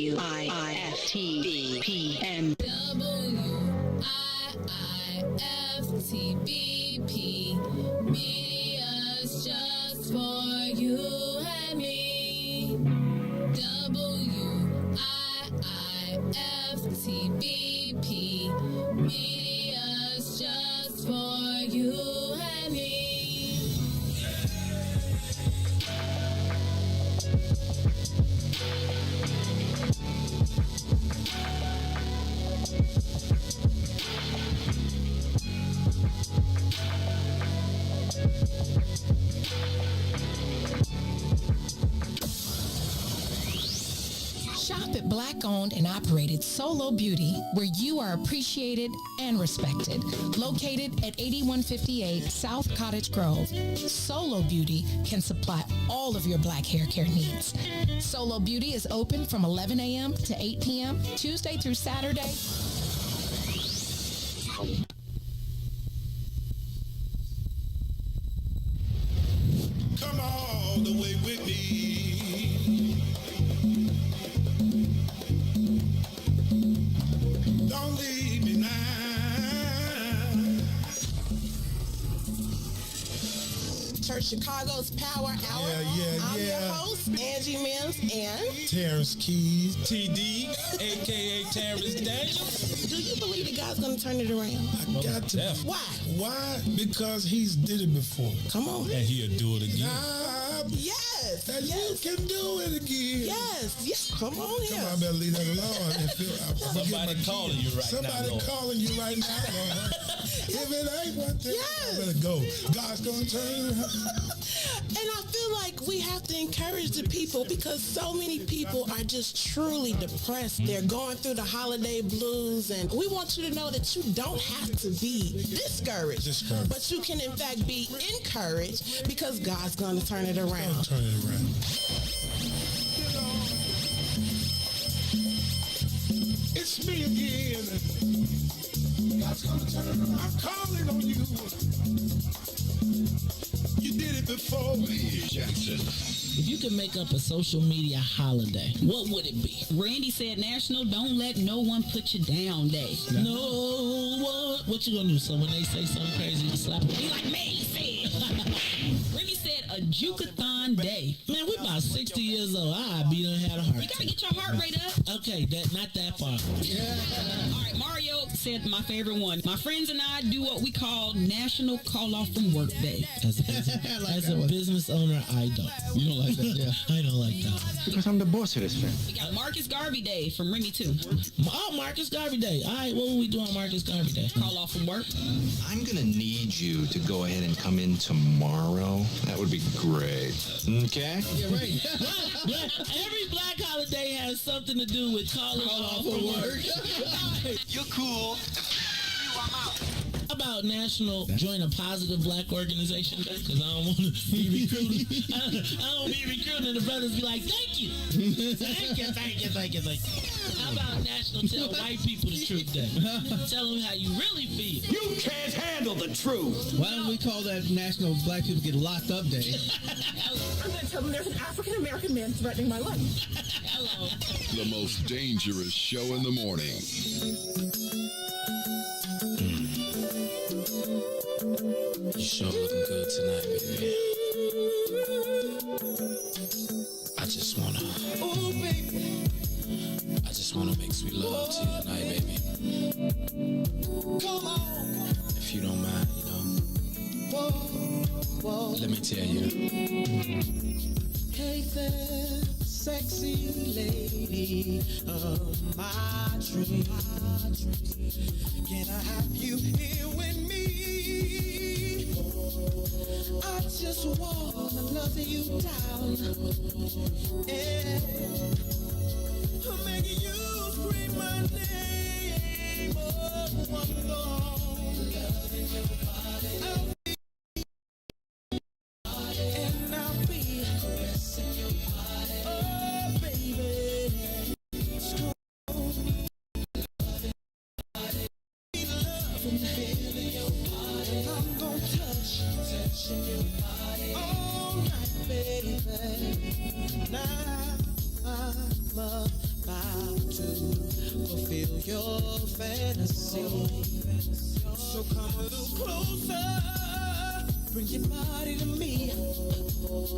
WIIFTV PM. WIIFTVP. Media's just for you and me. WIIFTVP. Media's just for you and me. Shop at Black-owned and operated Solo Beauty, where you are appreciated and respected. Located at 8158 South Cottage Grove, Solo Beauty can supply all of your black hair care needs. Solo Beauty is open from 11 a.m. to 8 p.m., Tuesday through Saturday. Come all the way with me. Don't leave me now. Church Chicago's Power Hour. I'm your host, Angie Mims, and Terrence Keys. TD, a.k.a. Terrence Daniels. do you believe that God's going to turn it around? I got to. Definitely. Why? Why? Because he's did it before. Come on. And he'll do it again. Yes. And you can do it again. Yes. Come on here. Come on, I better leave that alone. Somebody calling you right now, Somebody Lord. calling you right now, Lord. If it ain't one thing. Yes. I better go. God's gonna turn it around. And I feel like we have to encourage the people because so many people are just truly depressed. They're going through the holiday blues, and we want you to know that you don't have to be discouraged. But you can in fact be encouraged because God's going to turn it around. Turn it around. It's me again. God's gonna turn it around. I'm calling on you. You did it before me, Jackson. If you could make up a social media holiday, what would it be? Randy said National Don't Let No One Put You Down Day. No one. What you gonna do? So when they say something crazy, you slap them. Be like, man, he said. Randy said a Jukathon Day. Man, we about 60 years old. I be done had a heart You gotta get your heart rate up. Okay, not that far. All right, Mario said my favorite one. My friends and I do what we call National Call Off from Work Day. As a business owner, I don't. You don't like that? Yeah. I don't like that. Because I'm the boss of this family. We got Marcus Garvey Day from Remy too. Oh, Marcus Garvey Day. All right, what will we do on Marcus Garvey Day? Call off from work. I'm going to need you to go ahead and come in tomorrow. That would be great. Okay? Yeah, right. Every black holiday has something to do with calling off from work. You're cool. I'm out. How about National Join a Positive Black Organization Day? Because I don't want to be recruited. I don't want to be recruited and the brothers be like, thank you. Thank you. How about National Tell White People the Truth Day? Tell them how you really feel. You can't handle the truth. Why don't we call that National Black People Get Locked Up Day? I'm going to tell them there's an African-American man threatening my life. Hello. The most dangerous show in the morning. You sure looking good tonight, baby. I just wanna make sweet love to you tonight, baby. If you don't mind, let me tell you. Hey there, sexy lady of my dreams. Can I have you here with me? I just wanna love you down. Yeah. I'm making you scream my name. Oh, I'm gone. Loving your body. And I'll be caressing your body. Oh, baby. Feeling your body. I'm gonna touching your body all night, baby. Now I'm about to fulfill your fantasy. So come a little closer, bring your body to me.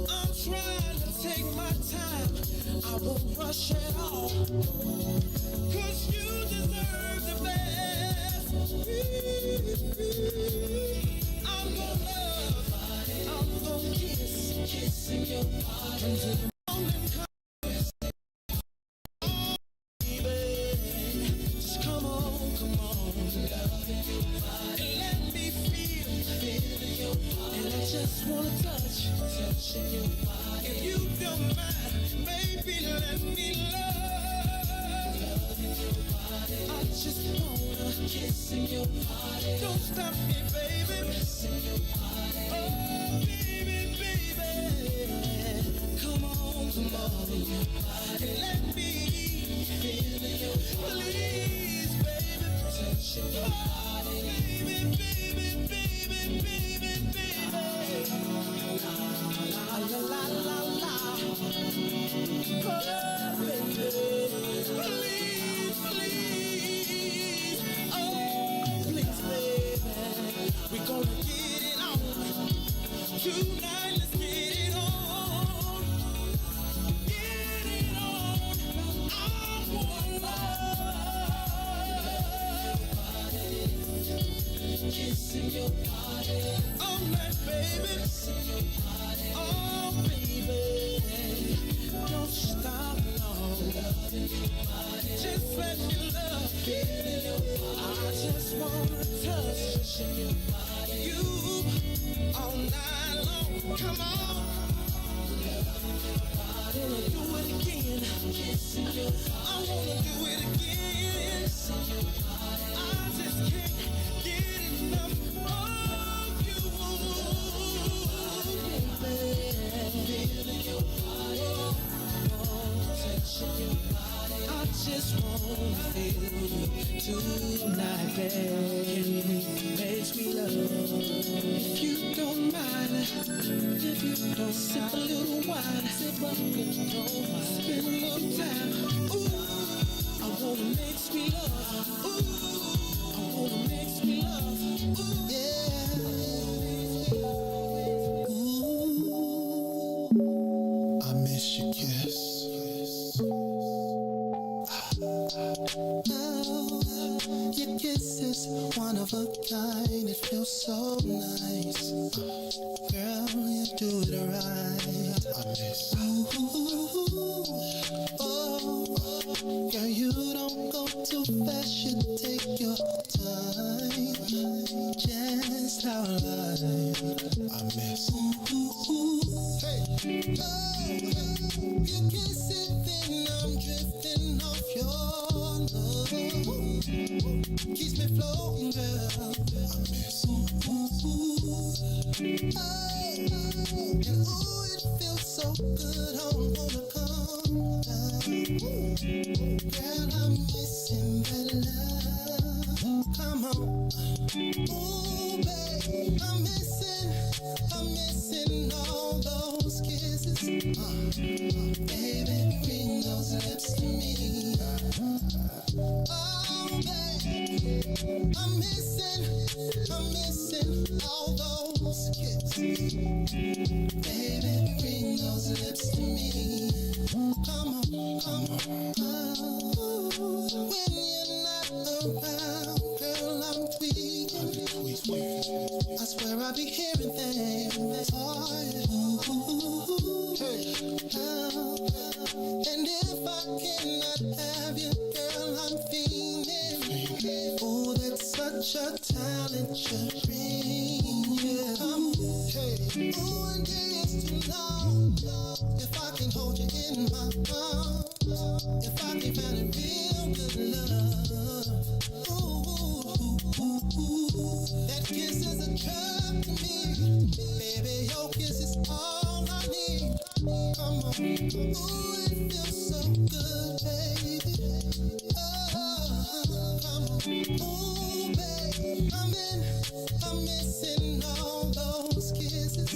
I'm trying to take my time, I won't rush at all, 'cause you deserve the best. I'm gonna love, I'm gonna kissing your body until the morning comes. Just wanna touching your body. If you don't mind, baby, let me love your body. I just wanna kissing your body. Don't stop me, baby. Kissing your body. Oh, baby. Come on. Let me feel your body. Please, baby. Touching your body. Baby. La la la la la. Oh, baby. Please. Oh, please, baby. We're gonna get it on. Tonight, let's get it on. Get it on. I wanna love. Kissing your body. All night, baby. Kissing your body. Oh, baby. Don't stop, no. Just let me love. I just wanna touch your body. You Come on. I wanna do it again. I wanna do it again. I just can't get enough of you, baby. Feeling your body, touching your body. I just wanna feel you tonight, baby. Makes me love. If you don't mind, if you don't sip a little wine, sip up and don't mind, spend a little time. Ooh, I wanna mix me love. Ooh, I wanna mix me love. Ooh, yeah. Ooh, I miss your kiss. Your kiss is one of a kind. It feels so nice. Girl, you do it right. I miss. Girl, you don't go too fast. You take your time. Just how I like. I miss. Hey. You kiss it, then I'm drifting off your love. Keeps me floating, girl. I miss. And ooh, it feels so good. I wanna come down. Girl, I'm missing that love. Come on. Ooh, babe, I'm missing all those kisses. Baby, bring those lips to me. Oh, baby, I'm missing all those kisses. Baby, bring those lips to me. Come on. When you're not around, girl, I'm tweaking. I swear I be hearing things. Oh, and if I cannot have you, girl, I'm fiending. Oh, that's such a talent you bring. Yeah. Oh, and it's too long. If I can hold you in my arms, if I can find a real good love. Ooh, that kiss is a drug to me. Baby, your kiss is all I need. Come on. Ooh, it feels so good, baby. Oh, come on. Ooh, baby, I'm missing all those kisses.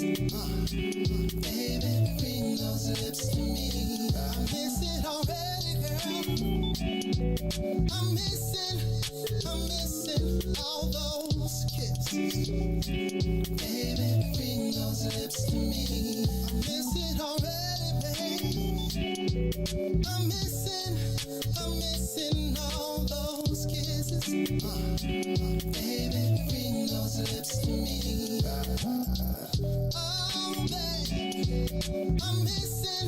Baby, bring those lips to me. I miss it already, girl. I'm missing all those kisses. Baby, bring those lips to me. I miss it already, baby. I'm missing all those kisses. Baby, bring those lips to me. Oh, baby, I'm missing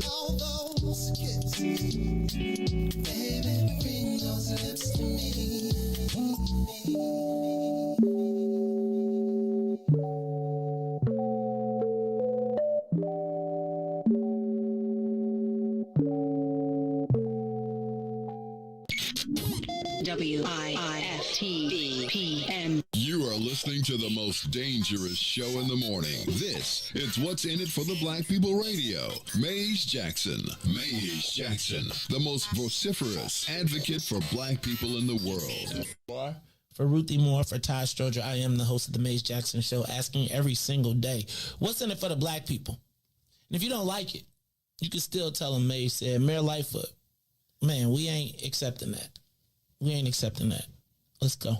all those kisses. Baby, bring those lips to me. WIFTVPM. You are listening to the most dangerous show in the morning. This is What's in It for the Black People Radio. Maze Jackson, the most vociferous advocate for black people in the world. For Ruthie Moore, for Todd Stroger, I am the host of the Maze Jackson Show, asking every single day, what's in it for the black people? And if you don't like it, you can still tell them Maze said, Mayor Lightfoot, man, we ain't accepting that. We ain't accepting that. Let's go.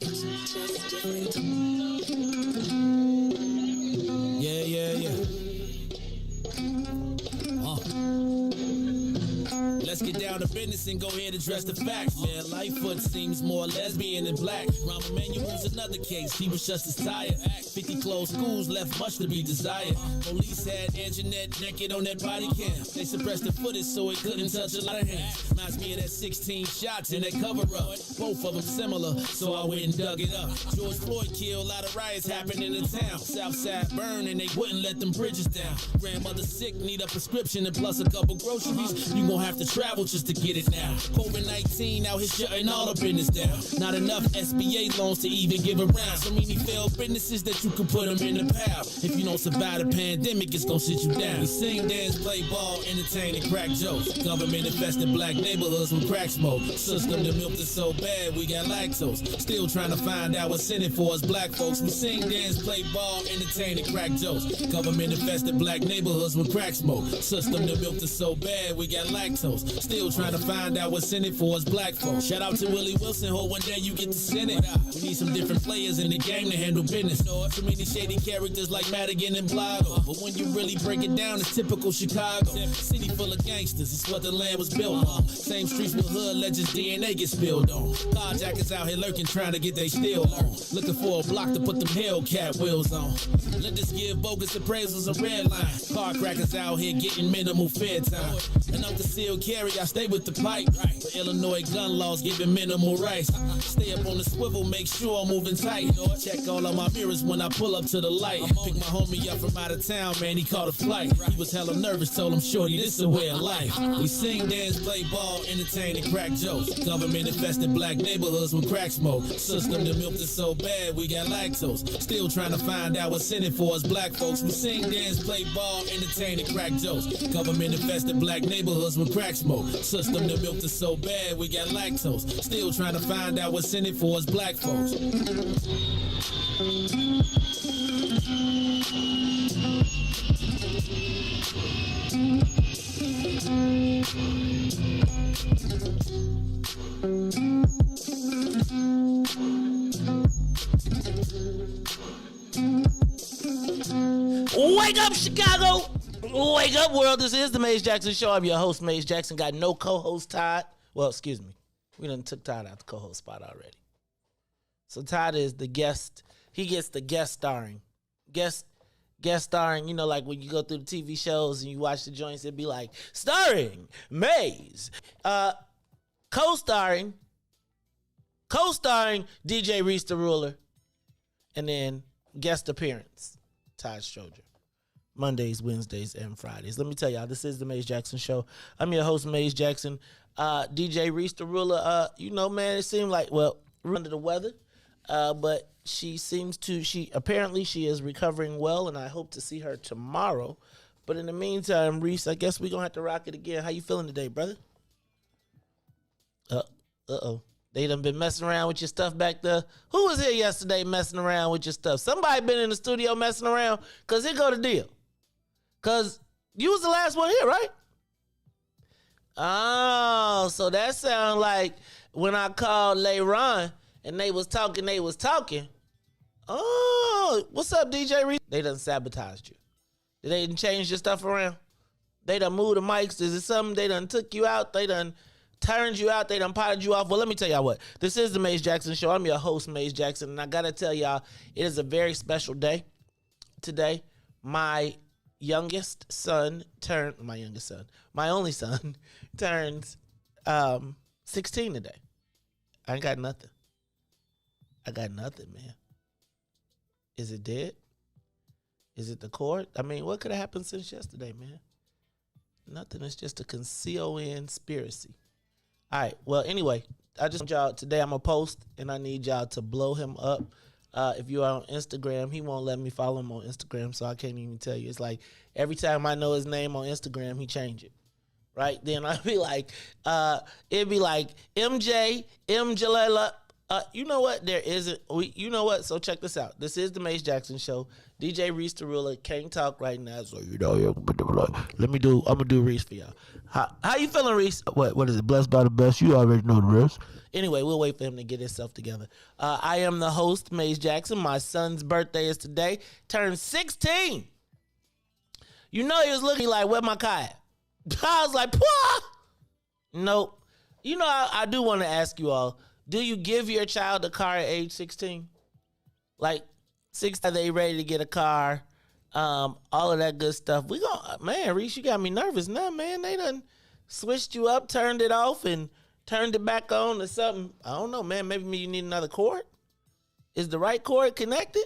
Yeah. Let's get down down to business and go ahead and address the facts, man. Lightfoot seems more lesbian than black. Rahm Emanuel's another case, he was just as tired. 50 closed schools left much to be desired. Police had Anjanette naked on that body cam. They suppressed the footage so it couldn't touch a lot of hands. Reminds me of that 16 shots in that cover-up. Both of them similar, so I went and dug it up. George Floyd killed, a lot of riots happened in the town. Southside burned and they wouldn't let them bridges down. Grandmother sick, need a prescription and plus a couple groceries. You gon' have to travel just to get it now. COVID-19 out here shutting all the business down. Not enough SBA loans to even give around. So many failed businesses that you could put them in the pile. If you don't survive the pandemic, it's gon' sit you down. We sing, dance, play ball, entertain, and crack jokes. Government infested black neighborhoods with crack smoke. System that milked us so bad, we got lactose. Still trying to find out what's in it for us black folks. We sing, dance, play ball, entertain, and crack jokes. Government infested black neighborhoods with crack smoke. System that milked us so bad, we got lactose. Still trying to find out what's in it for us black folks. Shout out to Willie Wilson, hope one day you get to send it. We need some different players in the game to handle business. So many shady characters like Madigan and Blotto. But when you really break it down, it's typical Chicago. City full of gangsters, it's what the land was built on. Same streets with hood legends, DNA get spilled on. Carjackers out here lurking, trying to get they steal on. Looking for a block to put them Hellcat wheels on. Lenders give bogus appraisals a red line. Car crackers out here getting minimal fair time. And up the seal carry, I stay with the pipe. But Illinois gun laws giving minimal rights. Stay up on the swivel, make sure I'm moving tight. Check all of my mirrors when I pull up to the light. Pick my homie up from out of town, man, he caught a flight. He was hella nervous, told him, shorty, this is a way of life. We sing, dance, play ball, entertain, and crack jokes. Government infested black neighborhoods with crack smoke. System that milked us so bad, we got lactose. Still trying to find out what's in it for us black folks. We sing, dance, play ball, entertain, and crack jokes. Government infested black neighborhoods with crack smoke. System that milked us so bad, we got lactose. Still trying to find out what's in it for us black folks. Wake up, Chicago! Wake up, world. This is the Maze Jackson Show. I'm your host, Maze Jackson. Got no co-host, Todd. Well, excuse me. We done took Todd out the co-host spot already. So Todd is the guest. He gets the guest starring. Guest starring, you know, like when you go through the TV shows and you watch the joints, it'd be like, starring Maze. Co-starring DJ Reese the Ruler. And then guest appearance, Todd Stroger. Mondays, Wednesdays, and Fridays. Let me tell y'all, this is the Maze Jackson Show. I'm your host, Maze Jackson. DJ Reese the Ruler, you know, man, it seemed like, well, under the weather, but she apparently she is recovering well, and I hope to see her tomorrow. But in the meantime, Reese, I guess we're going to have to rock it again. How you feeling today, brother? Uh-oh. They done been messing around with your stuff back there. Who was here yesterday messing around with your stuff? Somebody been in the studio messing around, because here go the deal. Because you was the last one here, right? Oh, so that sound like when I called Layron and they was talking. Oh, what's up, DJ Reese? They done sabotaged you. They done changed your stuff around. They done moved the mics. Is it something they done took you out? They done turned you out. They done potted you off. Well, let me tell y'all what. This is the Maze Jackson Show. I'm your host, Maze Jackson, and I got to tell y'all, it is a very special day today. My only son turns 16 today. I ain't got nothing. Man. Is it dead? Is it the cord? I mean, what could have happened since yesterday, man? Nothing. It's just a conspiracy. All right. Well, anyway, I just want y'all today. I'm gonna post, and I need y'all to blow him up. If you are on Instagram, he won't let me follow him on Instagram, so I can't even tell you. It's like every time I know his name on Instagram, he change it. Right? Then I'd be like, it'd be like MJ, Jalala. You know what? There isn't. You know what? So check this out. This is the Maze Jackson Show. DJ Reese the Ruler can't talk right now, so you know. I'm gonna do Reese for y'all. How you feeling, Reese? What is it? Blessed by the best. You already know the rest. Anyway, we'll wait for him to get himself together. I am the host, Maze Jackson. My son's birthday is today. Turned 16. You know he was looking like, where my car at? I was like, Pwah! Nope. You know, I do want to ask you all, do you give your child a car at age 16? Like, 16, they ready to get a car, all of that good stuff. Man, Reese, you got me nervous now, man. They done switched you up, turned it off, and turned it back on or something. I don't know, man. Maybe you need another cord. Is the right cord connected?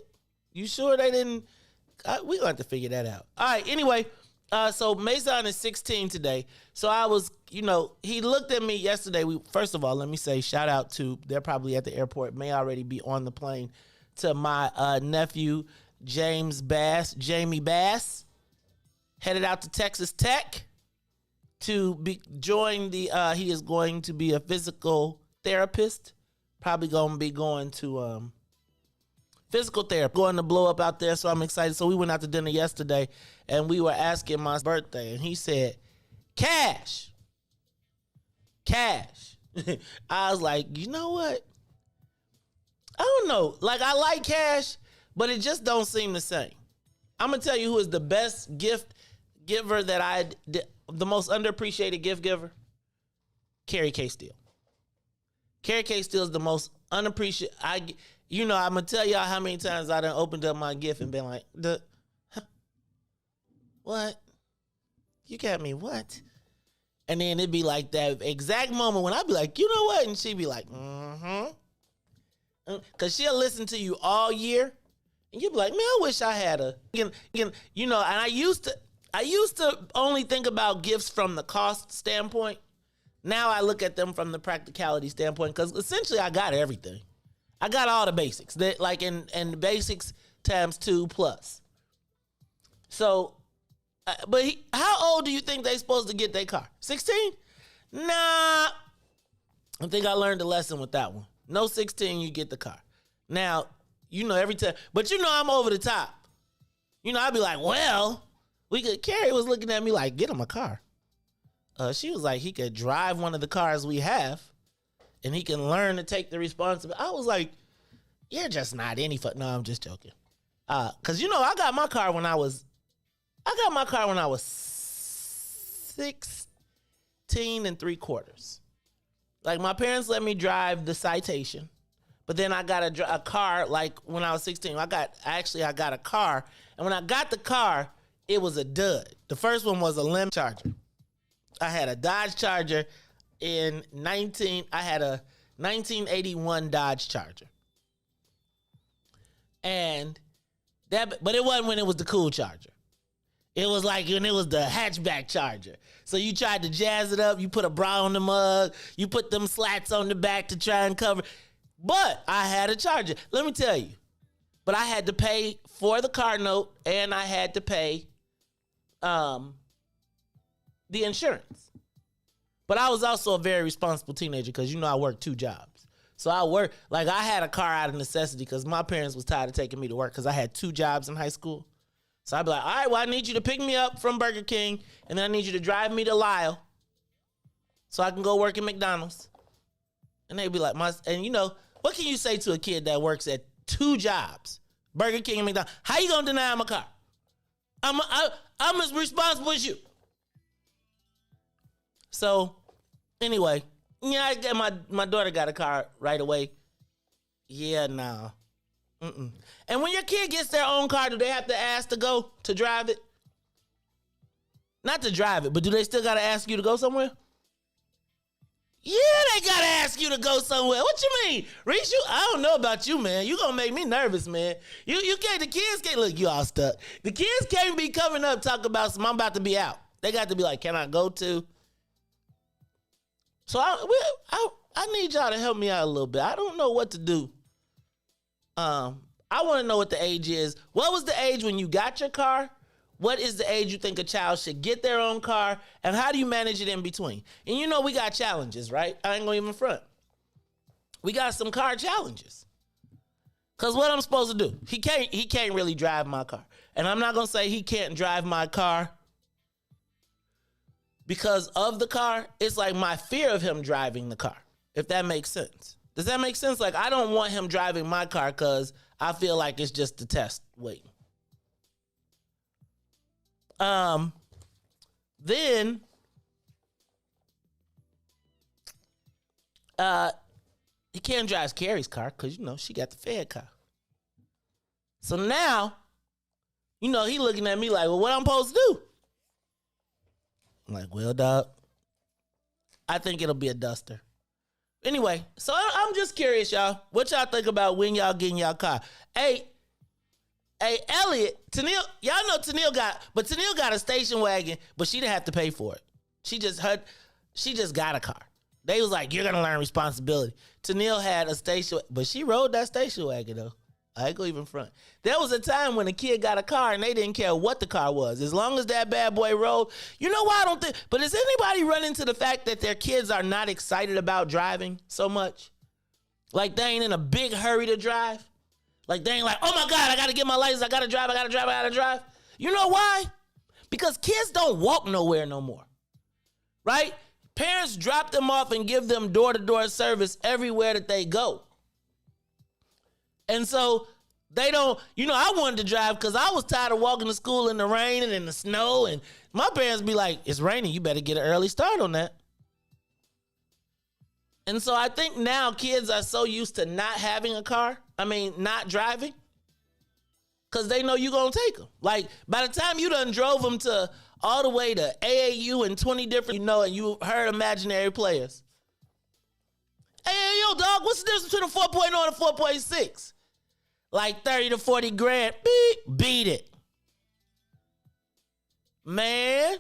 You sure they didn't? We're going to have to figure that out. All right, anyway, so Mason is 16 today. So I was, he looked at me yesterday. First of all, let me say shout out to, they're probably at the airport, may already be on the plane, to my nephew, Jamie Bass, headed out to Texas Tech to join he is going to be a physical therapist, probably going to be going to physical therapy, going to blow up out there, so I'm excited. So we went out to dinner yesterday, and we were asking my birthday, and he said, cash. I was like, you know what? I don't know. Like, I like cash, but it just don't seem the same. I'm going to tell you who is the best gift giver the most underappreciated gift giver. Carrie K. Steele. Carrie K. Steele is the most unappreciated. I'm going to tell y'all how many times I done opened up my gift and been like, what? You got me what? And then it'd be like that exact moment when I'd be like, you know what? And she'd be like, Because she'll listen to you all year. And you'd be like, man, I wish I had and I used to only think about gifts from the cost standpoint. Now I look at them from the practicality standpoint, because essentially I got everything. I got all the basics, and basics times 2 plus. So, but how old do you think they supposed to get their car? 16? Nah. I think I learned a lesson with that one. No 16, you get the car. Now, every time, but I'm over the top. I'd be like, well, Carrie was looking at me like, get him a car. She was like, he could drive one of the cars we have, and he can learn to take the responsibility. I was like, you're just not any fun. No, I'm just joking. Because, I got my car when I was 16 and 3/4. Like, my parents let me drive the Citation, but then I got a car, like, when I was 16. I got a car, and when I got the car, it was a dud. The first one was a Lim Charger. I had a Dodge Charger I had a 1981 Dodge Charger. And but it wasn't when it was the cool Charger. It was like when it was the hatchback Charger. So you tried to jazz it up. You put a bra on the mug. You put them slats on the back to try and cover. But I had a Charger. Let me tell you. But I had to pay for the car note, and I had to pay the insurance. But I was also a very responsible teenager because, I worked 2 jobs. So I had a car out of necessity because my parents was tired of taking me to work because I had 2 jobs in high school. So I'd be like, all right, well, I need you to pick me up from Burger King, and then I need you to drive me to Lyle so I can go work at McDonald's. And they'd be like, what can you say to a kid that works at 2 jobs, Burger King and McDonald's? How you gonna deny him a car? I'm as responsible as you. So, anyway, my daughter got a car right away. Yeah, nah. And when your kid gets their own car, do they have to ask to go to drive it? Not to drive it, but do they still got to ask you to go somewhere? Yeah, they got to ask you to go somewhere. What you mean? Reese, I don't know about you, man. You going to make me nervous, man. You can't, the kids can't, look, you all stuck. The kids can't be coming up talking about I'm about to be out. They got to be like, can I go to? So I need y'all to help me out a little bit. I don't know what to do. I want to know what the age is. What was the age when you got your car? What is the age you think a child should get their own car? And how do you manage it in between? And we got challenges, right? I ain't gonna even front. We got some car challenges. Cause what I'm supposed to do? He can't really drive my car. And I'm not gonna say he can't drive my car because of the car. It's like my fear of him driving the car, if that makes sense. Does that make sense? Like, I don't want him driving my car because I feel like it's just a test waiting. Then he can't drive Carrie's car because, she got the Fed car. So now, he looking at me like, well, what I'm supposed to do? I'm like, well, dog, I think it'll be a Duster. Anyway, so I'm just curious, y'all. What y'all think about when y'all getting y'all car? Hey, Elliot, Tennille, y'all know Tennille got a station wagon, but she didn't have to pay for it. She just got a car. They was like, you're gonna learn responsibility. Tennille had a station, but she rode that station wagon though. I ain't gonna even front. There was a time when a kid got a car and they didn't care what the car was. As long as that bad boy rode. You know why I don't think, but does anybody run into the fact that their kids are not excited about driving so much? Like they ain't in a big hurry to drive? Like they ain't like, oh my God, I gotta get my license, I gotta drive. You know why? Because kids don't walk nowhere no more, right? Parents drop them off and give them door-to-door service everywhere that they go. And so they don't, I wanted to drive because I was tired of walking to school in the rain and in the snow. And my parents be like, it's raining, you better get an early start on that. And so I think now kids are so used to not having a car, not driving, because they know you're going to take them. Like, by the time you done drove them to all the way to AAU and 20 different, and you heard imaginary players. Hey, yo, dog, what's the difference between a 4.0 and a 4.6? Like 30 to 40 grand. Beat it. Man,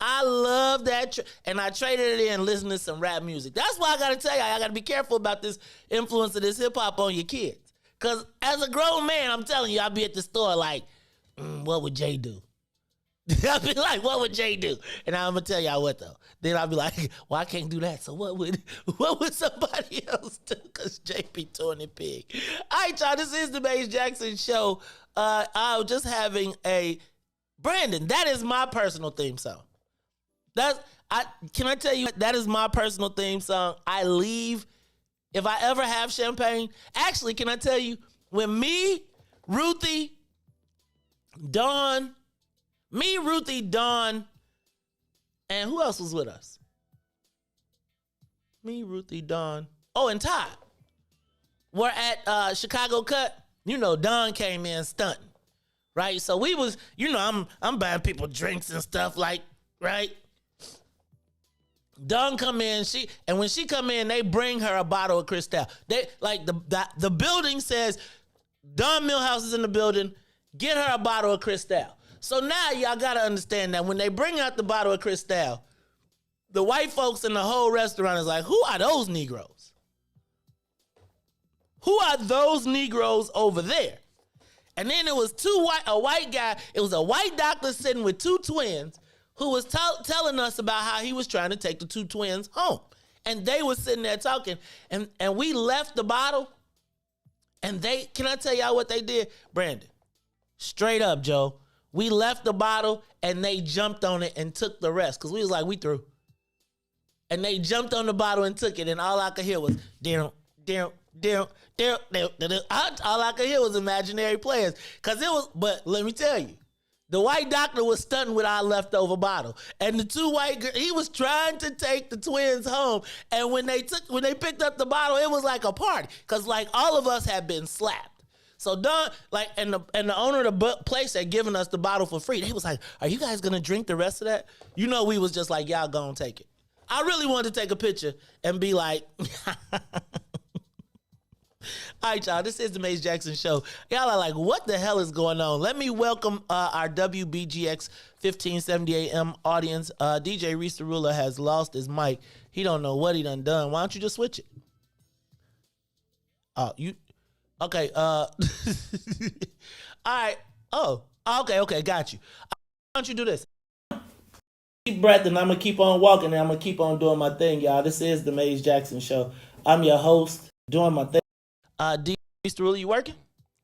I love that. And I traded it in listening to some rap music. That's why I got to tell you, I got to be careful about this influence of this hip-hop on your kids. Because as a grown man, I'm telling you, I'll be at the store like, what would Jay do? I'll be like, what would Jay do? And I'm going to tell y'all what, though. Then I'll be like, well, I can't do that. So what would somebody else do? Because Jay be doing it big. All right, y'all, this is the Maze Jackson Show. I was just having Brandon, that is my personal theme song. Can I tell you, that is my personal theme song. I leave, if I ever have champagne. Actually, can I tell you, when Ruthie, Dawn, and who else was with us? Ruthie, Dawn. Oh, and Todd. We're at Chicago Cut. Dawn came in stunting, right? So we was, I'm buying people drinks and stuff, like, right? Dawn come in, when she come in, they bring her a bottle of Cristal. They like the building says, Dawn Millhouse is in the building. Get her a bottle of Cristal. So now y'all gotta understand that when they bring out the bottle of Cristal, the white folks in the whole restaurant is like, who are those Negroes? Who are those Negroes over there? And then it was a white guy, it was a white doctor sitting with two twins who was telling us about how he was trying to take the two twins home. And they were sitting there talking, and we left the bottle, and can I tell y'all what they did? Brandon, straight up, Joe. We left the bottle and they jumped on it and took the rest because we was like, we through. And they jumped on the bottle and took it, and all I could hear was all I could hear was imaginary players. But let me tell you, the white doctor was stunting with our leftover bottle. And the two white girls, he was trying to take the twins home. And when they picked up the bottle, it was like a party. Because like all of us had been slapped. So Don, like, and the owner of the place had given us the bottle for free. They was like, are you guys gonna drink the rest of that? We was just like, y'all gonna take it. I really wanted to take a picture and be like, all right, y'all, this is the Maze Jackson Show. Y'all are like, what the hell is going on? Let me welcome our WBGX 1570 AM audience. DJ Reese the Ruler has lost his mic. He don't know what he done. Why don't you just switch it? Okay, all right. Oh, okay, got you. Why don't you do this? Deep breath, and I'm going to keep on walking, and I'm going to keep on doing my thing, y'all. This is the Maze Jackson Show. I'm your host, doing my thing. DJ Reese the Ruler, you working?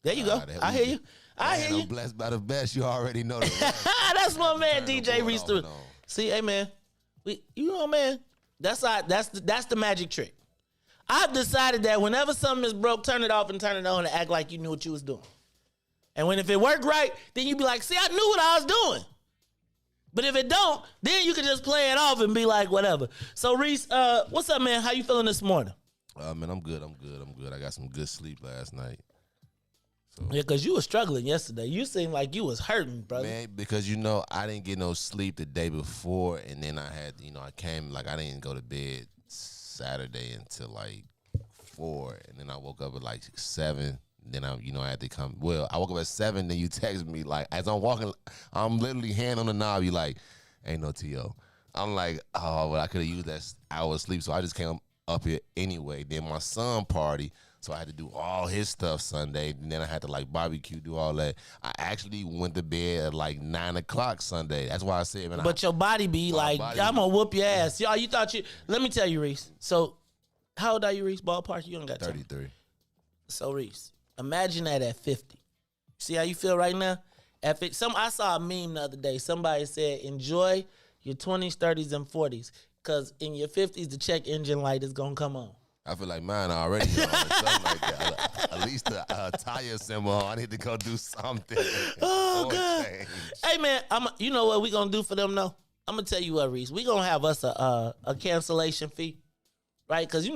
There you go. I hear you. I hear you. I'm blessed by the best. You already know that. That's my man, DJ Reese the Ruler. See, hey, man. Man, that's the magic trick. I've decided that whenever something is broke, turn it off and turn it on and act like you knew what you was doing. And if it worked right, then you be like, see, I knew what I was doing. But if it don't, then you can just play it off and be like, whatever. So, Reese, what's up, man? How you feeling this morning? Man, I'm good. I got some good sleep last night. So. Yeah, because you were struggling yesterday. You seemed like you was hurting, brother. Man, because, I didn't get no sleep the day before, and then I had, I came, I didn't go to bed Saturday until, 4, and then I woke up at, 7. Then I had to come. Well, I woke up at 7. Then you text me as I'm walking. I'm literally hand on the knob. You ain't no TO. I'm like, oh, well, I could have used that hour of sleep, so I just came up here anyway. Then my son party, so I had to do all his stuff Sunday. And then I had to barbecue, do all that. I actually went to bed at 9 o'clock Sunday. That's why I said, man. But your body be I'm gonna whoop your ass, y'all. You thought you? Let me tell you, Reese. So, how old are you, Reese? Ballpark? You don't got 33. So, Reese. Imagine that at 50. See how you feel right now? At 50, I saw a meme the other day. Somebody said, enjoy your 20s, 30s, and 40s, because in your 50s, the check engine light is going to come on. I feel like mine already on or something like that. At least the tire symbol. I need to go do something. Oh, God. Hey, man, you know what we going to do for them, though? I'm going to tell you what, Reese. We going to have us a cancellation fee. Right? Because,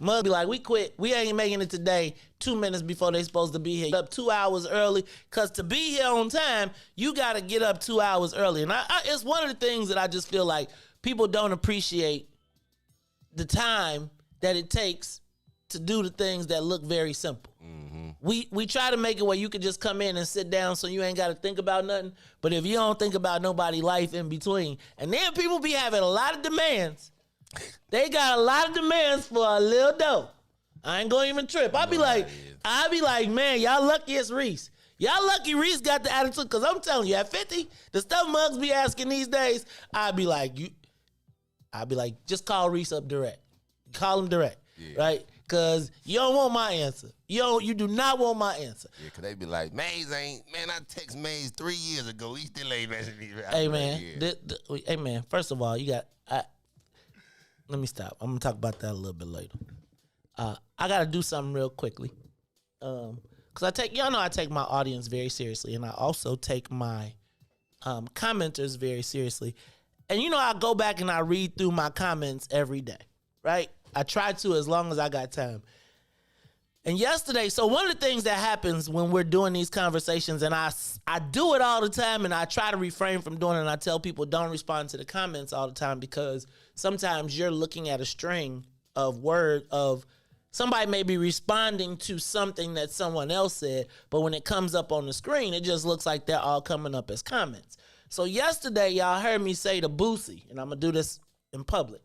Mug be like, we quit. We ain't making it today 2 minutes before they supposed to be here. Up 2 hours early. Because to be here on time, you got to get up 2 hours early. And it's one of the things that I just feel like people don't appreciate the time that it takes to do the things that look very simple. Mm-hmm. We try to make it where you can just come in and sit down so you ain't got to think about nothing. But if you don't think about nobody's life in between, and then people be having a lot of demands. They got a lot of demands for a little dough. I ain't gonna even trip. I be like, man, y'all lucky it's Reese. Y'all lucky Reese got the attitude, because I'm telling you, at 50, the stuff Mugs be asking these days, I'd be like, just call Reese up direct. Call him direct, right? Because you don't want my answer. You do not want my answer. Yeah, because they be like, Maze ain't, man, I text Maze 3 years ago. He still ain't messaging me. Hey, man, hey, man, first of all, let me stop. I'm going to talk about that a little bit later. I got to do something real quickly. Because I take my audience very seriously, and I also take my commenters very seriously. And I go back and I read through my comments every day, right? I try to as long as I got time. And yesterday, so one of the things that happens when we're doing these conversations, and I do it all the time, and I try to refrain from doing it, and I tell people don't respond to the comments all the time, because sometimes you're looking at a string of somebody may be responding to something that someone else said, but when it comes up on the screen, it just looks like they're all coming up as comments. So yesterday, y'all heard me say to Boosie, and I'm going to do this in public.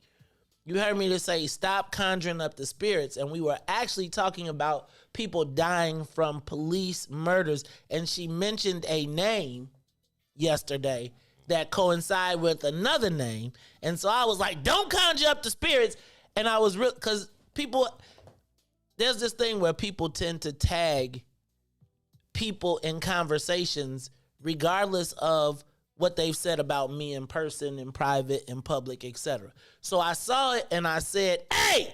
You heard me to say, stop conjuring up the spirits. And we were actually talking about people dying from police murders. And she mentioned a name yesterday that coincided with another name. And so I was like, don't conjure up the spirits. And I was real, because there's this thing where people tend to tag people in conversations regardless of what they've said about me in person, in private, in public, etc. So I saw it and I said, hey,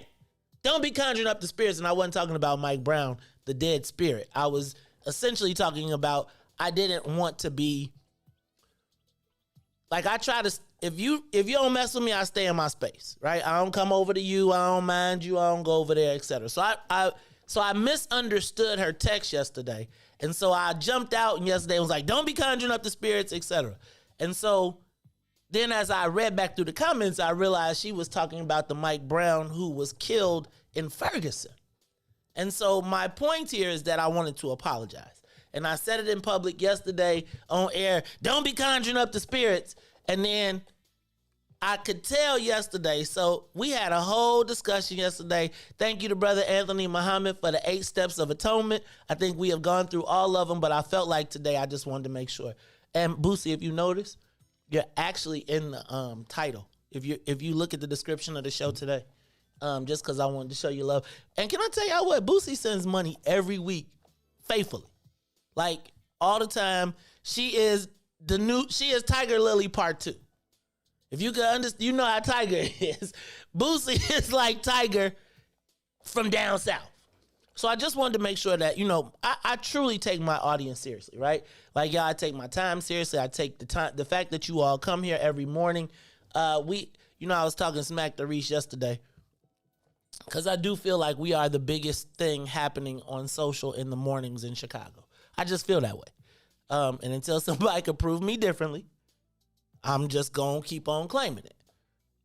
don't be conjuring up the spirits. And I wasn't talking about Mike Brown, the dead spirit. I was essentially talking about, I didn't want to be, I try to, if you don't mess with me, I stay in my space, right? I don't come over to you, I don't mind you, I don't go over there, etc. So I misunderstood her text yesterday. And so I jumped out and yesterday was like, don't be conjuring up the spirits, etc. And so then as I read back through the comments, I realized she was talking about the Mike Brown who was killed in Ferguson. And so my point here is that I wanted to apologize. And I said it in public yesterday on air, don't be conjuring up the spirits. And then I could tell yesterday, so we had a whole discussion yesterday. Thank you to Brother Anthony Muhammad for the 8 steps of atonement. I think we have gone through all of them, but I felt like today I just wanted to make sure. And Boosie, if you notice, you're actually in the title. If you look at the description of the show today, just because I wanted to show you love. And can I tell y'all what? Boosie sends money every week, faithfully, all the time. She is Tiger Lily Part 2. If you can understand, you know how Tiger is. Boosie is like Tiger from down south. So I just wanted to make sure that, I truly take my audience seriously, right? Like, y'all, I take my time seriously. I take the fact that you all come here every morning. I was talking smack to Reese yesterday because I do feel like we are the biggest thing happening on social in the mornings in Chicago. I just feel that way. And until somebody can prove me differently, I'm just going to keep on claiming it.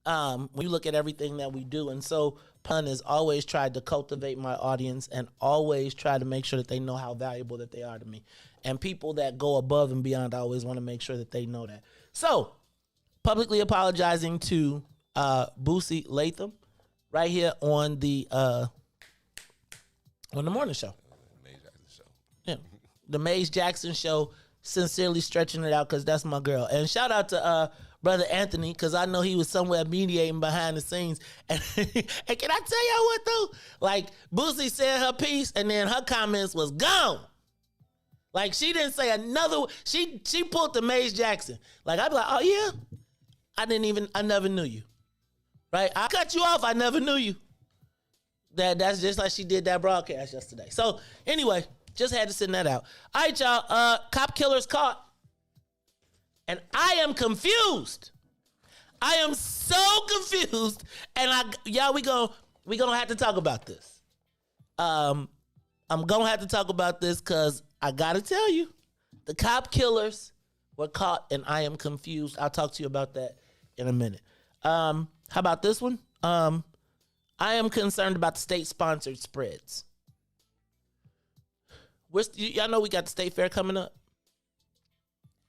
When you look at everything that we do. And so Pun has always tried to cultivate my audience and always try to make sure that they know how valuable that they are to me. And people that go above and beyond, I always want to make sure that they know that. So, publicly apologizing to Boosie Latham right here on the morning show. Yeah, the Maze Jackson show. Sincerely stretching it out because that's my girl. And shout out to Brother Anthony because I know he was somewhere mediating behind the scenes. And can I tell y'all what though? Like Boosie said her piece and then her comments was gone. Like she didn't say another. She pulled the Maze Jackson. Like I'd be like, oh yeah, I never knew you. Right? I cut you off. I never knew you. That's just like she did that broadcast yesterday. So anyway. Just had to send that out. All right, y'all. Cop killers caught. And I am confused. I am so confused. And we gonna have to talk about this. I'm gonna have to talk about this because I gotta tell you, the cop killers were caught and I am confused. I'll talk to you about that in a minute. How about this one? I am concerned about the state-sponsored spreads. Y'all know we got the state fair coming up.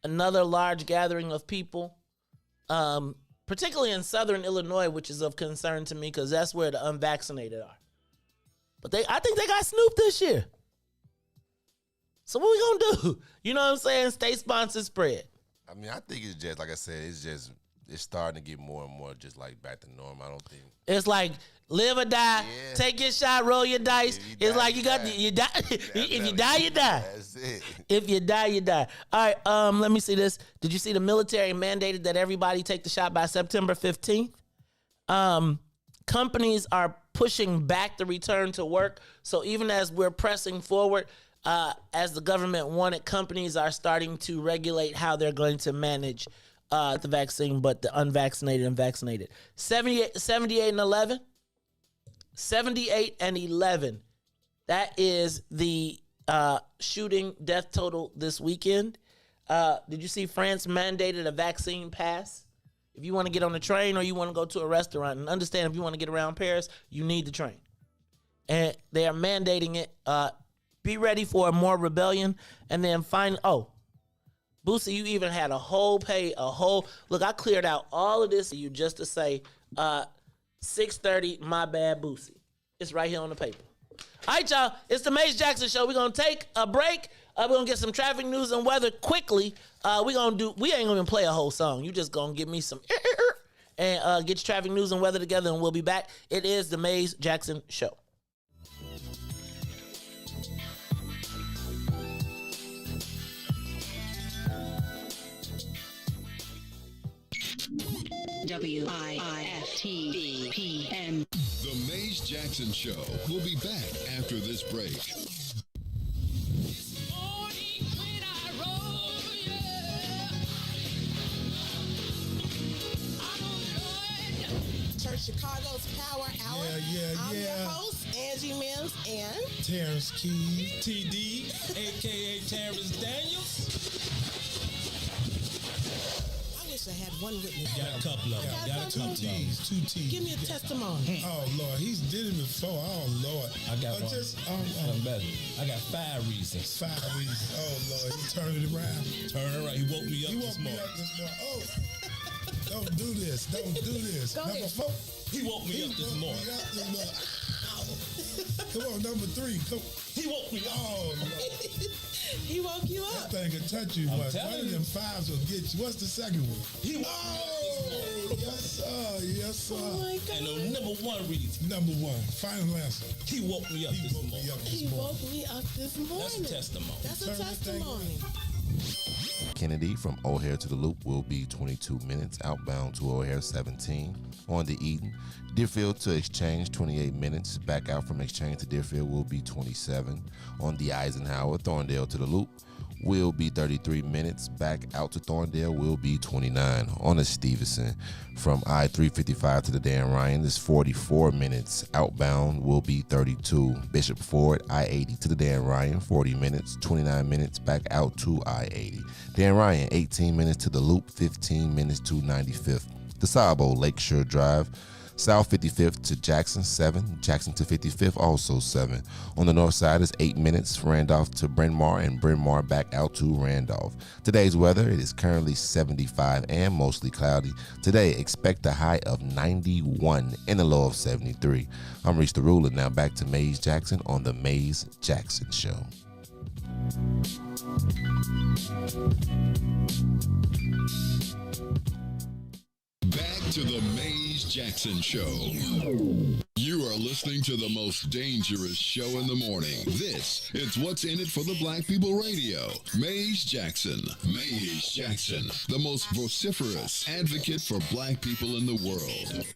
Another large gathering of people, particularly in southern Illinois, which is of concern to me because that's where the unvaccinated are. But I think they got Snoop this year. So what we gonna do? You know what I'm saying? State-sponsored spread. I mean, I think it's just, like I said, it's starting to get more and more just like back to normal. I don't think. It's like live or die, take your shot, roll your dice. It's like you die. If you die, you die. That's it. If you die, you die. All right, let me see this. Did you see the military mandated that everybody take the shot by September 15th? Companies are pushing back the return to work. So even as we're pressing forward, as the government wanted, companies are starting to regulate how they're going to manage the vaccine, but the unvaccinated and vaccinated. 78 and 11. 78 and 11. That is the shooting death total this weekend. Did you see France mandated a vaccine pass? If you want to get on the train or you want to go to a restaurant, and understand if you want to get around Paris, you need the train. And they are mandating it. Be ready for more rebellion. And then Boosie, you even had look, I cleared out all of this for you just to say 6:30, my bad, Boosie. It's right here on the paper. All right, y'all, it's the Maze Jackson Show. We're going to take a break. We're going to get some traffic news and weather quickly. We ain't going to even play a whole song. You just going to give me some and get your traffic news and weather together, and we'll be back. It is the Maze Jackson Show. WIFTPM. The Maze Jackson Show will be back after this break. Church Chicago's Power Hour. I'm your host, Angie Mims, and Terrence Keys, TD, a.k.a. Terrence Daniels. I had one witness. Got a couple of them. Got a couple T's. 2 T's. Give me a testimony. Oh, Lord. He's did it before. Oh, Lord. I got one. Better. I got 5 reasons. 5 reasons. Oh, Lord. He turned it around. Turn it around. He woke me up this morning. Oh, don't do this. Don't do this. Number 4. He woke me up this morning. Come on, number 3. Come. He woke me up. Oh, Lord. He woke you up. That thing can touch you. One of them 5s will get you. What's the second one? He woke me up. Yes, sir. Yes, sir. Oh, my God. And the number 1 reason. Number 1. Final answer. He woke me up this morning. He woke me up this morning. That's a testimony. That's a testimony. Kennedy from O'Hare to the Loop will be 22 minutes. Outbound to O'Hare, 17. On the Eden, Deerfield to Exchange, 28 minutes. Back out from Exchange to Deerfield will be 27. On the Eisenhower, Thorndale to the Loop will be 33 minutes. Back out to Thorndale will be 29. On the Stevenson, from I-355 to the Dan Ryan is 44 minutes. Outbound will be 32. Bishop Ford, I-80 to the Dan Ryan, 40 minutes. 29 minutes back out to I-80. Dan Ryan, 18 minutes to the Loop, 15 minutes to 95th. DeSable, Lakeshore Drive, South 55th to Jackson, 7. Jackson to 55th, also 7. On the north side is 8 minutes. Randolph to Bryn Mawr, and Bryn Mawr back out to Randolph. Today's weather, it is currently 75 and mostly cloudy. Today, expect a high of 91 and a low of 73. I'm Reese the Ruler. Now back to Maze Jackson on the Maze Jackson Show. Back to the Maze Jackson Show. You are listening to the most dangerous show in the morning. This is What's in It for the Black People Radio. Maze Jackson. Maze Jackson, the most vociferous advocate for black people in the world.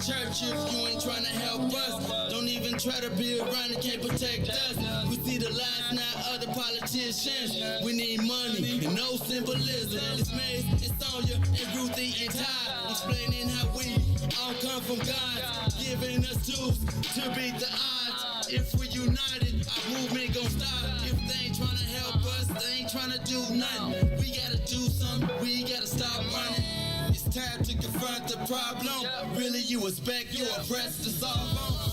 Church if you ain't trying to help us. Don't even try to be around and can't protect us. We see the lies, not other politicians. We need money and no symbolism. It's Maze, it's Sonia, and Ruthie, and Todd, explaining how we all come from God, giving us tools to beat the odds. If we're united, our movement gon' stop. If they ain't trying to help us, they ain't trying to do nothing. We gotta do something, we gotta stop running. It's time to confront the problem. Really, you expect your oppressed to solve on.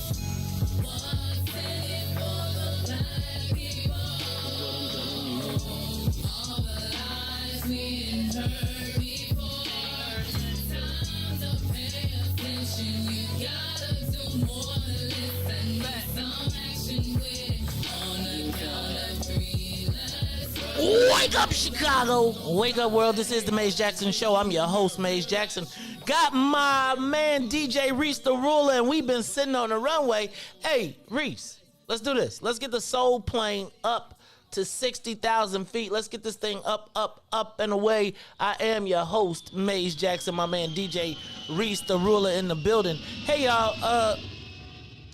Wake up, Chicago. Wake up, world. This is the Maze Jackson Show. I'm your host, Maze Jackson. Got my man, DJ Reese the Ruler, and we've been sitting on the runway. Hey, Reese, let's do this. Let's get the soul plane up to 60,000 feet. Let's get this thing up, up, up, and away. I am your host, Maze Jackson, my man, DJ Reese the Ruler in the building. Hey, y'all,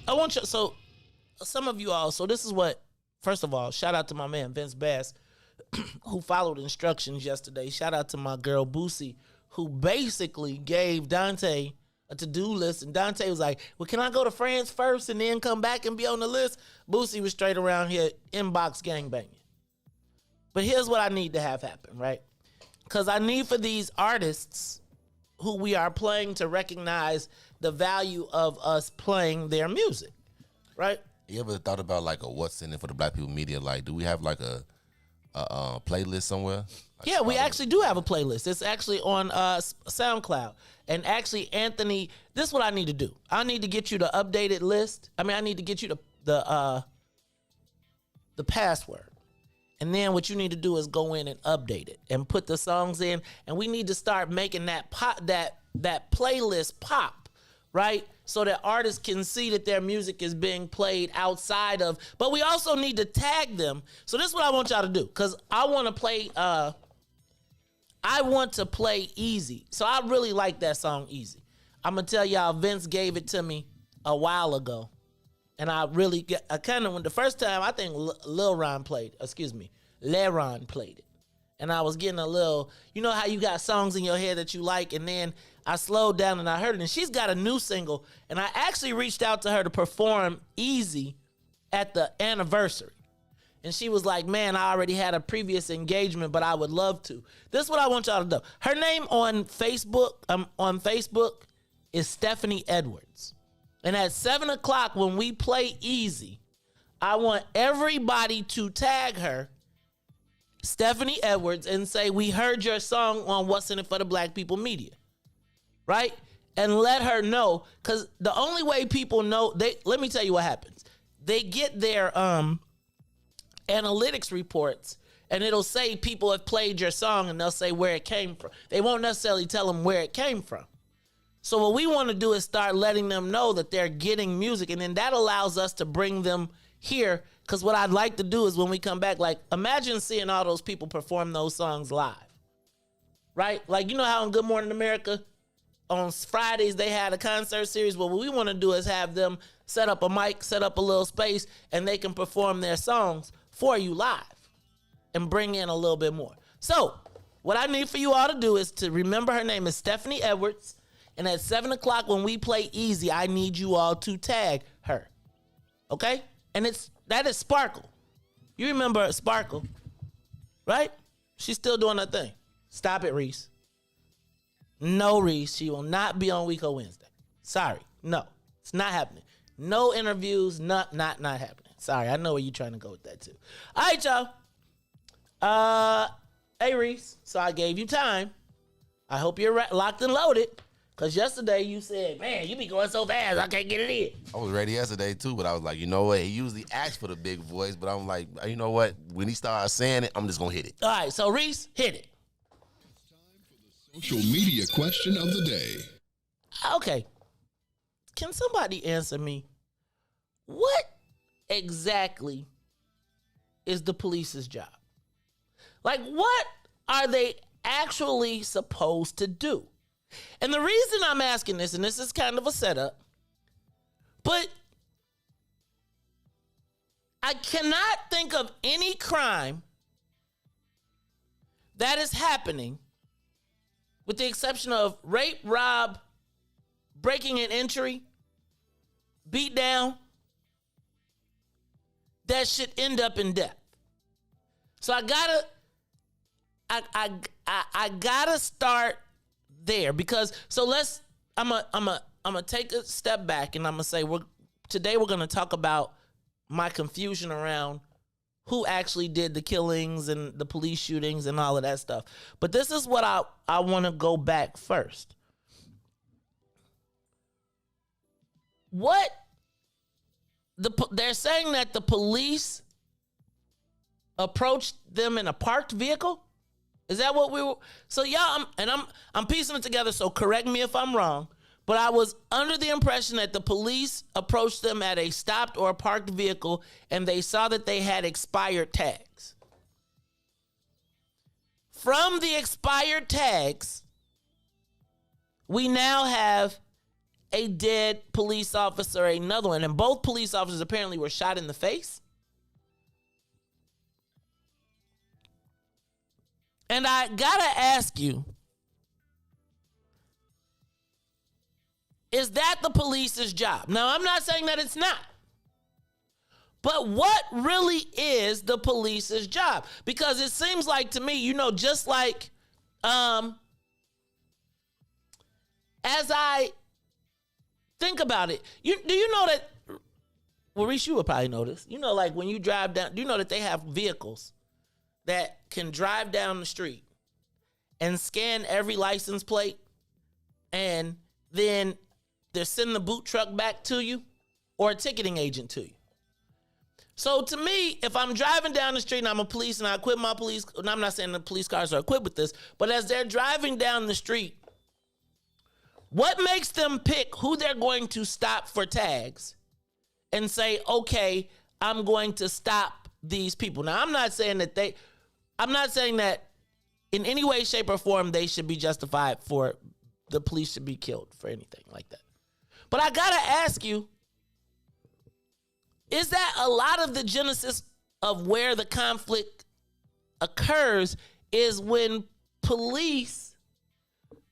I want you, so some of you all, so this is what, first of all, shout out to my man, Vince Bass, who followed instructions yesterday. Shout out to my girl Boosie, who basically gave Dante a to-do list. And Dante was like, well, can I go to France first and then come back and be on the list? Boosie was straight around here inbox gangbanging. But here's what I need to have happen, right? Because I need for these artists who we are playing to recognize the value of us playing their music, right? You ever thought about like a What's in It for the Black People media? Like, do we have like a playlist somewhere? Like yeah, we actually do have a playlist. It's actually on SoundCloud. And actually, Anthony, this is what I need to do. I need to get you the updated list. I need to get you the password. And then what you need to do is go in and update it and put the songs in. And we need to start making that playlist pop, right? So that artists can see that their music is being played outside of, but we also need to tag them. So this is what I want y'all to do, because I want to play Easy. So I really like that song Easy. I'm gonna tell y'all, Vince gave it to me a while ago. And I when the first time, I think Leron played it. And I was getting a little, you know how you got songs in your head that you like, and then I slowed down and I heard it. And she's got a new single, and I actually reached out to her to perform Easy at the anniversary. And she was like, man, I already had a previous engagement, but I would love to. This is what I want y'all to do. Her name on Facebook is Stephanie Edwards. And at 7 o'clock when we play Easy, I want everybody to tag her, Stephanie Edwards, and say, we heard your song on What's in It for the Black People Media, right? And let her know, because the only way people know, let me tell you what happens. They get their analytics reports, and it'll say people have played your song, and they'll say where it came from. They won't necessarily tell them where it came from. So what we want to do is start letting them know that they're getting music, and then that allows us to bring them here, because what I'd like to do is when we come back, like, imagine seeing all those people perform those songs live, right? Like, you know how in Good Morning America, on Fridays, they had a concert series. Well, what we want to do is have them set up a mic, set up a little space, and they can perform their songs for you live and bring in a little bit more. So what I need for you all to do is to remember her name is Stephanie Edwards. And at 7 o'clock when we play Easy, I need you all to tag her. Okay? And that is Sparkle. You remember Sparkle, right? She's still doing her thing. Stop it, Reese. No, Reese, she will not be on Weeko Wednesday. Sorry. No, it's not happening. No interviews, not happening. Sorry, I know where you're trying to go with that too. All right, y'all. Hey, Reese, so I gave you time. I hope you're locked and loaded. Because yesterday you said, man, you be going so fast, I can't get it in. I was ready yesterday too, but I was like, you know what? He usually asks for the big voice, but I'm like, you know what? When he starts saying it, I'm just going to hit it. All right, so Reese, hit it. Social media question of the day. Okay. Can somebody answer me? What exactly is the police's job? Like, what are they actually supposed to do? And the reason I'm asking this, and this is kind of a setup, but I cannot think of any crime that is happening, with the exception of rape, rob, breaking and entry, beat down, that should end up in death. So I gotta start there, because I'm gonna take a step back, and I'm gonna say today we're gonna talk about my confusion around who actually did the killings and the police shootings and all of that stuff. But this is what I want to go back first. They're saying that the police approached them in a parked vehicle? Is that what we were? So y'all, I'm piecing it together, so correct me if I'm wrong, but I was under the impression that the police approached them at a stopped or parked vehicle, and they saw that they had expired tags. From the expired tags, we now have a dead police officer, another one, and both police officers apparently were shot in the face. And I gotta ask you, is that the police's job? Now, I'm not saying that it's not. But what really is the police's job? Because it seems like to me, just like as I think about it, do you know that, well, Reese, you would probably know this. Like when you drive down, do you know that they have vehicles that can drive down the street and scan every license plate, and then they're sending the boot truck back to you, or a ticketing agent to you? So to me, if I'm driving down the street and I'm a police and I equip my police, and I'm not saying the police cars are equipped with this, but as they're driving down the street, what makes them pick who they're going to stop for tags and say, okay, I'm going to stop these people? Now, I'm not saying that in any way, shape, or form they should be justified for the police should be killed for anything like that. But I gotta ask you, is that a lot of the genesis of where the conflict occurs is when police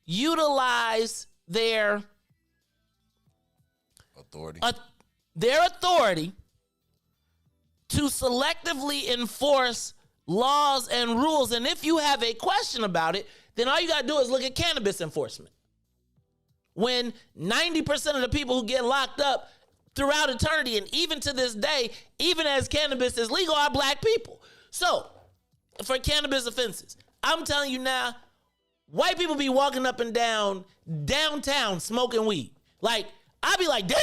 utilize their authority to selectively enforce laws and rules? And if you have a question about it, then all you got to do is look at cannabis enforcement. When 90% of the people who get locked up throughout eternity, and even to this day, even as cannabis is legal, are black people. So, for cannabis offenses, I'm telling you now, white people be walking up and down downtown smoking weed. Like, I be like, damn,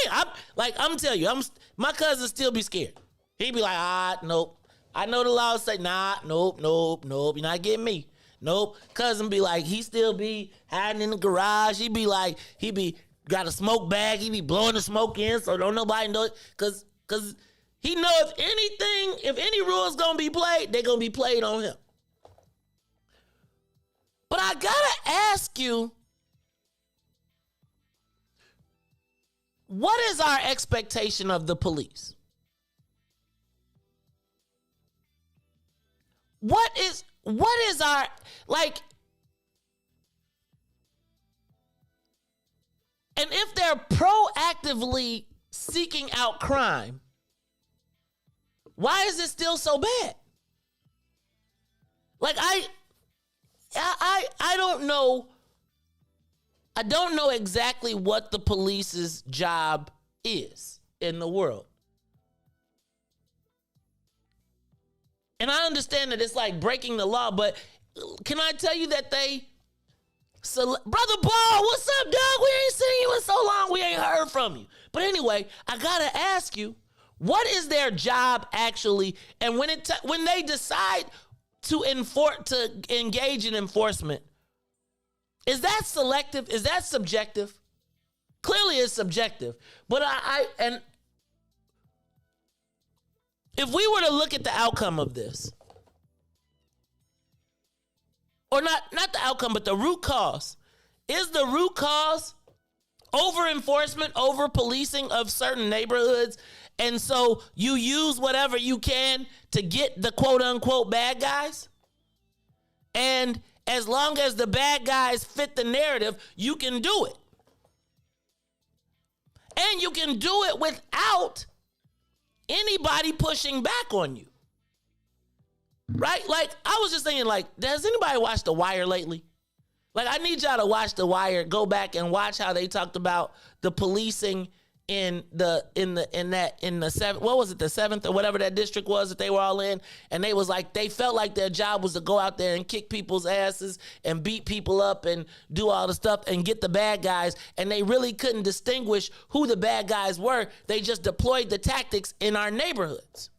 I'm telling you, my cousin still be scared. He be like, nope. I know the law say, nope, you're not getting me. Nope. Cousin be like, he still be hiding in the garage. He be got a smoke bag. He be blowing the smoke in so don't nobody know it. Cause he know if any rules gonna be played, they gonna be played on him. But I gotta ask you, what is our expectation of the police? What is our, like, and if they're proactively seeking out crime, why is it still so bad? Like, I don't know. I don't know exactly what the police's job is in the world. And I understand that it's like breaking the law, but can I tell you that Brother Paul, what's up, dog? We ain't seen you in so long. We ain't heard from you. But anyway, I gotta ask you, what is their job actually? And when they decide to engage in enforcement, is that selective? Is that subjective? Clearly, it's subjective. But and if we were to look at the outcome of this, or not the outcome, but the root cause, is the root cause over enforcement, over policing of certain neighborhoods, and so you use whatever you can to get the quote unquote bad guys? And as long as the bad guys fit the narrative, you can do it. And you can do it without anybody pushing back on you. Right? Like, I was just thinking, like, has anybody watched The Wire lately? Like, I need y'all to watch The Wire, go back and watch how they talked about the policing in the seventh or whatever that district was that they were all in, and they was like, they felt like their job was to go out there and kick people's asses and beat people up and do all the stuff and get the bad guys, and they really couldn't distinguish who the bad guys were. They just deployed the tactics in our neighborhoods.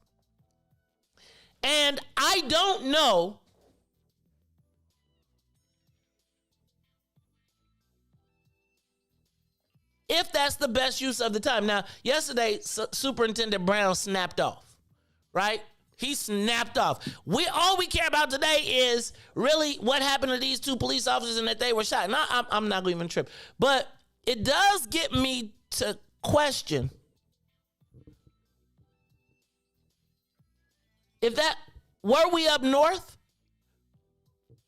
And I don't know if that's the best use of the time. Now, yesterday, Superintendent Brown snapped off, right? He snapped off. All we care about today is really what happened to these two police officers and that they were shot. And I'm not going to even trip. But it does get me to question were we up north?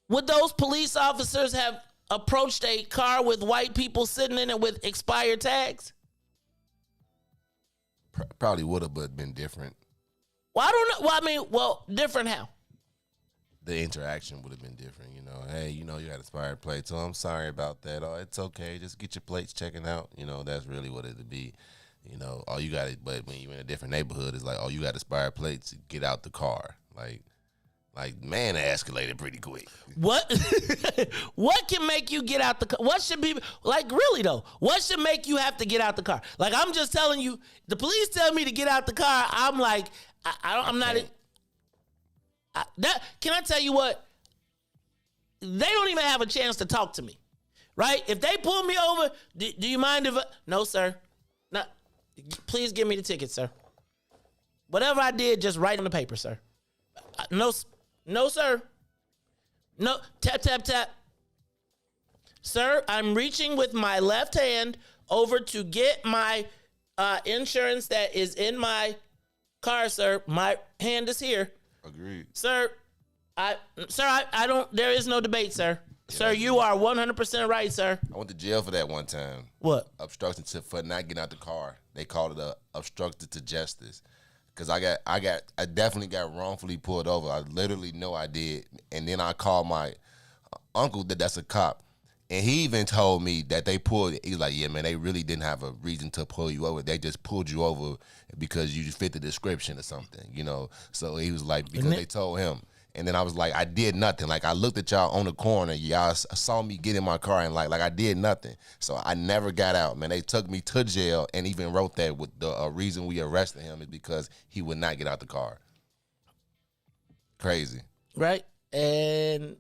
Would those police officers have approached a car with white people sitting in it with expired tags? Probably would have, but been different. Well, I don't know. Well, different how? The interaction would have been different. Hey, you had expired plates, so I'm sorry about that. Oh, it's okay. Just get your plates checking out. That's really what it'd be. All you got it. But when you're in a different neighborhood, it's like, oh, you got expired plates. Get out the car. Like, man, it escalated pretty quick. What can make you get out the car? What should be, like, really, though? What should make you have to get out the car? Like, I'm just telling you, the police tell me to get out the car. I'm like, can I tell you what? They don't even have a chance to talk to me, right? If they pull me over, do you mind if no, sir. No, please give me the ticket, sir. Whatever I did, just write on the paper, sir. No, sir. No, tap, tap, tap. Sir, I'm reaching with my left hand over to get my insurance that is in my car, sir. My hand is here. Agreed. Sir, I don't, there is no debate, sir. Yeah, sir, you are 100% right, sir. I went to jail for that one time. What? Obstruction for not getting out the car. They called it a obstructed to justice. Because I definitely got wrongfully pulled over. I literally know I did. And then I called my uncle that's a cop. And he even told me that they pulled. He was like, "Yeah, man, they really didn't have a reason to pull you over. They just pulled you over because you fit the description or something, you know." So he was like, because they told him. And then I was like, I did nothing. Like I looked at y'all on the corner. Y'all saw me get in my car and like I did nothing. So I never got out, man. They took me to jail and even wrote that with the reason we arrested him is because he would not get out the car. Crazy, right? And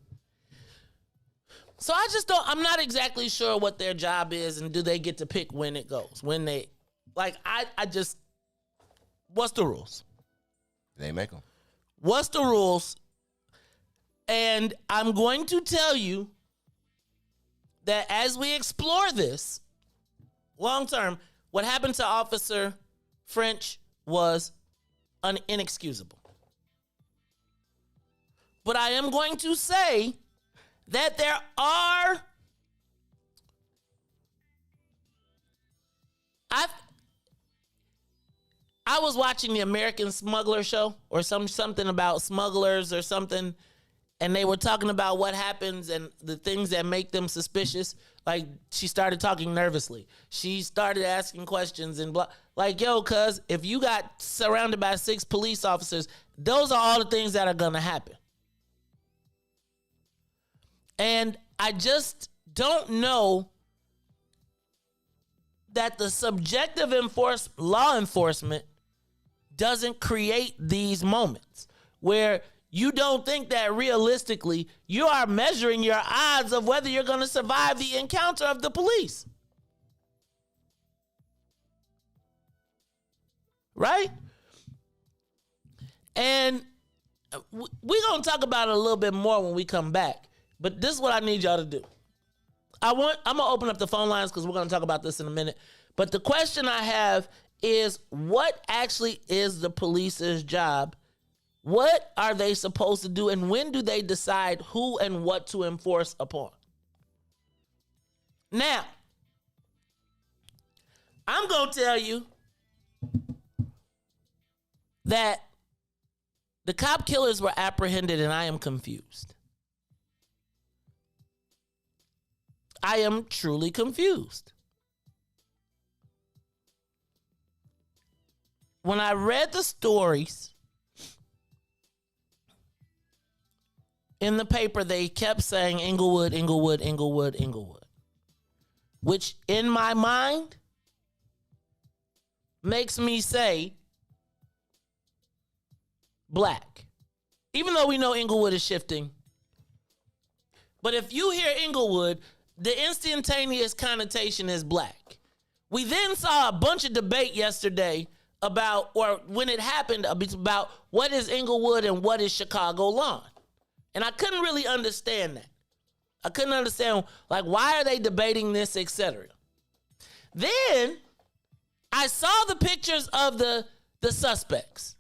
so I just don't. I'm not exactly sure what their job is, and do they get to pick when it goes? When they like, I just. What's the rules? They make them. What's the rules? And I'm going to tell you that as we explore this long term, what happened to Officer French was inexcusable. But I am going to say that there are I was watching the American Smuggler show or something about smugglers or something, and they were talking about what happens and the things that make them suspicious. Like, she started talking nervously. She started asking questions and blah. Like, yo, cuz, if you got surrounded by 6 police officers, those are all the things that are going to happen. And I just don't know that the subjective law enforcement doesn't create these moments where you don't think that realistically you are measuring your odds of whether you're going to survive the encounter of the police. Right? And we're going to talk about it a little bit more when we come back. But this is what I need y'all to do. I'm going to open up the phone lines because we're going to talk about this in a minute. But the question I have is, what actually is the police's job? What are they supposed to do? And when do they decide who and what to enforce upon? Now, I'm going to tell you that the cop killers were apprehended and I am confused. I am truly confused. When I read the stories in the paper, they kept saying Inglewood, Inglewood, Inglewood, Inglewood, which in my mind makes me say black, even though we know Inglewood is shifting. But if you hear Inglewood, the instantaneous connotation is black. We then saw a bunch of debate yesterday about, or when it happened, about what is Inglewood and what is Chicago lawn. And I couldn't really understand that. I couldn't understand, like, why are they debating this, etc. Then I saw the pictures of the suspects.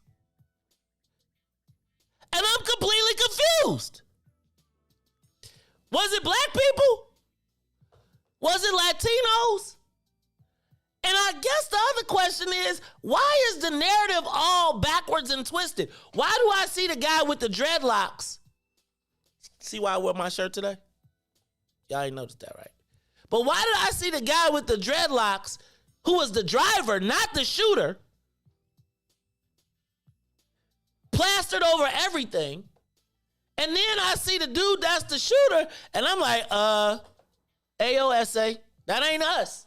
And I'm completely confused. Was it black people? Was it Latinos? And I guess the other question is, why is the narrative all backwards and twisted? Why do I see the guy with the dreadlocks? See why I wore my shirt today? Y'all ain't noticed that, right? But why did I see the guy with the dreadlocks, who was the driver, not the shooter, plastered over everything? And then I see the dude that's the shooter, and I'm like, AOSA, that ain't us.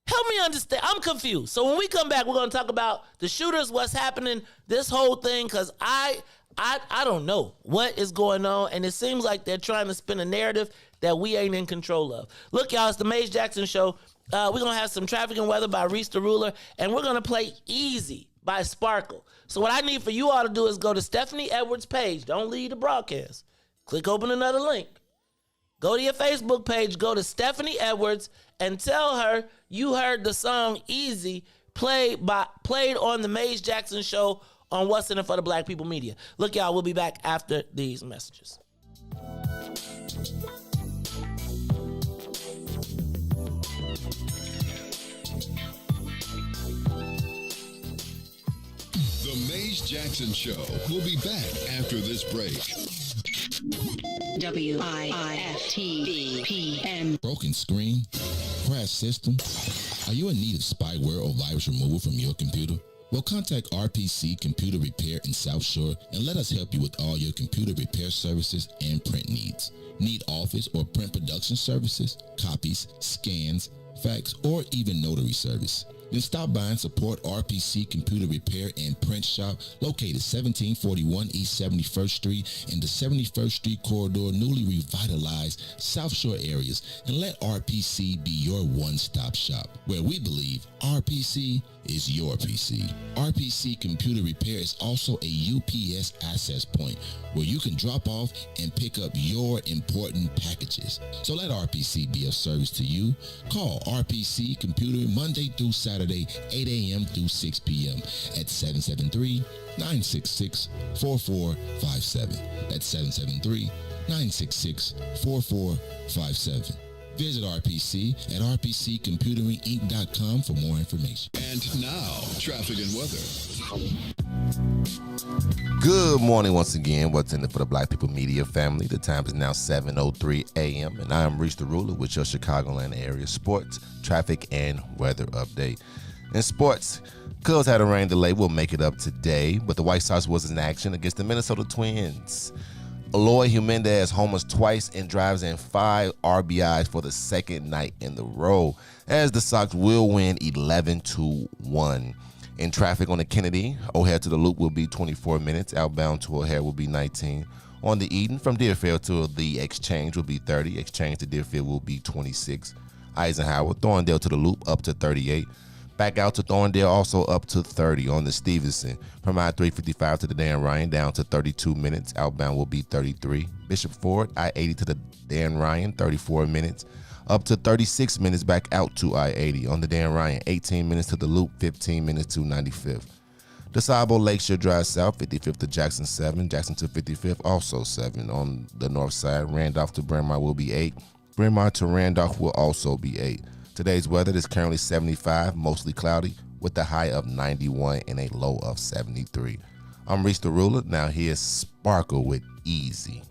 Help me understand. I'm confused. So when we come back, we're going to talk about the shooters, what's happening, this whole thing, because I don't know what is going on, and it seems like they're trying to spin a narrative that we ain't in control of. Look, y'all, it's the Maze Jackson Show. We're going to have some traffic and weather by Reese the Ruler, and we're going to play Easy by Sparkle. So what I need for you all to do is go to Stephanie Edwards' page. Don't leave the broadcast. Click open another link. Go to your Facebook page, go to Stephanie Edwards, and tell her you heard the song Easy played on the Maze Jackson Show on What's in It for the Black People Media. Look, y'all, we'll be back after these messages. The Maze Jackson Show will be back after this break. WIFTBPM. Broken screen? Crash system? Are you in need of spyware or virus removal from your computer? Well, contact RPC Computer Repair in South Shore and let us help you with all your computer repair services and print needs. Need office or print production services, copies, scans, fax, or even notary service? Then stop by and support RPC Computer Repair and Print Shop located 1741 East 71st Street in the 71st Street corridor, newly revitalized South Shore areas, and let RPC be your one-stop shop, where we believe RPC is your PC. RPC Computer Repair is also a UPS access point where you can drop off and pick up your important packages. So let RPC be of service to you. Call RPC Computer Monday through Saturday, 8 a.m. through 6 p.m. at 773-966-4457. That's 773-966-4457. Visit RPC at rpccomputeringinc.com for more information. And now, traffic and weather. Good morning once again. What's in it for the Black People Media family? The time is now 7:03 a.m. and I am Reese the Ruler with your Chicagoland area sports, traffic, and weather update. In sports, Cubs had a rain delay. We'll make it up today, but the White Sox was in action against the Minnesota Twins. Eloy Jimenez homers twice and drives in 5 RBIs for the second night in the row, as the Sox will win 11-1. In traffic on the Kennedy, O'Hare to the Loop will be 24 minutes. Outbound to O'Hare will be 19. On the Eden, from Deerfield to the Exchange will be 30. Exchange to Deerfield will be 26. Eisenhower, Thorndale to the Loop up to 38. Back out to Thorndale, also up to 30 on the Stevenson. From I-355 to the Dan Ryan, down to 32 minutes. Outbound will be 33. Bishop Ford, I-80 to the Dan Ryan, 34 minutes. Up to 36 minutes back out to I-80. On the Dan Ryan, 18 minutes to the Loop, 15 minutes to 95th. DeSable Lakeshore Drive South, 55th to Jackson 7. Jackson to 55th, also 7. On the north side, Randolph to Bryn Mawr will be 8. Bryn Mawr to Randolph will also be 8. Today's weather is currently 75, mostly cloudy, with a high of 91 and a low of 73. I'm Reese the Ruler. Now here's Sparkle with Easy.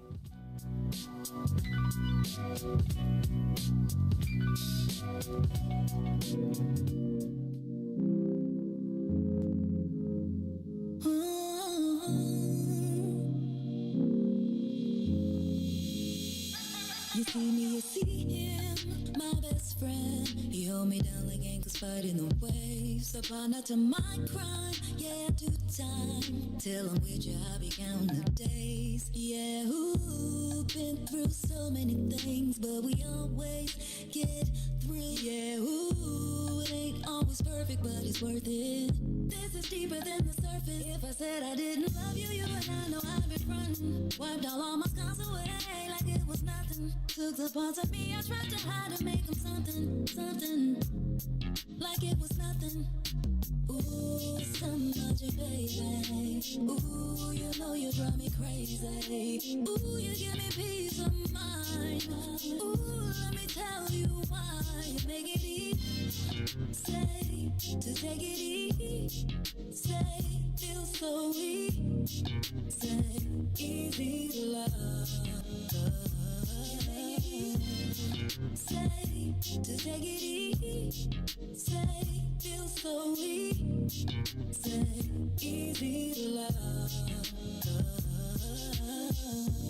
You see me, you see him, my best friend. He hold me down like ankles fighting the waves. A partner to my crime, yeah, I do time. Till I'm with you, I be counting the days. Yeah, ooh, been through so many things, but we always get through. Yeah, ooh, it ain't always perfect, but it's worth it. This is deeper than the surface. If I said I didn't love you, you and I know I'd be frontin'. Wiped all my scars away like it was nothing. Took the parts of me I tried to hide to make them something, something. Like it was nothing. Ooh, some magic, baby. Ooh, you know you drive me crazy. Ooh, you give me peace of mind. Ooh, let me tell you why. You make it easy. Say, to take it easy. Say, feel so easy. Say, easy to love. Say, to take it easy. Say, feel so easy. Say, easy to love.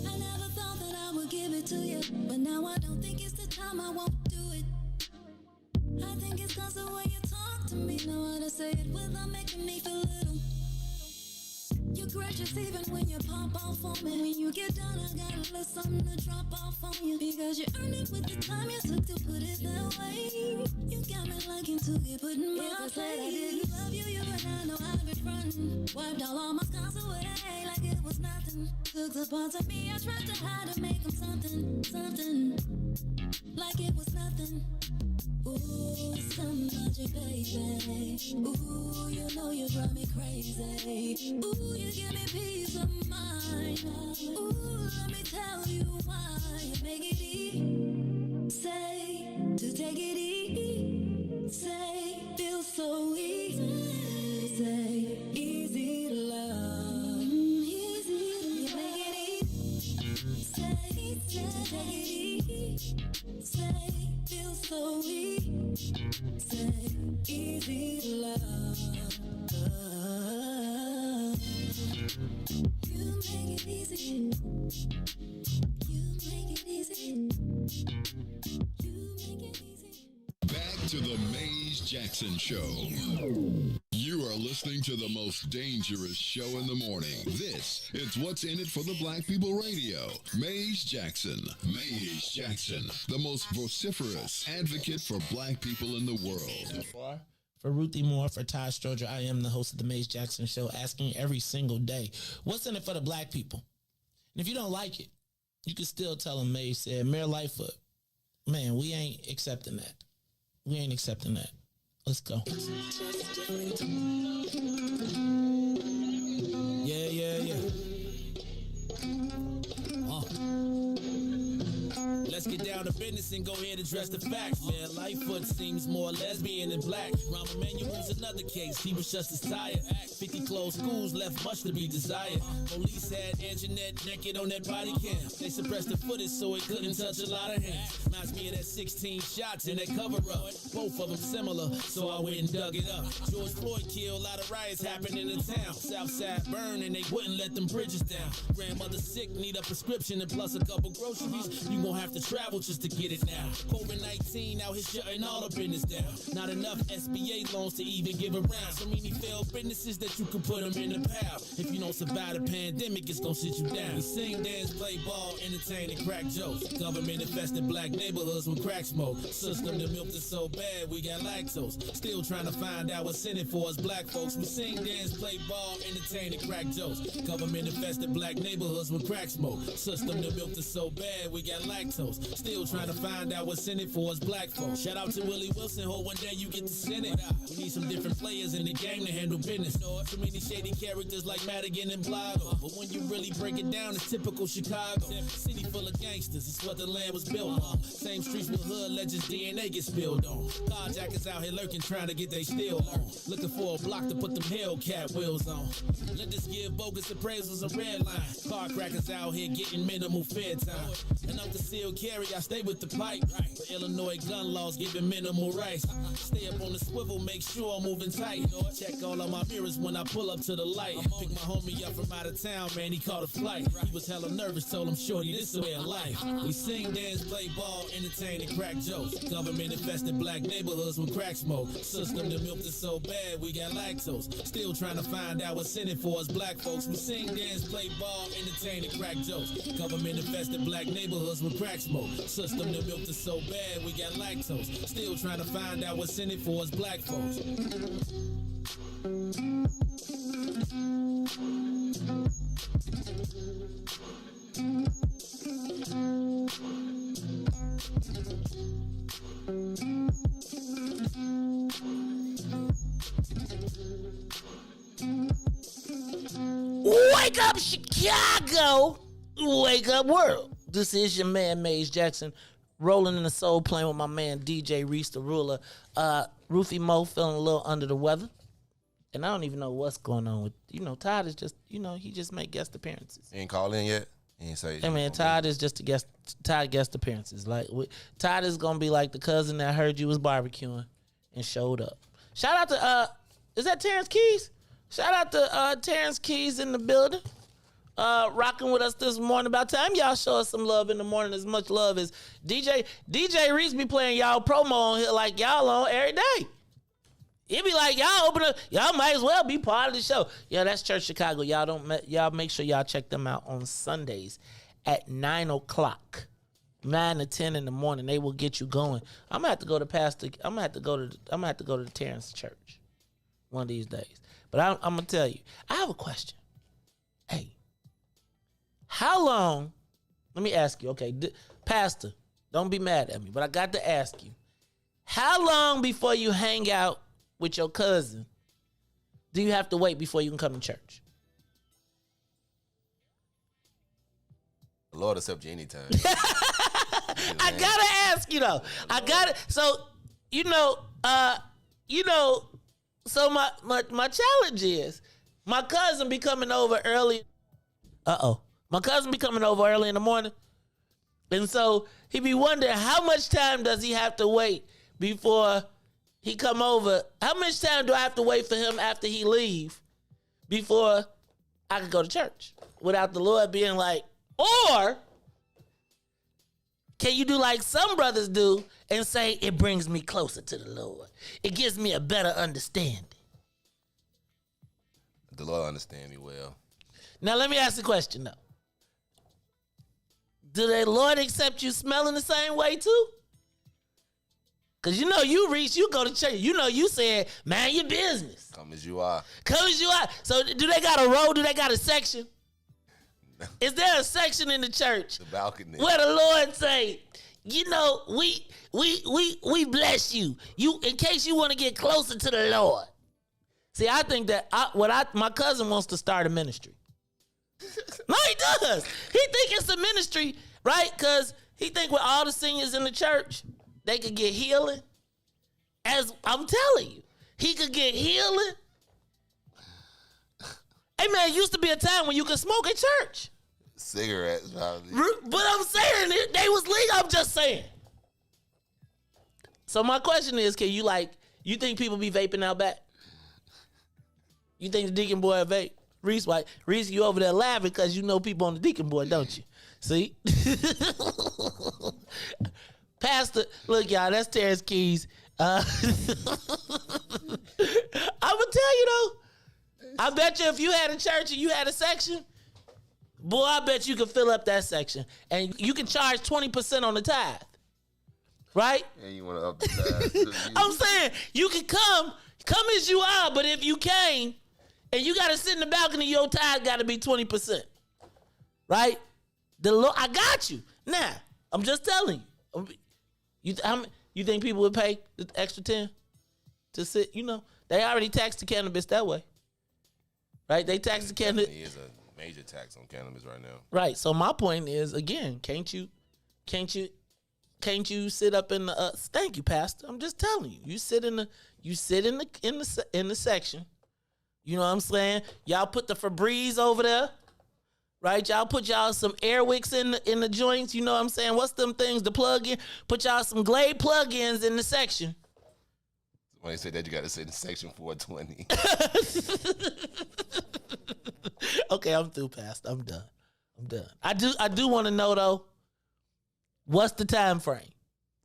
I never thought that I would give it to you, but now I don't think it's the time. I won't do it. I think it's cause the way you talk to me. Know how to say it without making me feel little. You're gracious even when you pop off on me. When you get done, I got a little something to drop off on you. Because you earned it with the time you took to put it that way. You got me liking to get put in my place. If I said I didn't love you, you and I know I'd be frontin'. Wiped all my scars away like it was nothing. Took the parts of me I tried to hide to make them something, something. Like it was nothing. Ooh, some magic, baby. Ooh, you know you drive me crazy. Ooh, you give me peace of mind. Ooh, let me tell you why. You make it easy. Say, to take it easy. Say, feel so easy. Say, easy to love. Easy, you make it easy. Say, feels so easy to love. You make it easy. You make it easy. You make it easy. Back to the Maze Jackson Show. You are listening to the most dangerous show in the morning. This is What's in It for the Black People Radio. Maze Jackson. Maze Jackson, the most vociferous advocate for black people in the world. For Ruthie Moore, for Todd Stroger, I am the host of the Maze Jackson Show, asking every single day, what's in it for the black people? And if you don't like it, you can still tell them Maze said, Mayor Lightfoot, man, we ain't accepting that. We ain't accepting that. Let's go. Yeah. Let's get down to business and go ahead and address the facts, man. Lightfoot seems more lesbian than black. Rahm Emanuel's another case. He was just as tired. 50 closed schools left much to be desired. Police had Anjanette naked on that body cam. They suppressed the footage so it couldn't touch a lot of hands. Reminds me of that 16 shots in that cover-up. Both of them similar, so I went and dug it up. George Floyd killed, a lot of riots happening in town. Southside burned and they wouldn't let them bridges down. Grandmother sick, need a prescription and plus a couple groceries. You gon' have to travel just to get it now. COVID-19 out here shutting all the business down. Not enough SBA loans to even give around. So many failed businesses that you can put them in the pile. If you don't survive the pandemic, it's gonna sit you down. We sing, dance, play ball, entertain, and crack jokes. Government infested black neighborhoods with crack smoke. System that milked us so bad, we got lactose. Still trying to find out what's in it for us black folks. We sing, dance, play ball, entertain, and crack jokes. Government infested black neighborhoods with crack smoke. System that milked us so bad, we got lactose. Still trying to find out what's in it for us black folks. Shout out to Willie Wilson, hope one day you get to send it. We need some different players in the game to handle business. Too many shady characters like Madigan and Blago. But when you really break it down, it's typical Chicago. City full of gangsters, it's what the land was built on. Same streets with hood legends, DNA get spilled on. Carjackers out here lurking, trying to get they steal on. Looking for a block to put them Hellcat wheels on. Let us give bogus appraisals a red line. Car crackers out here getting minimal fair time. And I'm concealed carry, I stay with the pipe. For Illinois gun laws giving minimal rights. Stay up on the swivel, make sure I'm moving tight. Check all of my mirrors when I pull up to the light. Pick my homie up from out of town, man, he caught a flight. He was hella nervous, told him, shorty, this is way of life. We sing, dance, play ball, entertain, and crack jokes. Government infested black neighborhoods with crack smoke. System that milked us so bad, we got lactose. Still trying to find out what's in it for us black folks. We sing, dance, play ball, entertain, and crack jokes. Government infested black neighborhoods with crack smoke. System that milked us so bad, we got lactose. Still trying to find out what's in it for us black folks. Wake up, Chicago! Wake up, world! This is your man, Maze Jackson, rolling in the soul, playing with my man, DJ Reese the Ruler. Ruthie Mo feeling a little under the weather. And I don't even know what's going on with, Todd is just, he just make guest appearances. He ain't called in yet? He ain't say. Hey, man, Todd is just Todd guest appearances. Todd is going to be like the cousin that heard you was barbecuing and showed up. Shout out to, is that Terrence Keys? Shout out to Terrence Keys in the building. Rocking with us this morning. About time y'all show us some love in the morning. As much love as DJ Reese be playing y'all promo on here like y'all on every day. It be like y'all open up, y'all might as well be part of the show. Yeah, that's Church Chicago. Y'all make sure y'all check them out on Sundays at 9 o'clock. 9 to 10 in the morning. They will get you going. I'm gonna have to go to the Terrence church one of these days. But I'm gonna tell you, I have a question. Hey, how long? Let me ask you. Okay, Pastor, don't be mad at me, but I got to ask you. How long before you hang out with your cousin do you have to wait before you can come to church? The Lord accept you anytime. I gotta ask you though. So So my challenge is my cousin be coming over early. My cousin be coming over early in the morning. And so he be wondering, how much time does he have to wait before he come over? How much time do I have to wait for him after he leave before I can go to church without the Lord being like, or can you do like some brothers do and say, it brings me closer to the Lord? It gives me a better understanding. The Lord understand me well. Now, let me ask the question, though. Do the Lord accept you smelling the same way, too? Because you know you go to church. You know you said, man, your business. Come as you are. Come as you are. So do they got a row? Do they got a section? Is there a section in the church? The balcony. Where the Lord say, you know, we bless you. You, in case you want to get closer to the Lord. See, I think that my cousin wants to start a ministry. No, he does. He think it's a ministry, right? Because he think with all the singers in the church, they could get healing. As I'm telling you, he could get healing. Hey, man, it used to be a time when you could smoke at church. Cigarettes, probably. But I'm saying, they was legal. I'm just saying. So my question is, you think people be vaping out back? You think the deacon boy vape? Reese, you over there laughing because you know people on the deacon board, don't you? See? Pastor, look, y'all, that's Terrence Keys. I'm going to tell you, though, I bet you if you had a church and you had a section, boy, I bet you could fill up that section. And you can charge 20% on the tithe. Right? And you want to up the tithe. I'm saying, you can come as you are, but if you came, and you got to sit in the balcony, your tithe got to be 20%. Right? The Lord, I got you. Now, I'm just telling you. You think people would pay the extra 10 to sit? You know, they already taxed the cannabis that way. Right? They taxed the cannabis. There is a major tax on cannabis right now. Right. So my point is, again, can't you sit up in the thank you, Pastor. I'm just telling you. You sit in the section. You know what I'm saying? Y'all put the Febreze over there, right? Y'all put y'all some Airwicks in the joints. You know what I'm saying? What's them things to plug in? Put y'all some Glade plug-ins in the section. When they say that, you got to sit in section 420. Okay, I'm through, Pastor. I'm done. I do want to know though, what's the time frame,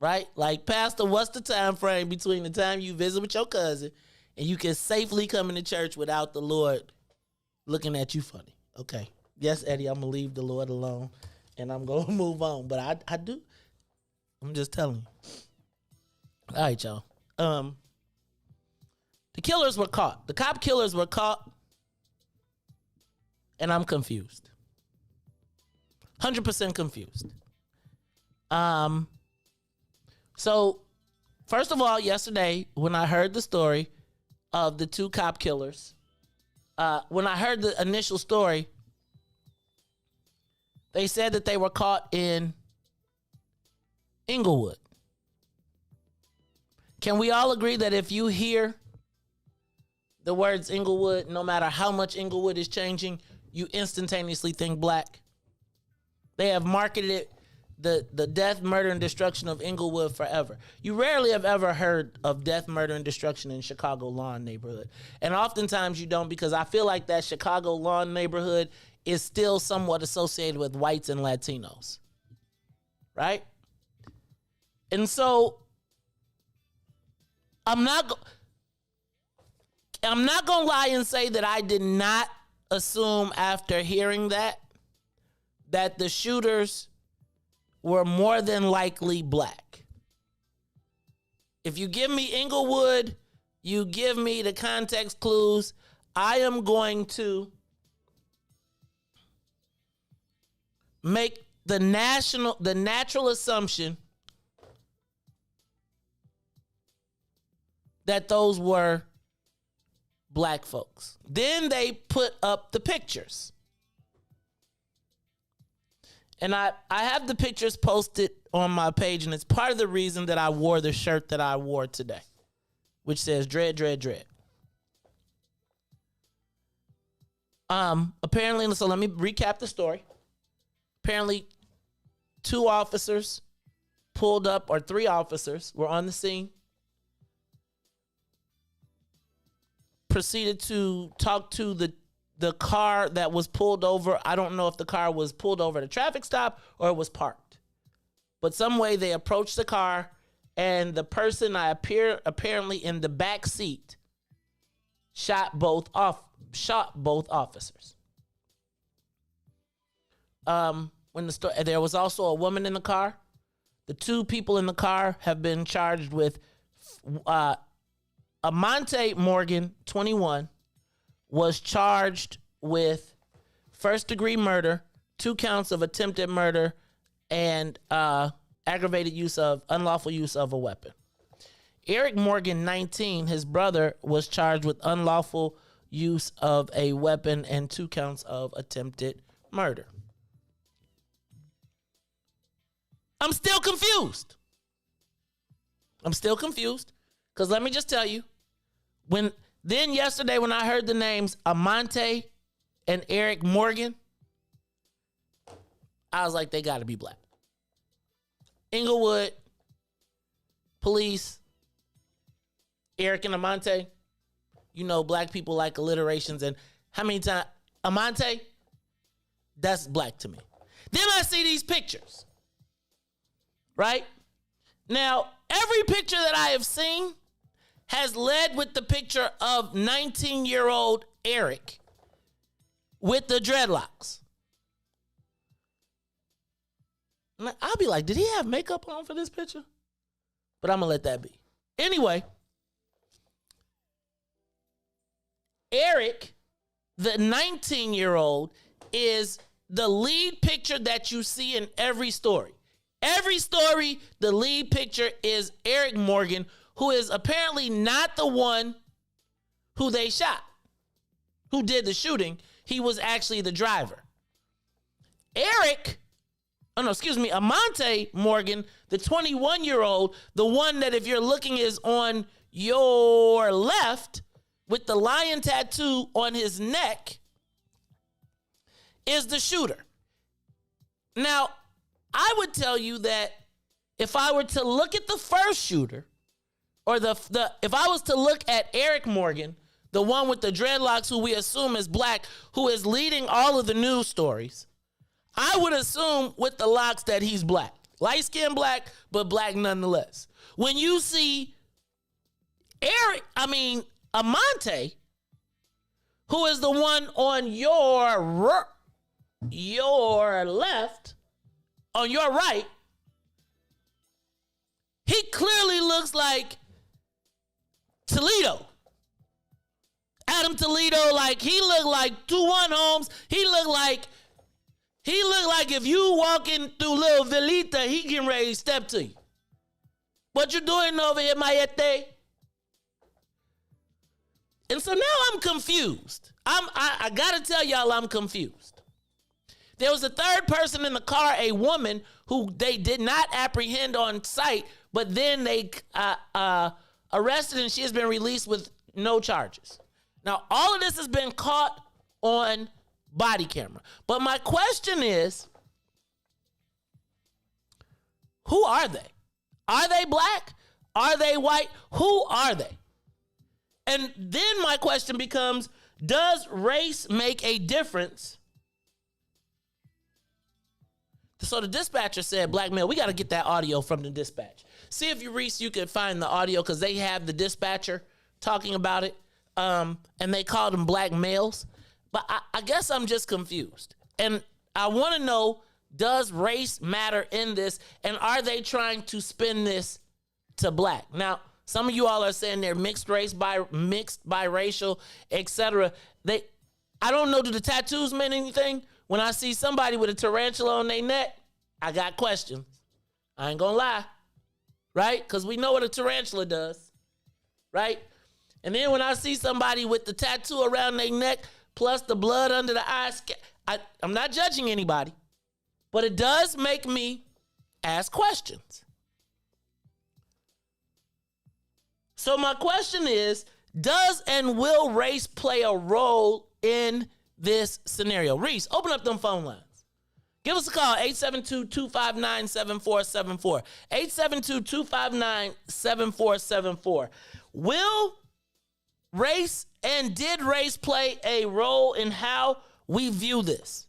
right? Like, Pastor, what's the time frame between the time you visit with your cousin and you can safely come into church without the Lord looking at you funny? Okay. Yes, Eddie, I'm going to leave the Lord alone and I'm going to move on. But I do. I'm just telling you. All right, y'all. The killers were caught. The cop killers were caught. And I'm confused. 100% confused. So, first of all, yesterday, when I heard the story of the two cop killers, when I heard the initial story, they said that they were caught in Inglewood. Can we all agree that if you hear the words Inglewood, no matter how much Inglewood is changing, you instantaneously think black? They have marketed it the death, murder, and destruction of Inglewood forever. You rarely have ever heard of death, murder, and destruction in Chicago Lawn neighborhood. And oftentimes you don't, because I feel like that Chicago Lawn neighborhood is still somewhat associated with whites and Latinos. Right? And so I'm not going to lie and say that I did not assume after hearing that the shooters were more than likely black. If you give me Inglewood, you give me the context clues, I am going to make the natural assumption that those were black folks. Then they put up the pictures. And I have the pictures posted on my page, and it's part of the reason that I wore the shirt that I wore today, which says Dread, Dread, Dread. Apparently, so let me recap the story. Apparently, 2 officers pulled up, or 3 officers were on the scene, proceeded to talk to the car that was pulled over. I don't know if the car was pulled over at a traffic stop or it was parked. But some way they approached the car, and the person apparently in the back seat shot both officers. There was also a woman in the car. The 2 people in the car have been charged with Amante Morgan, 21, was charged with first-degree murder, 2 counts of attempted murder, and aggravated unlawful use of a weapon. Eric Morgan, 19, his brother, was charged with unlawful use of a weapon and 2 counts of attempted murder. I'm still confused. Because let me just tell you, yesterday when I heard the names Amante and Eric Morgan, I was like, they got to be black. Inglewood, police, Eric and Amante. You know, black people like alliterations, and how many times Amante? That's black to me. Then I see these pictures. Right? Now, every picture that I have seen has led with the picture of 19-year-old Eric with the dreadlocks. I'll be like, did he have makeup on for this picture? But I'm going to let that be. Anyway, Eric, the 19-year-old, is the lead picture that you see in every story. Every story, the lead picture is Eric Morgan, who is apparently not the one who they shot, who did the shooting. He was actually the driver. Amante Morgan, the 21-year-old, the one that if you're looking is on your left with the lion tattoo on his neck, is the shooter. Now, I would tell you that if I were to look at the first shooter, or if I was to look at Eric Morgan, the one with the dreadlocks who we assume is black, who is leading all of the news stories, I would assume with the locks that he's black. Light-skinned black, but black nonetheless. When you see Amante, who is the one on your left, on your right, he clearly looks like Toledo. Adam Toledo, like he looked like 2-1 Homes. He looked like if you walking through Little Velita, he getting ready to step to you. What you doing over here, Mayete? And so now I'm confused. I gotta tell y'all I'm confused. There was a third person in the car, a woman who they did not apprehend on site, but then they arrested, and she has been released with no charges. Now, all of this has been caught on body camera. But my question is, who are they? Are they black? Are they white? Who are they? And then my question becomes, does race make a difference? So the dispatcher said, black male, we got to get that audio from the dispatch. See if you can find the audio, because they have the dispatcher talking about it, and they called them black males. But I guess I'm just confused. And I want to know, does race matter in this? And are they trying to spin this to black? Now, some of you all are saying they're mixed race, mixed biracial, etc. I don't know, do the tattoos mean anything? When I see somebody with a tarantula on their neck, I got questions. I ain't gonna lie, right? Because we know what a tarantula does, right? And then when I see somebody with the tattoo around their neck, plus the blood under the eyes, I'm not judging anybody, but it does make me ask questions. So my question is, does and will race play a role in this scenario? Reese, open up them phone lines. Give us a call, 872-259-7474. 872-259-7474. Will race and did race play a role in how we view this?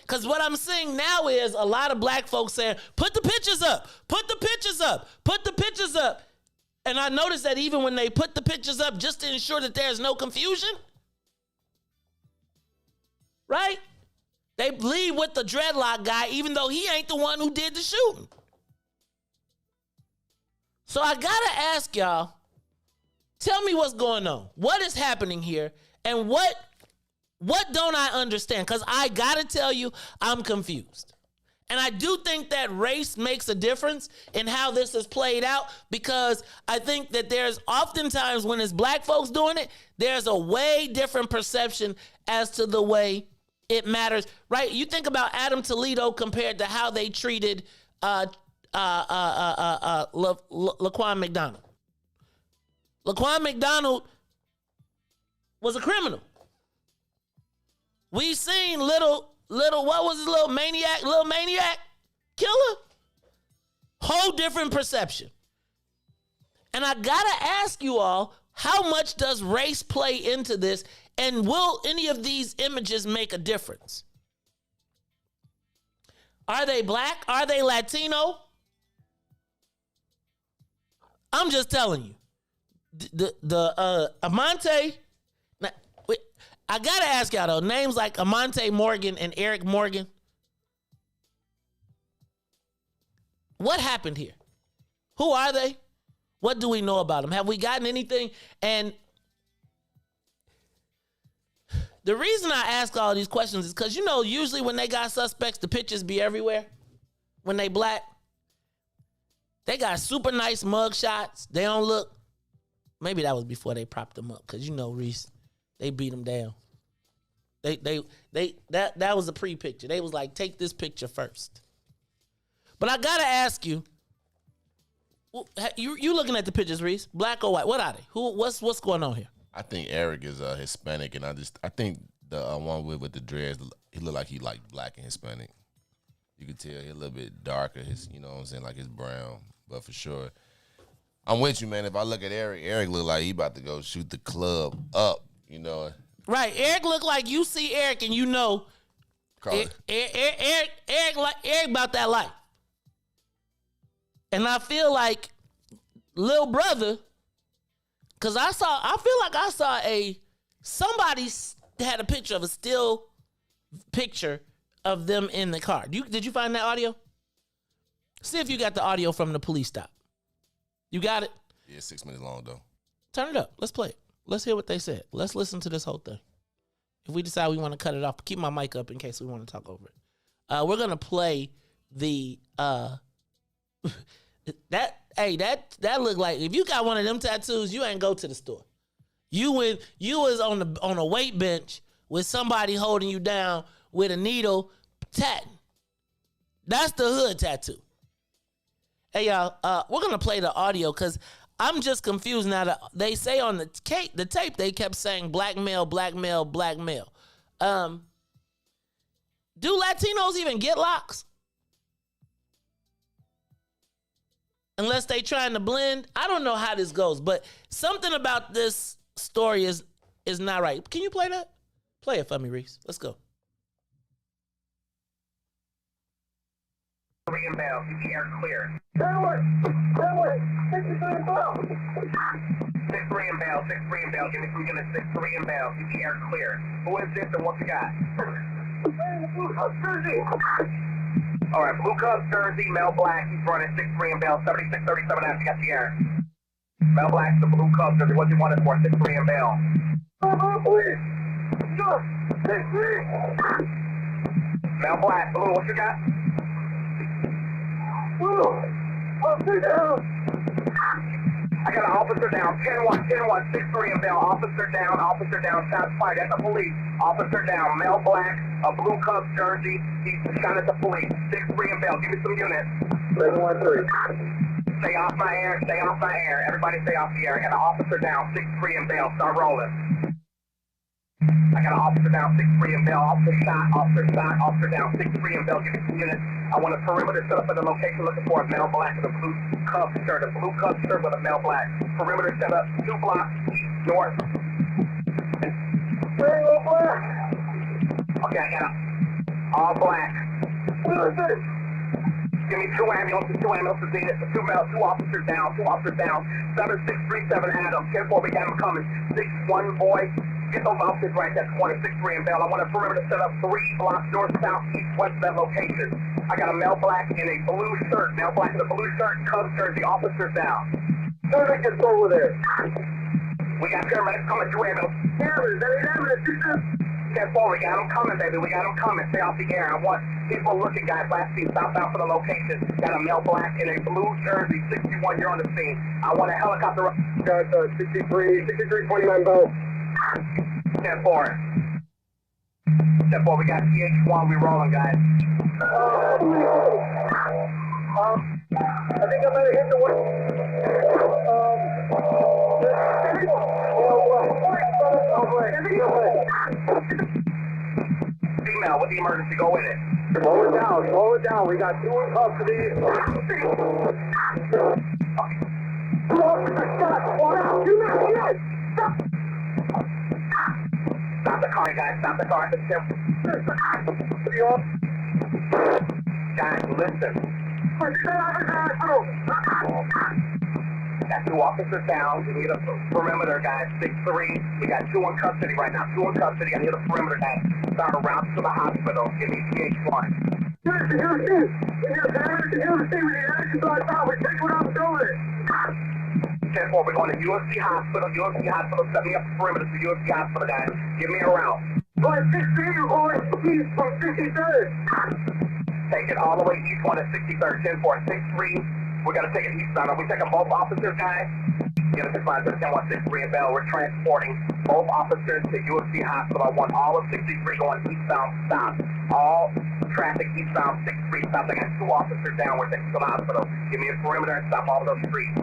Because what I'm seeing now is a lot of black folks saying, put the pictures up, put the pictures up, put the pictures up. And I noticed that even when they put the pictures up just to ensure that there's no confusion, right? They lead with the dreadlock guy, even though he ain't the one who did the shooting. So I gotta ask y'all, tell me what's going on. What is happening here? And what don't I understand? Because I gotta tell you, I'm confused. And I do think that race makes a difference in how this is played out, because I think that there's oftentimes when it's black folks doing it, there's a way different perception as to the way it matters, right? You think about Adam Toledo compared to how they treated Laquan McDonald. Laquan McDonald was a criminal. We seen little, what was his little maniac killer? Whole different perception. And I gotta ask you all, how much does race play into this? And will any of these images make a difference? Are they black? Are they Latino? I'm just telling you. The Amante, I gotta ask y'all though, names like Amante Morgan and Eric Morgan, what happened here? Who are they? What do we know about them? Have we gotten anything? And the reason I ask all these questions is because, you know, usually when they got suspects, the pictures be everywhere. When they black, they got super nice mug shots. They don't look, maybe that was before they propped them up, because, you know, Reese, they beat them down. That was a pre-picture. They was like, take this picture first. But I gotta ask you, you looking at the pictures, Reese? Black or white? What are they? What's going on here? I think Eric is Hispanic, and I think the one with the dreads, he look like he like black and Hispanic. You could tell he a little bit darker. You know what I'm saying, like his brown. But for sure, I'm with you, man. If I look at Eric look like he about to go shoot the club up. You know, right? Eric look like, you see Eric and you know, Eric about that life. And I feel like little brother. Cause I feel like I saw somebody had a picture of a still picture of them in the car. Did you find that audio? See if you got the audio from the police stop. You got it? Yeah, 6 minutes long though. Turn it up. Let's play it. Let's hear what they said. Let's listen to this whole thing. If we decide we want to cut it off, keep my mic up in case we want to talk over it. We're gonna play the that looked like, if you got one of them tattoos, you ain't go to the store. You was on a weight bench with somebody holding you down with a needle tatting. That's the hood tattoo. Hey y'all, we're gonna play the audio because I'm just confused now. That they say on the tape they kept saying black male, black male, black male. Do Latinos even get locks? Unless they trying to blend. I don't know how this goes, but something about this story is not right. Can you play that? Play it for me, Reese. Let's go. Inbound, keep the air clear. 6-3 inbound, give me some units, 6-3 inbound, keep the air clear. Who is this and what you got? All right, Blue Cubs jersey, Mel Black, he's running 6-3 inbound, 76-37 after you got the air. Mel Black's the Blue Cubs jersey, what you want it for, 6-3 inbound. Mel Black, Blue, what you got? I got an officer down, 10-1, 6-3 inbound, officer down, shots fired at the police, officer down, Mel Black, a Blue Cubs jersey, he's shot at the police, 6-3 inbound, give me some units. 7-1-3. Stay off my air, everybody stay off the air, I got an officer down, 6-3 inbound, start rolling. I got an officer down, 6-3 in Bell. Officer down, 6-3 in Bell. Give me 2 units. I want a perimeter set up at the location looking for a male black with a blue cuff shirt. A blue cuff shirt with a male black. Perimeter set up 2 blocks north. Okay, I got a all black. Give me 2 ambulances needed. 2 officers down. 7637 Adam. 10-4, we got him coming. 6-1 boy. Get those officers right there. 6-3 in Bell. I want a perimeter set up 3 blocks north, south, east, west of that location. I got a male black in a blue shirt. Male black in a blue shirt, Cubs jersey. Officers down. Paramedics is over there. We got paramedics coming. 2 ambulances. 10-4, we got them coming, baby. We got them coming. Stay off the air. I want people looking, guys. Last scene, southbound for the location. Got a male black in a blue jersey. 61, you're on the scene. I want a helicopter. 6329 Bell. 10-4. 10-4, we got TH1. We rolling, guys. I think I'm gonna hit the one. Female with the emergency, go with it. Slow it down. We got 2 in custody. Stop the car, guys. Stop the car. Guys, listen. Got 2 officers down. We need a perimeter, guys. 6-3. We got 2 in custody right now. 2 in custody. I need a perimeter, guys. Start a route to the hospital. Give me TH1. Here's the we need action to our top. We take what I'm doing. 10-4, we're going to UFC Hospital. Set me up the perimeter to UFC Hospital, guys. Give me a route. Going 16, going east from 63rd. Take it all the way east, 1 to 63rd. 10-4, 6-3. We're going to take it eastbound. Are we taking both officers, guys? Get us to 10-1-6-3 in Bell. We're transporting both officers to UFC Hospital. I want all of 63 going eastbound. Stop. All traffic eastbound 63 stops. I got 2 officers down. We're taking to the hospital. Give me a perimeter and stop all of those streets.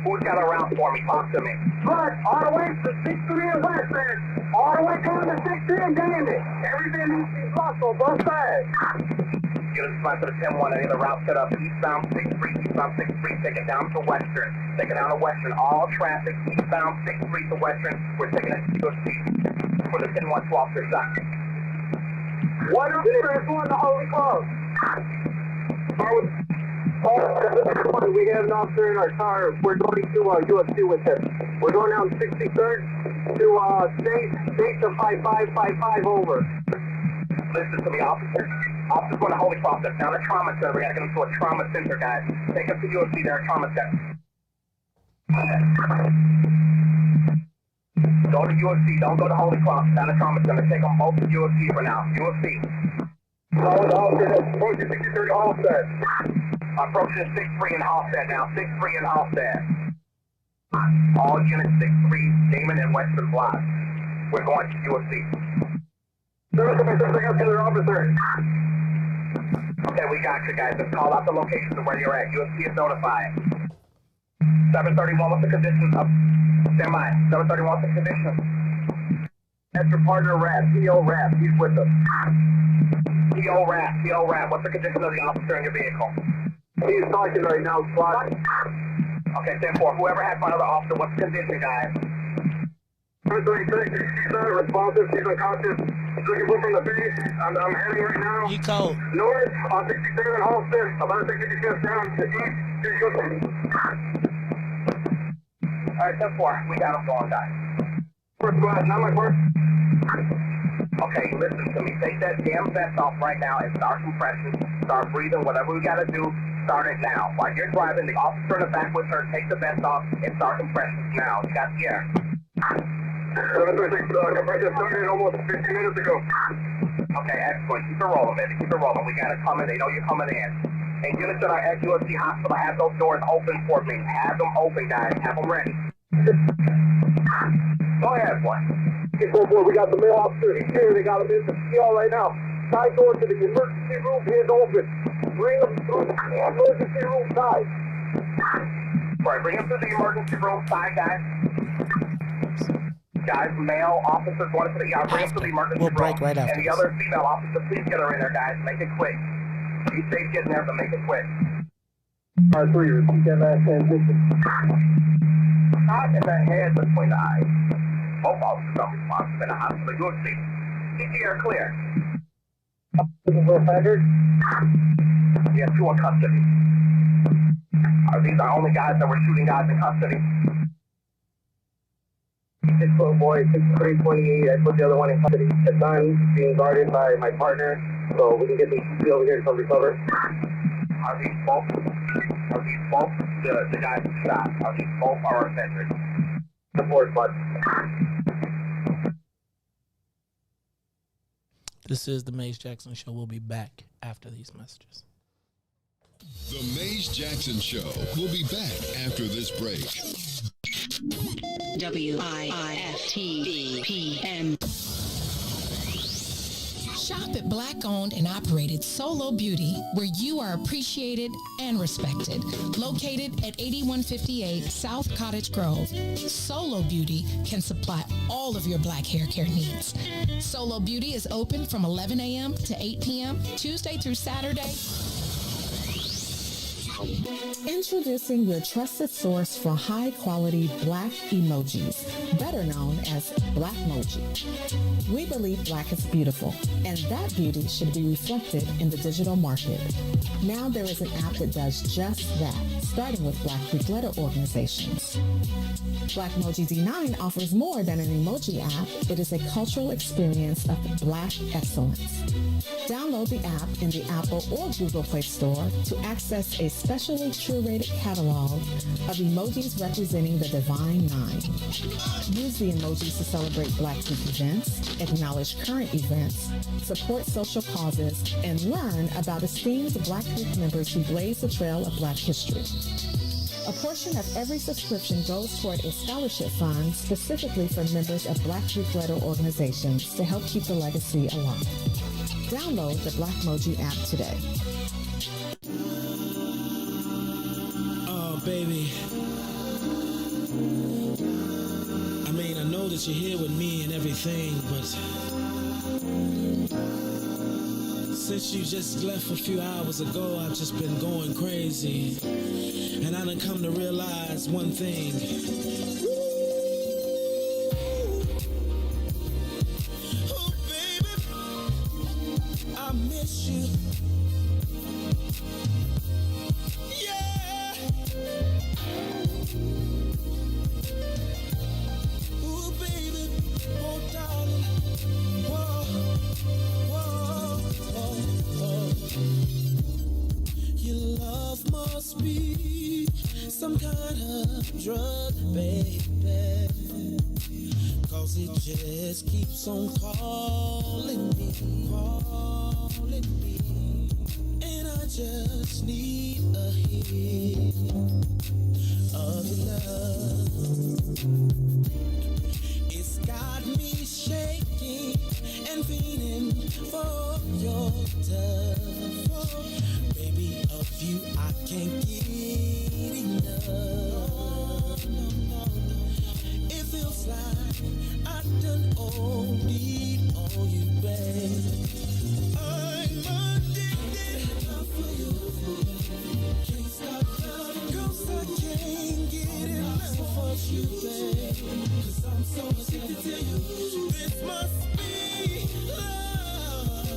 Who's got a route for me? Talk to me. Good. All the way to 63 and West End. All the way down to 63 and Dandy. Everything needs to be blocked on both sides. Get us to the 10-1. I need a route set up. Eastbound 63. Take it down to Western. All traffic eastbound 63 to Western. We're taking it to UFC for the 10-1 officer shot. What is going to Holy Cross? We have an officer in our car. We're going to UFC with him. We're going down 63rd to state to 5555 over. Listen to me, officer. Officer's going to Holy Cross. That's down a trauma center. We got to get him to a trauma center, guys. Take him to UFC there, a trauma center. Go to UFC. Don't go to Holy Cross. Down a trauma center. Take them both to UFC for now. UFC. Approaching 63 Halstead. Approaching 6-3 in Halstead now. 6-3 in Halstead. All units 6-3, Damon and Western Block. We're going to UFC. Officer. Okay, we got you guys. Just call out the location of where you're at. UFC is notified. 731, what's the conditions of? Stand by. 731, what's the conditions? That's your partner, P.O. Rap. He's with us. P.O. Rap. What's the condition of the officer in your vehicle? He's talking right now, squad. Okay, 10-4. Whoever has my other officer, what's the condition, guys? 736, she's not responsive. She's unconscious. Looking from the base. I'm heading right now. You cold. North on 67 Halstead. About 60 steps down to east. Alright, 10-4. We got him going, guys. First squad, not my first. Okay, listen to me. Take that damn vest off right now and start compression. Start breathing. Whatever we gotta do, start it now. While you're driving, the officer in the back with her, take the vest off and start compression now. You got the air. 736, compression started almost 15 minutes ago. Okay, excellent. Keep it rolling, baby. Keep it rolling. We got it coming. They know you're coming in. And units that are at UFC Hospital, have those doors open for me. Have them open, guys. Have them ready. Go ahead, boy. We got the male officer here. They got him in the CR right now. Side door to the emergency room is open. Bring him through the emergency room side. Right, bring him through the emergency room side, guys. Guys, male officers wanted to, bring them to the emergency room. Break right after and the other female officer, please get her in there, guys. Make it quick. Be safe getting there, but make it quick. R3, repeat that last transition. Shot in the head between the eyes. Both officers are responsive in the hospital. Good seat. CT clear. Offenders? Yeah, 2 in custody. These are only guys that were shooting guys in custody. 6-foot boy, 6'3", 28. I put the other one in custody. The son being guarded by my partner, so we can get the EC over here to recover. Are these both the guys who shot? Are these both our offenders? The fourth bud. This is the Maze Jackson Show. We'll be back after these messages. The Maze Jackson Show will be back after this break. WIFTBPM. Shop at Black-owned and operated Solo Beauty, where you are appreciated and respected. Located at 8158 South Cottage Grove, Solo Beauty can supply all of your black hair care needs. Solo Beauty is open from 11 a.m. to 8 p.m., Tuesday through Saturday. Introducing your trusted source for high-quality black emojis, better known as Blackmoji. We believe black is beautiful, and that beauty should be reflected in the digital market. Now there is an app that does just that, starting with Black Greek letter organizations. Blackmoji D9 offers more than an emoji app. It is a cultural experience of black excellence. Download the app in the Apple or Google Play Store to access a specially curated catalog of emojis representing the Divine Nine. Use the emojis to celebrate Black Greek events, acknowledge current events, support social causes, and learn about esteemed Black Greek members who blaze the trail of Black history. A portion of every subscription goes toward a scholarship fund specifically for members of Black Greek letter organizations to help keep the legacy alive. Download the Blackmoji app today. Oh, baby. I mean, I know that you're here with me and everything, but since you just left a few hours ago, I've just been going crazy. And I done come to realize one thing. Oh, baby, I miss you. Yeah. Oh, baby, oh, darling. Whoa, whoa, whoa, whoa. Your love must be some kind of drug, baby, 'cause it just keeps on calling me, and I just need a hit of your love. It's got me shaking and feeling for your touch. Baby, of you I can't get enough. It feels like I done OD'd on you, babe. I'm addicted for you. Can't stop loving 'cause I can't get enough of you, babe. 'Cause I'm so addicted to you. This must be love.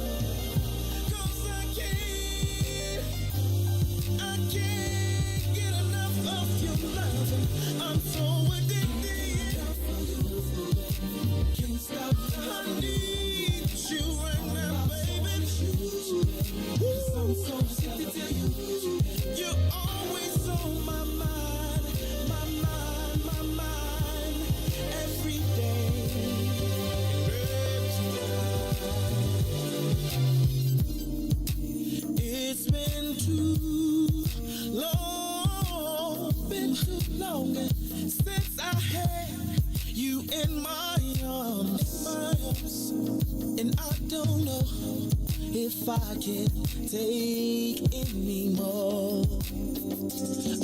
'Cause I can't get enough of your love. I'm so addicted. Can't stop. I need you right now, baby. I'm so addicted to you. You're always on my mind, my mind, my mind, every day. It's been too long since I had you in my arms, and I don't know if I can take any more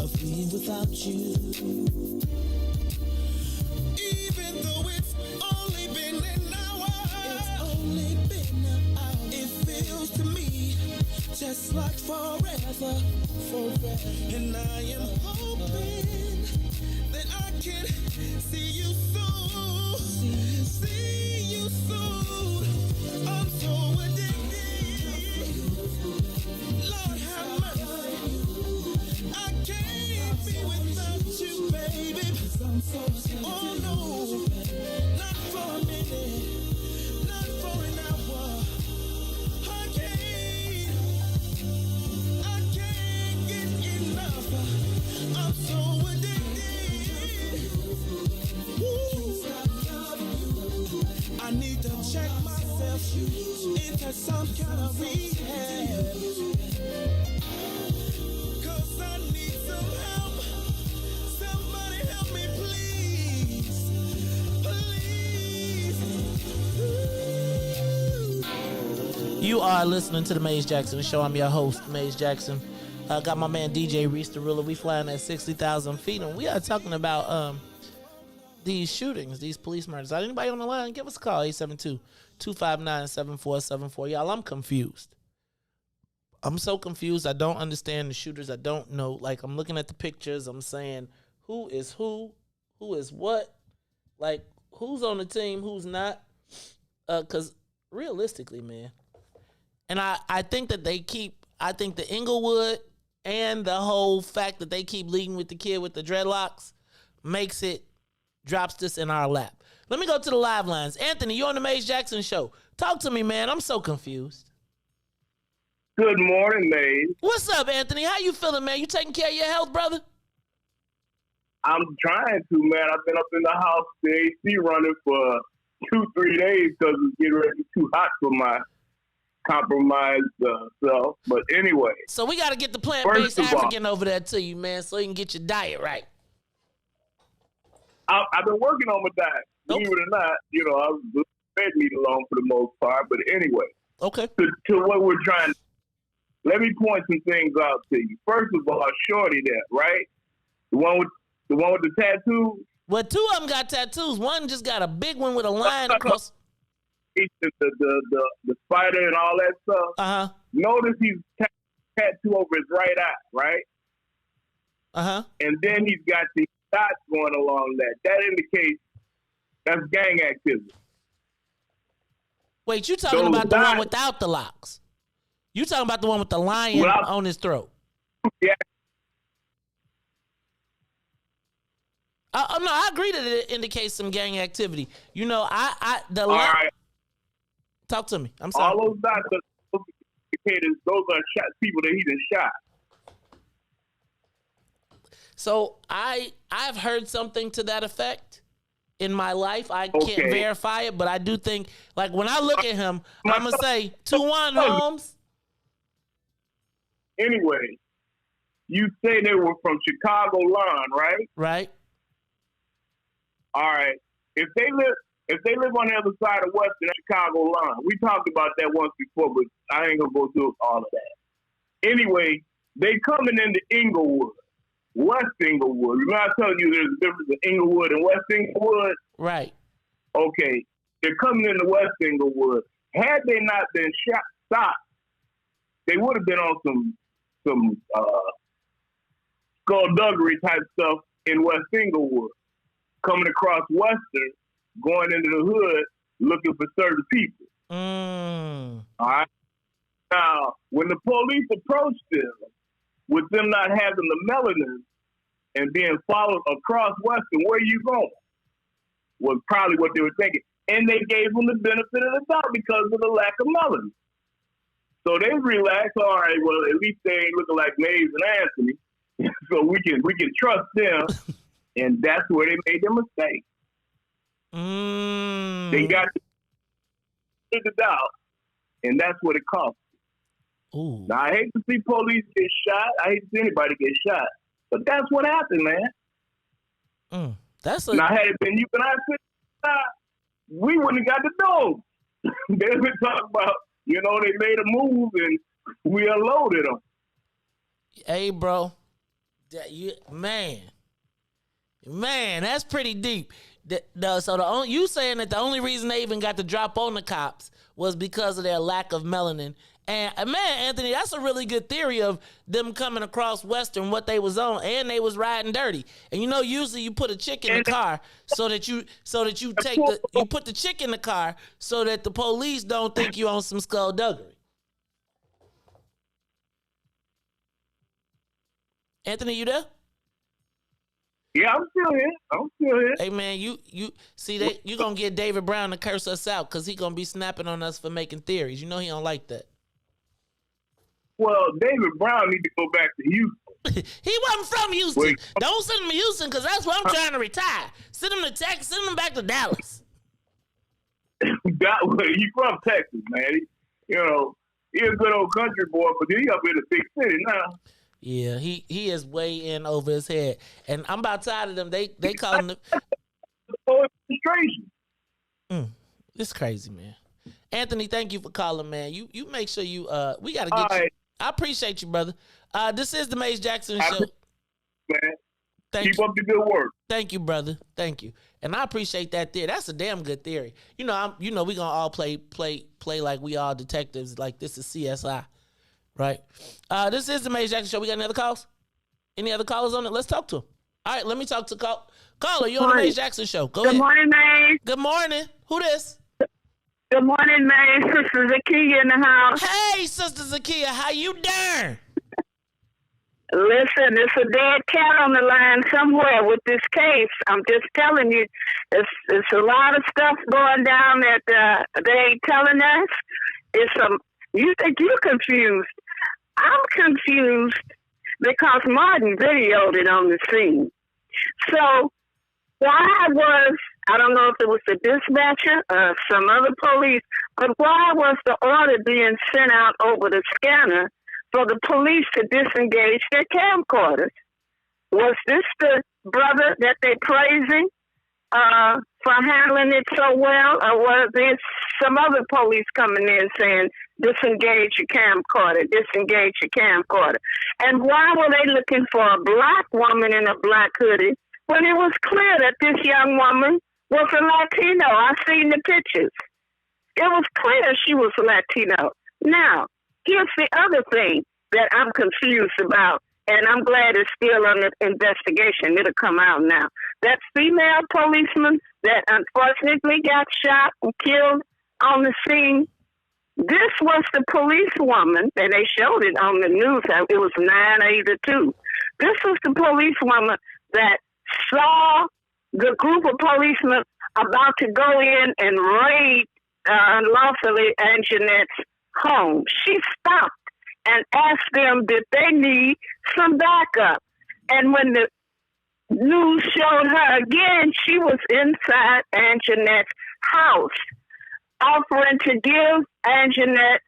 of being without you. Even though it's feels to me just like forever. And I am hoping that I can see you soon. See you soon. I'm so addicted. Lord have mercy. I can't be without you, baby. Oh no, not for a minute, not for an hour. I can't get enough. I'm so addicted. Woo. I need to check myself into some kind of rehab. 'Cause I need some help. Somebody help me, please. Please. You are listening to the Maze Jackson Show. I'm your host, Maze Jackson. Got my man DJ Reese the Ruler. We flying at 60,000 feet, and we are talking about these shootings, these police murders. Anybody on the line? Give us a call, 872-259-7474. Y'all, I'm confused. I'm so confused. I don't understand the shooters. I don't know. Like, I'm looking at the pictures. I'm saying, who is who? Who is what? Like, who's on the team? Who's not? Because realistically, man, and I think that I think the Inglewood and the whole fact that they keep leading with the kid with the dreadlocks drops this in our lap. Let me go to the live lines. Anthony, you're on the Maze Jackson Show. Talk to me, man. I'm so confused. Good morning, Maze. What's up, Anthony? How you feeling, man? You taking care of your health, brother? I'm trying to, man. I've been up in the house, the AC running for 2-3 days because it's getting ready to be too hot for my compromised self. But anyway. So we got to get the plant-based African over there to you, man, so you can get your diet right. I've been working on my diet. Believe it or not, I was fed meat alone for the most part. But anyway. Okay. To what we're trying to, let me point some things out to you. First of all, Shorty there, right? The one with the tattoo. Well, two of them got tattoos. One just got a big one with a line across. The spider and all that stuff. Uh-huh. Notice he's tattoo over his right eye, right? Uh-huh. And then he's got the dots going along that. That indicates that's gang activity. Wait, you talking about the one without the locks? You talking about the one with the lion on his throat? Yeah. No, I agree that it indicates some gang activity. All right. Talk to me. I'm sorry. All those dots are indicators. Those are people that he done shot. So I've heard something to that effect in my life. I can't verify it, but I do think, like, when I look at him, I'm gonna say 2-1 Holmes. Anyway, you say they were from Chicago line, right? Right. All right. If they live on the other side of Western Chicago line, we talked about that once before, but I ain't gonna go through all of that. Anyway, they coming into Inglewood, West Inglewood. Remember I told you there's a difference in Inglewood and West Inglewood? Right. Okay. They're coming into West Inglewood. Had they not been stopped, they would have been on some skullduggery type stuff in West Inglewood. Coming across Western, going into the hood, looking for certain people. All right. Now, when the police approached them, with them not having the melanin and being followed across Western, where you going? Was probably what they were thinking. And they gave them the benefit of the doubt because of the lack of melanin. So they relaxed. All right, well, at least they ain't looking like Maze and Anthony, so we can trust them. And that's where they made their mistake. They got the doubt, and that's what it cost. Ooh. Now, I hate to see police get shot. I hate to see anybody get shot. But that's what happened, man. Now, had it been you and I, we wouldn't have got the dogs. They've been talking about, they made a move and we unloaded them. Hey, bro. Man, that's pretty deep. You saying that the only reason they even got the drop on the cops was because of their lack of melanin. And man, Anthony, that's a really good theory of them coming across Western, what they was on, and they was riding dirty. And you know, usually you put a chick in the car so that you put the chick in the car so that the police don't think you on some skullduggery. Anthony, you there? Yeah, I'm still here. Hey man, you see you gonna get David Brown to curse us out because he gonna be snapping on us for making theories. You know he don't like that. Well, David Brown need to go back to Houston. He wasn't from Houston. Wait. Don't send him to Houston because that's where I'm trying to retire. Send him to Texas. Send him back to Dallas. You from Texas, man. He's a good old country boy, but he up in the big city now. Yeah, he is way in over his head, and I'm about tired of them. They call him the It's crazy, man. Anthony, thank you for calling, man. You make sure we gotta get you. Right. I appreciate you, brother. This is the Maze Jackson Show. Man, keep up the good work. Thank you, brother. Thank you, and I appreciate that theory. That's a damn good theory. We gonna all play like we all detectives. Like this is CSI. Right. This is the Maze Jackson Show. We got any other calls? Any other callers on it? Let's talk to them. All right, let me talk to caller. You're on the Maze Jackson Show. Go ahead. Good morning, Maze. Good morning. Who this? Good morning, Maze. Sister Zakia in the house. Hey, Sister Zakia, how you doing? Listen, it's a dead cat on the line somewhere with this case. I'm just telling you, it's a lot of stuff going down that they ain't telling us. You think you're confused. I'm confused because Martin videoed it on the scene. So I don't know if it was the dispatcher or some other police, but why was the order being sent out over the scanner for the police to disengage their camcorders? Was this the brother that they're praising for handling it so well, or was there some other police coming in saying, disengage your camcorder, disengage your camcorder? And why were they looking for a black woman in a black hoodie when it was clear that this young woman was a Latino? I seen the pictures. It was clear she was Latino. Now, here's the other thing that I'm confused about, and I'm glad it's still under investigation. It'll come out now. That female policeman that unfortunately got shot and killed on the scene, this was the policewoman, and they showed it on the news. It was 982. This was the policewoman that saw the group of policemen about to go in and raid unlawfully Anjanette's home. She stopped and asked them did they need some backup. And when the news showed her again, she was inside Anjanette's house, offering to give Anjanette,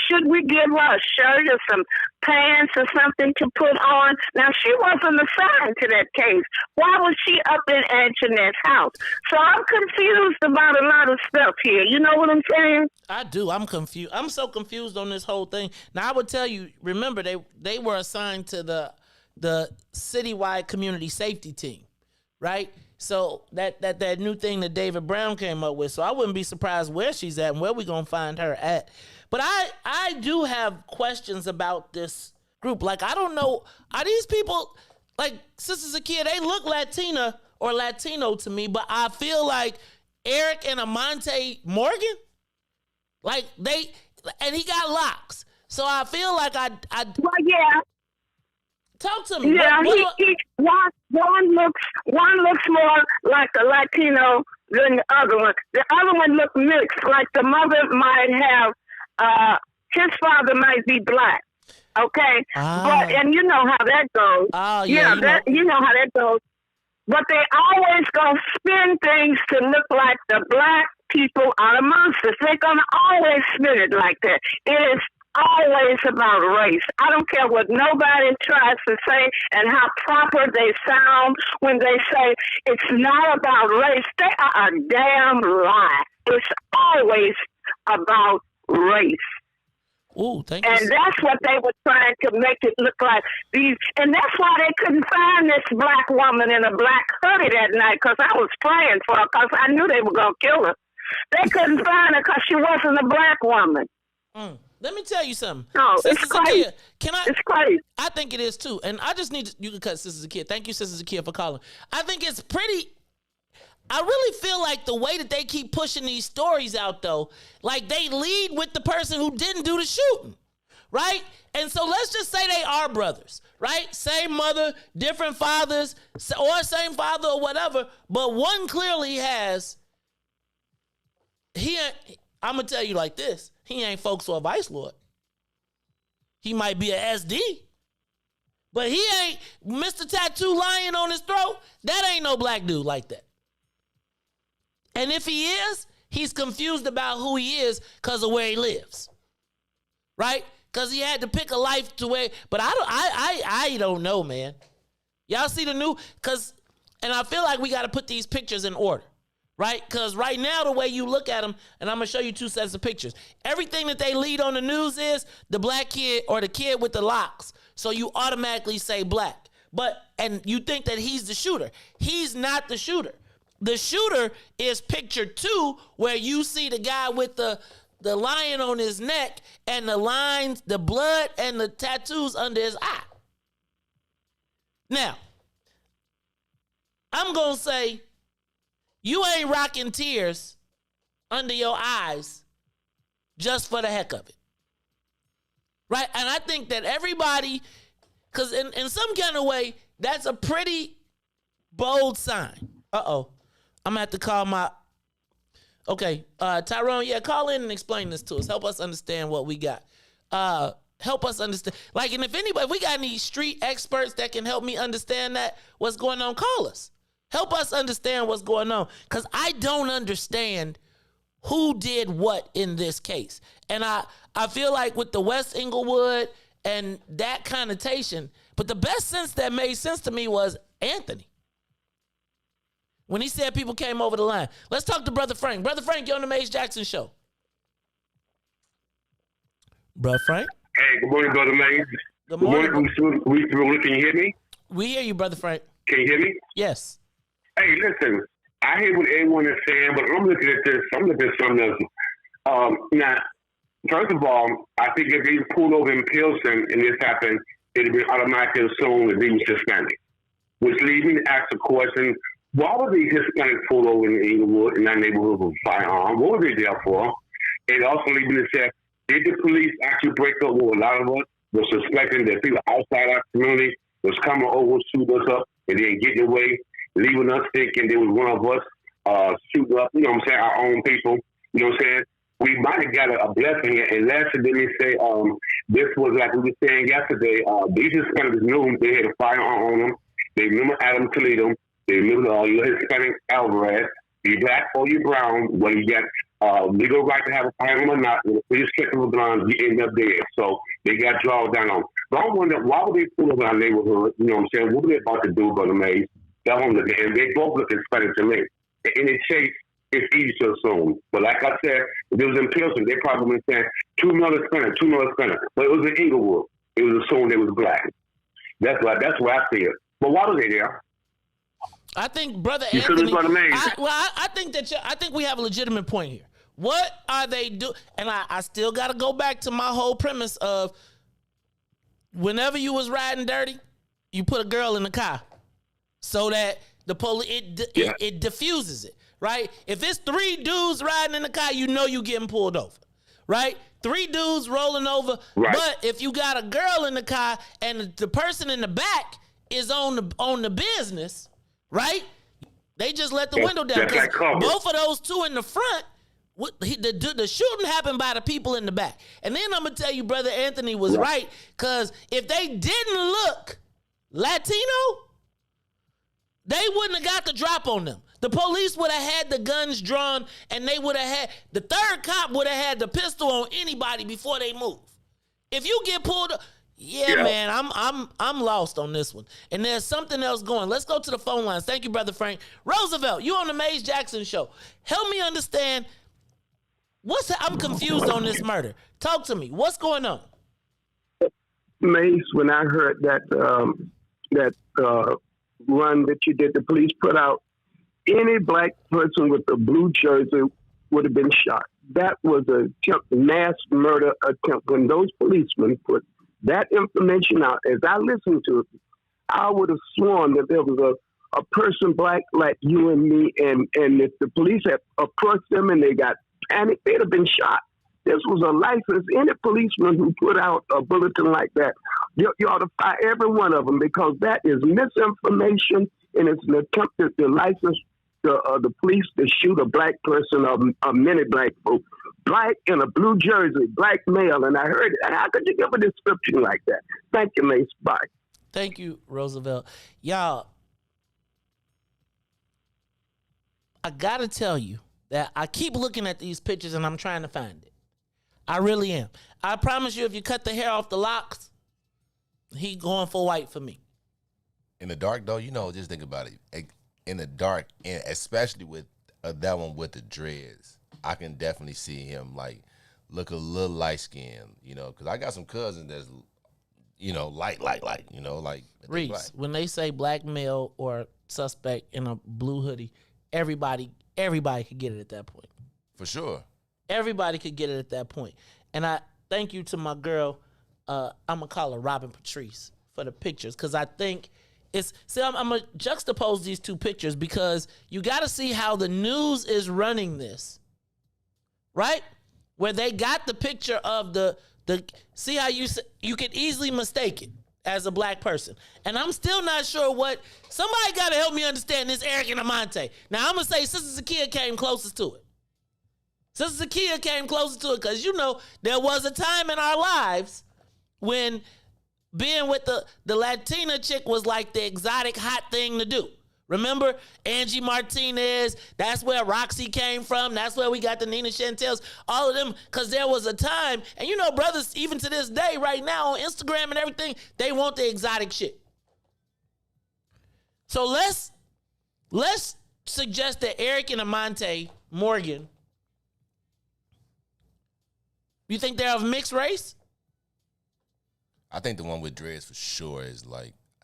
should we give her a shirt or some pants or something to put on? Now, she wasn't assigned to that case. Why was she up in Anjanette's house? So I'm confused about a lot of stuff here. You know what I'm saying? I do. I'm confused. I'm so confused on this whole thing. Now, I would tell you, remember, they were assigned to the citywide community safety team, right? So that new thing that David Brown came up with. So I wouldn't be surprised where she's at and where we gonna find her at. But I do have questions about this group. Like, I don't know, are these people, like Sister Zakia, they look Latina or Latino to me, but I feel like Eric and Amante Morgan, like and he got locks. So I feel like well, yeah. Talk to me. Yeah, one looks more like a Latino than the other one. The other one looked mixed, like the mother might have, his father might be black. Okay, and you know how that goes. You know how that goes. But they always gonna spin things to look like the black people are the monsters. They're gonna always spin it like that. It is always about race. I don't care what nobody tries to say and how proper they sound when they say it's not about race. They are a damn lie. It's always about race. Ooh, thank you. And that's what they were trying to make it look like. And that's why they couldn't find this black woman in a black hoodie that night, because I was praying for her, because I knew they were going to kill her. They couldn't find her because she wasn't a black woman. Let me tell you something. No, it's crazy. It's crazy. I think it is too. And I just need you can cut Sister Zakia. Thank you, Sister Zakia, for calling. I think it's pretty. I really feel like the way that they keep pushing these stories out, though, like they lead with the person who didn't do the shooting, right? And so let's just say they are brothers, right? Same mother, different fathers, or same father or whatever, but one clearly has, I'm going to tell you like this, he ain't folks or a vice lord. He might be a SD, but he ain't Mr. Tattoo lying on his throat. That ain't no black dude like that. And if he is, he's confused about who he is because of where he lives, right? Because he had to pick a life to where. But I don't know, man. Y'all see the new? And I feel like we got to put these pictures in order, right? Because right now the way you look at them, and I'm gonna show you two sets of pictures. Everything that they lead on the news is the black kid or the kid with the locks. So you automatically say black, and you think that he's the shooter. He's not the shooter. The shooter is picture 2, where you see the guy with the lion on his neck and the lines, the blood, and the tattoos under his eye. Now, I'm going to say, you ain't rocking tears under your eyes just for the heck of it. Right? And I think that everybody, because in some kind of way, that's a pretty bold sign. Uh-oh. I'm going to have to call my... Okay, Tyrone, call in and explain this to us. Help us understand what we got. Help us understand. Like, and if we got any street experts that can help me understand what's going on, call us. Help us understand what's going on. Because I don't understand who did what in this case. And I feel like with the West Inglewood and that connotation, but the best sense that made sense to me was Anthony. When he said people came over the line. Let's talk to Brother Frank. Brother Frank, you're on the Maze Jackson Show. Brother Frank? Hey, good morning, Brother Maze. Good morning. Can you hear me? We hear you, Brother Frank. Can you hear me? Yes. Hey, listen, I hear what everyone is saying, but I'm looking at this. I'm looking at something else. Now, first of all, I think if he was pulled over in Pilsen and this happened, it would be automatically assumed that he was Hispanic. Which leads me to ask a question. Why were these Hispanics pulled over in Inglewood in that neighborhood with a firearm? What were they there for? And also leads me to say, did the police actually break up with a lot of us were suspecting that people outside our community was coming over, shoot us up, and then getting away, leaving us thinking there was one of us shooting up, our own people, We might have got a blessing here. And lastly, let me say, this was like we were saying yesterday, these Hispanics knew they had a firearm on them. They remember Adam Toledo. They remember your Hispanic Alvarez. You black or you brown, whether you got legal right to have a firearm or not, when the police check them with guns, you end up dead. So they got drawn down on. But I wonder, why would they pull up in our neighborhood? You know what I'm saying? What were they about to do, Brother Mays? That one look at him. They both look Hispanic to me. In a chase, it's easy to assume. But like I said, if it was in Pilsen, they probably been saying 2 million Hispanic. But it was in Inglewood. It was assumed they was black. That's why I see it. But why were they there? I think, Brother Anthony, I think we have a legitimate point here. What are they doing? And I still got to go back to my whole premise of whenever you was riding dirty, you put a girl in the car so that the police, it diffuses it, right? If it's 3 dudes riding in the car, you know you getting pulled over, right? 3 dudes rolling over. Right. But if you got a girl in the car and the person in the back is on the business, right? They just let the window down because both of those 2 in the front, the shooting happened by the people in the back. And then I'm gonna tell you, Brother Anthony was right, because if they didn't look Latino, they wouldn't have got the drop on them. The police would have had the guns drawn, and they would have had the third cop would have had the pistol on anybody before they move. If you get pulled up. Yeah, man, I'm lost on this one. And there's something else going. Let's go to the phone lines. Thank you, Brother Frank. Roosevelt, you on the Maze Jackson Show. Help me understand I'm confused on this murder. Talk to me. What's going on? Mace, when I heard that run that you did, the police put out, any black person with a blue jersey would have been shot. That was a mass murder attempt. When those policemen put that information out, as I listened to it, I would have sworn that there was a person black like you and me, and if the police had approached them and they got panicked, they'd have been shot. This was a license. Any policeman who put out a bulletin like that, you ought to fire every one of them, because that is misinformation, and it's an attempt to license the police to shoot a black person or many black folk. Black in a blue jersey, black male, and I heard it. How could you give a description like that? Thank you, Mace. Bye. Thank you, Roosevelt. Y'all, I gotta tell you that I keep looking at these pictures and I'm trying to find it. I really am. I promise you, if you cut the hair off the locks, he going for white for me. In the dark, though, just think about it. In the dark, and especially with that one with the dreads, I can definitely see him look a little light skinned, because I got some cousins that's, light, Reese, when they say black male or suspect in a blue hoodie, everybody could get it at that point. For sure. Everybody could get it at that point. And I thank you to my girl, I'm going to call her Robin Patrice, for the pictures, because I think I'm going to juxtapose these two pictures, because you got to see how the news is running this, right? Where they got the picture of the see how you could easily mistake it as a black person. And I'm still not sure somebody got to help me understand this Eric and Amante. Now, I'm going to say Sister Zakiya came closest to it. Sister Zakiya came closest to it because, there was a time in our lives when being with the Latina chick was like the exotic hot thing to do. Remember Angie Martinez? That's where Roxy came from. That's where we got the Nina Chantels, all of them, because there was a time, and brothers, even to this day, right now on Instagram and everything, they want the exotic shit. So let's suggest that Eric and Amante Morgan, you think they're of mixed race? I think the one with dreads for sure is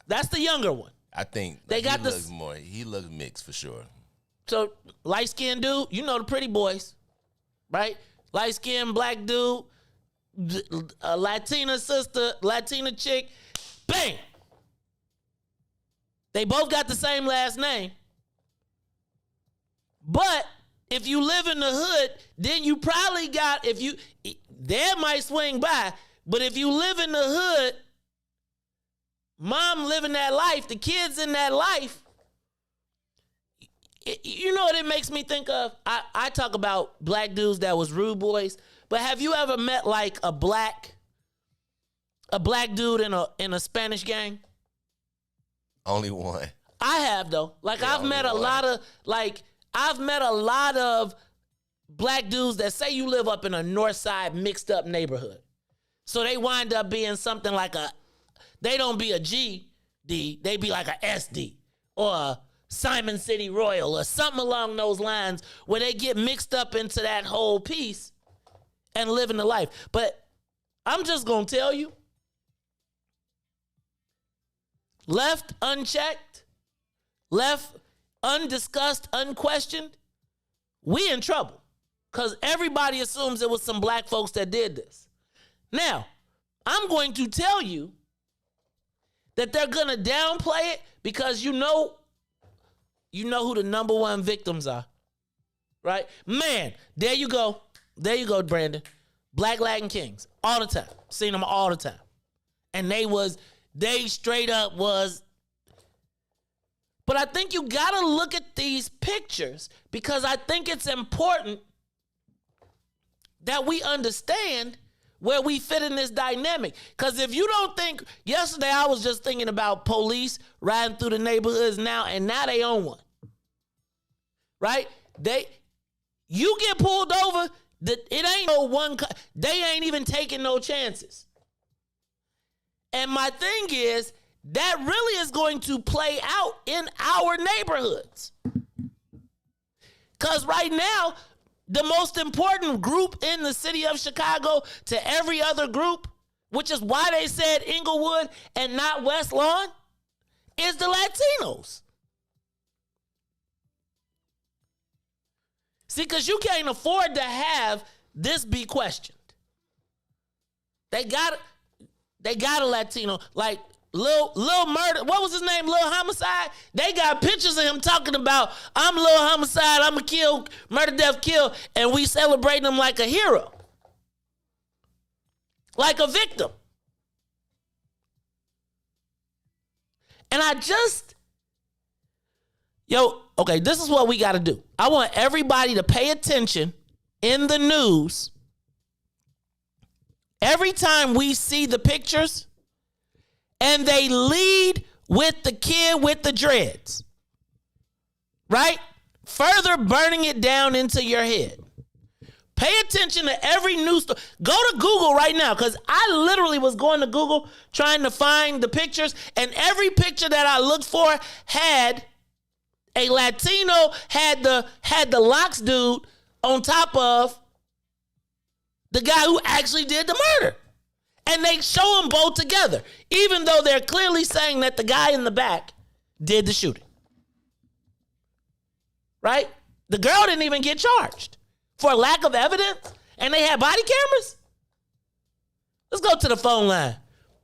that's the younger one. I think he looks mixed for sure. So light-skinned dude, the pretty boys, right? Light-skinned black dude, a Latina sister, Latina chick, bang. They both got the same last name. But if you live in the hood, then you probably got, dad might swing by, but if you live in the hood, mom living that life, the kids in that life, you know what it makes me think of? I talk about black dudes that was rude boys, but have you ever met a black dude in a Spanish gang? Only one. I have though. I've met a lot of black dudes that say you live up in a north side mixed up neighborhood. So they wind up being something they don't be a GD, they be like a SD or a Simon City Royal or something along those lines, where they get mixed up into that whole piece and living the life. But I'm just going to tell you, left unchecked, left undiscussed, unquestioned, we in trouble, because everybody assumes it was some black folks that did this. Now, I'm going to tell you that they're going to downplay it, because you know who the number one victims are, right? Man, there you go. There you go, Brandon. Black Latin Kings, all the time. Seen them all the time. And they straight up was. But I think you got to look at these pictures, because I think it's important that we understand where we fit in this dynamic. Because if you don't think, yesterday I was just thinking about police riding through the neighborhoods now, and now they own one. Right? You get pulled over, it ain't no one, they ain't even taking no chances. And my thing is, that really is going to play out in our neighborhoods. Because right now, the most important group in the city of Chicago to every other group, which is why they said Inglewood and not West Lawn, is the Latinos. See, because you can't afford to have this be questioned. They got a Latino, like Lil Murder. What was his name? Lil Homicide. They got pictures of him talking about, I'm Lil Homicide, I'm a kill, murder, death, kill, and we celebrate him like a hero. Like a victim. And okay, this is what we got to do. I want everybody to pay attention in the news. Every time we see the pictures and they lead with the kid with the dreads, right? Further burning it down into your head. Pay attention to every news story. Go to Google right now, because I literally was going to Google trying to find the pictures, and every picture that I looked for had a Latino, had the locks dude on top of the guy who actually did the murder. And they show them both together, even though they're clearly saying that the guy in the back did the shooting. Right? The girl didn't even get charged for lack of evidence, and they had body cameras? Let's go to the phone line.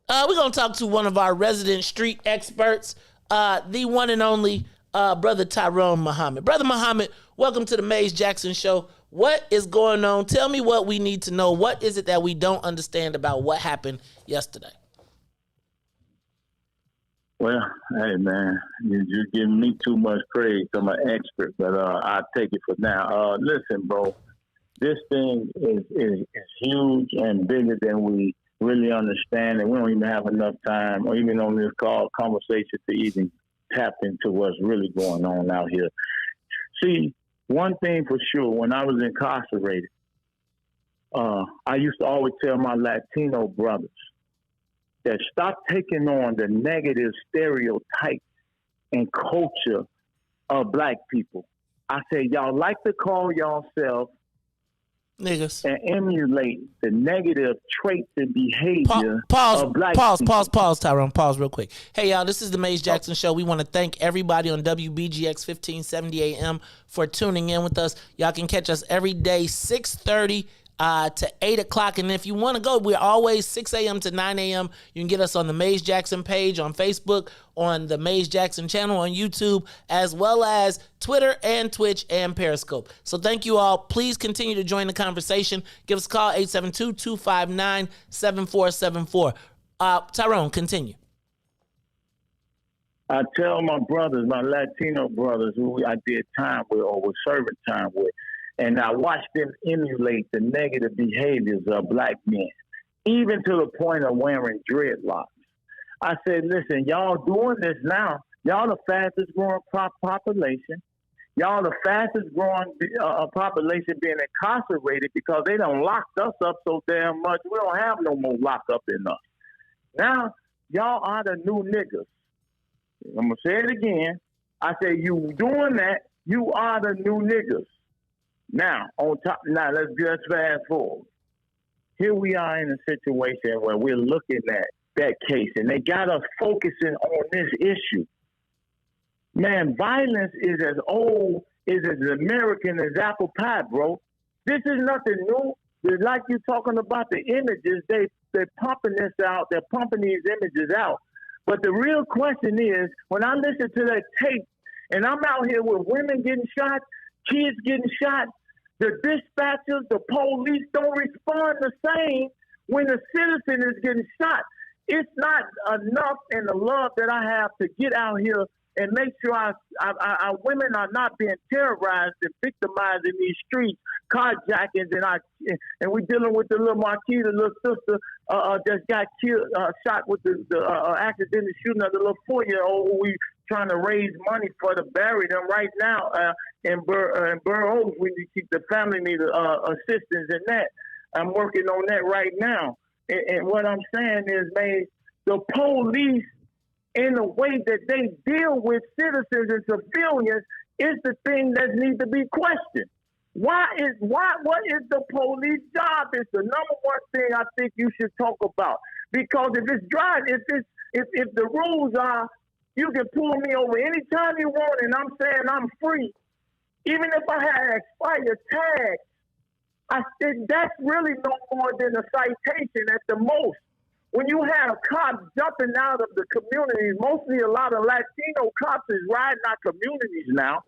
We're going to talk to one of our resident street experts, the one and only Brother Tyrone Muhammad. Brother Muhammad, welcome to the Maze Jackson Show. What is going on? Tell me what we need to know. What is it that we don't understand about what happened yesterday? Well, hey, man, you're giving me too much praise. I'm an expert, but I'll take it for now. Listen, bro, this thing is huge and bigger than we really understand, and we don't even have enough time or even on this conversation to even tap into what's really going on out here. See, one thing for sure, when I was incarcerated, I used to always tell my Latino brothers that stop taking on the negative stereotypes and culture of black people. I say, y'all like to call yourself niggas and emulate the negative traits and behavior of black people. Pause, Tyrone. Pause real quick. Hey, y'all, this is the Maze Jackson Show. We want to thank everybody on WBGX 1570 AM for tuning in with us. Y'all can catch us every day, 6:30 to 8 o'clock. And if you want to go, we're always 6 a.m. to 9 a.m. You can get us on the Maze Jackson page on Facebook, on the Maze Jackson channel on YouTube, as well as Twitter and Twitch and Periscope. So thank you all. Please continue to join the conversation. Give us a call, 872-259-7474. Tyrone, continue. I tell my brothers, my Latino brothers, who I did time with or was serving time with, and I watched them emulate the negative behaviors of black men, even to the point of wearing dreadlocks. I said, listen, y'all doing this now. Y'all the fastest growing population. Y'all the fastest growing population being incarcerated because they done locked us up so damn much. We don't have no more lockup in us. Now, y'all are the new niggas. I'm going to say it again. I say, you doing that, you are the new niggas. Now, let's just fast forward. Here we are in a situation where we're looking at that case, and they got us focusing on this issue. Man, violence is as old, is as American as apple pie, bro. This is nothing new. It's like you talking about the images. They're pumping this out. They're pumping these images out. But the real question is, when I listen to that tape, and I'm out here with women getting shot, kids getting shot, the dispatchers, the police don't respond the same when the citizen is getting shot. It's not enough in the love that I have to get out here and make sure our women are not being terrorized and victimized in these streets, carjackings, and we're dealing with the little Marquis, the little sister that got killed, shot with the accidental shooting of the little 4-year-old who we trying to raise money for to bury them right now in Burr Oaks. We need to keep the family need assistance in that. I'm working on that right now. And what I'm saying is, man, the police, in the way that they deal with citizens and civilians, is the thing that needs to be questioned. What is the police job? It's the number one thing I think you should talk about. Because if it's driving, if the rules are you can pull me over anytime you want and I'm saying I'm free, even if I had an expired tag, I think that's really no more than a citation at the most. When you have cops jumping out of the communities, mostly a lot of Latino cops is riding our communities now.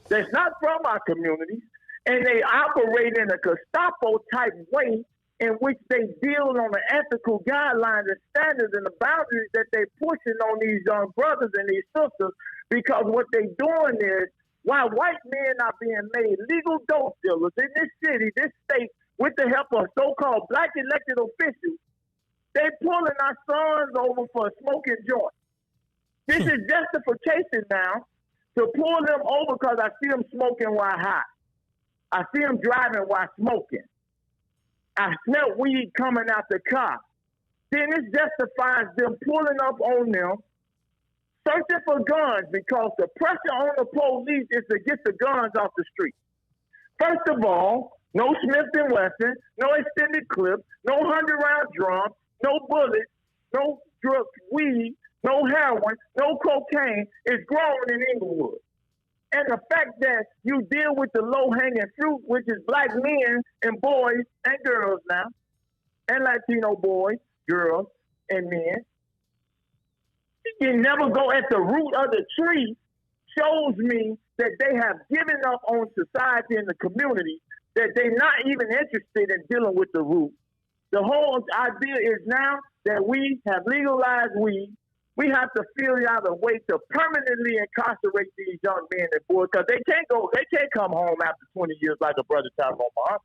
That's not from our communities. And they operate in a Gestapo type way in which they deal on the ethical guidelines and standards and the boundaries that they're pushing on these young brothers and these sisters, because what they're doing is, while white men are being made legal dope dealers in this city, this state, with the help of so-called black elected officials, they pulling our sons over for smoking joints. This is justification now to pull them over because I see them smoking while high. I see them driving while smoking. I smell weed coming out the car. Then this justifies them pulling up on them, searching for guns, because the pressure on the police is to get the guns off the street. First of all, no Smith & Wesson, no extended clips, no 100-round drum, no bullets, no drugs, weed, no heroin, no cocaine is grown in Inglewood. And the fact that you deal with the low-hanging fruit, which is black men and boys and girls now, and Latino boys, girls, and men, you never go at the root of the tree, shows me that they have given up on society and the community, that they're not even interested in dealing with the root. The whole idea is now that we have legalized weed. We have to figure out a way to permanently incarcerate these young men and boys, because they can't come home after 20 years like a brother Tyrone Muhammad.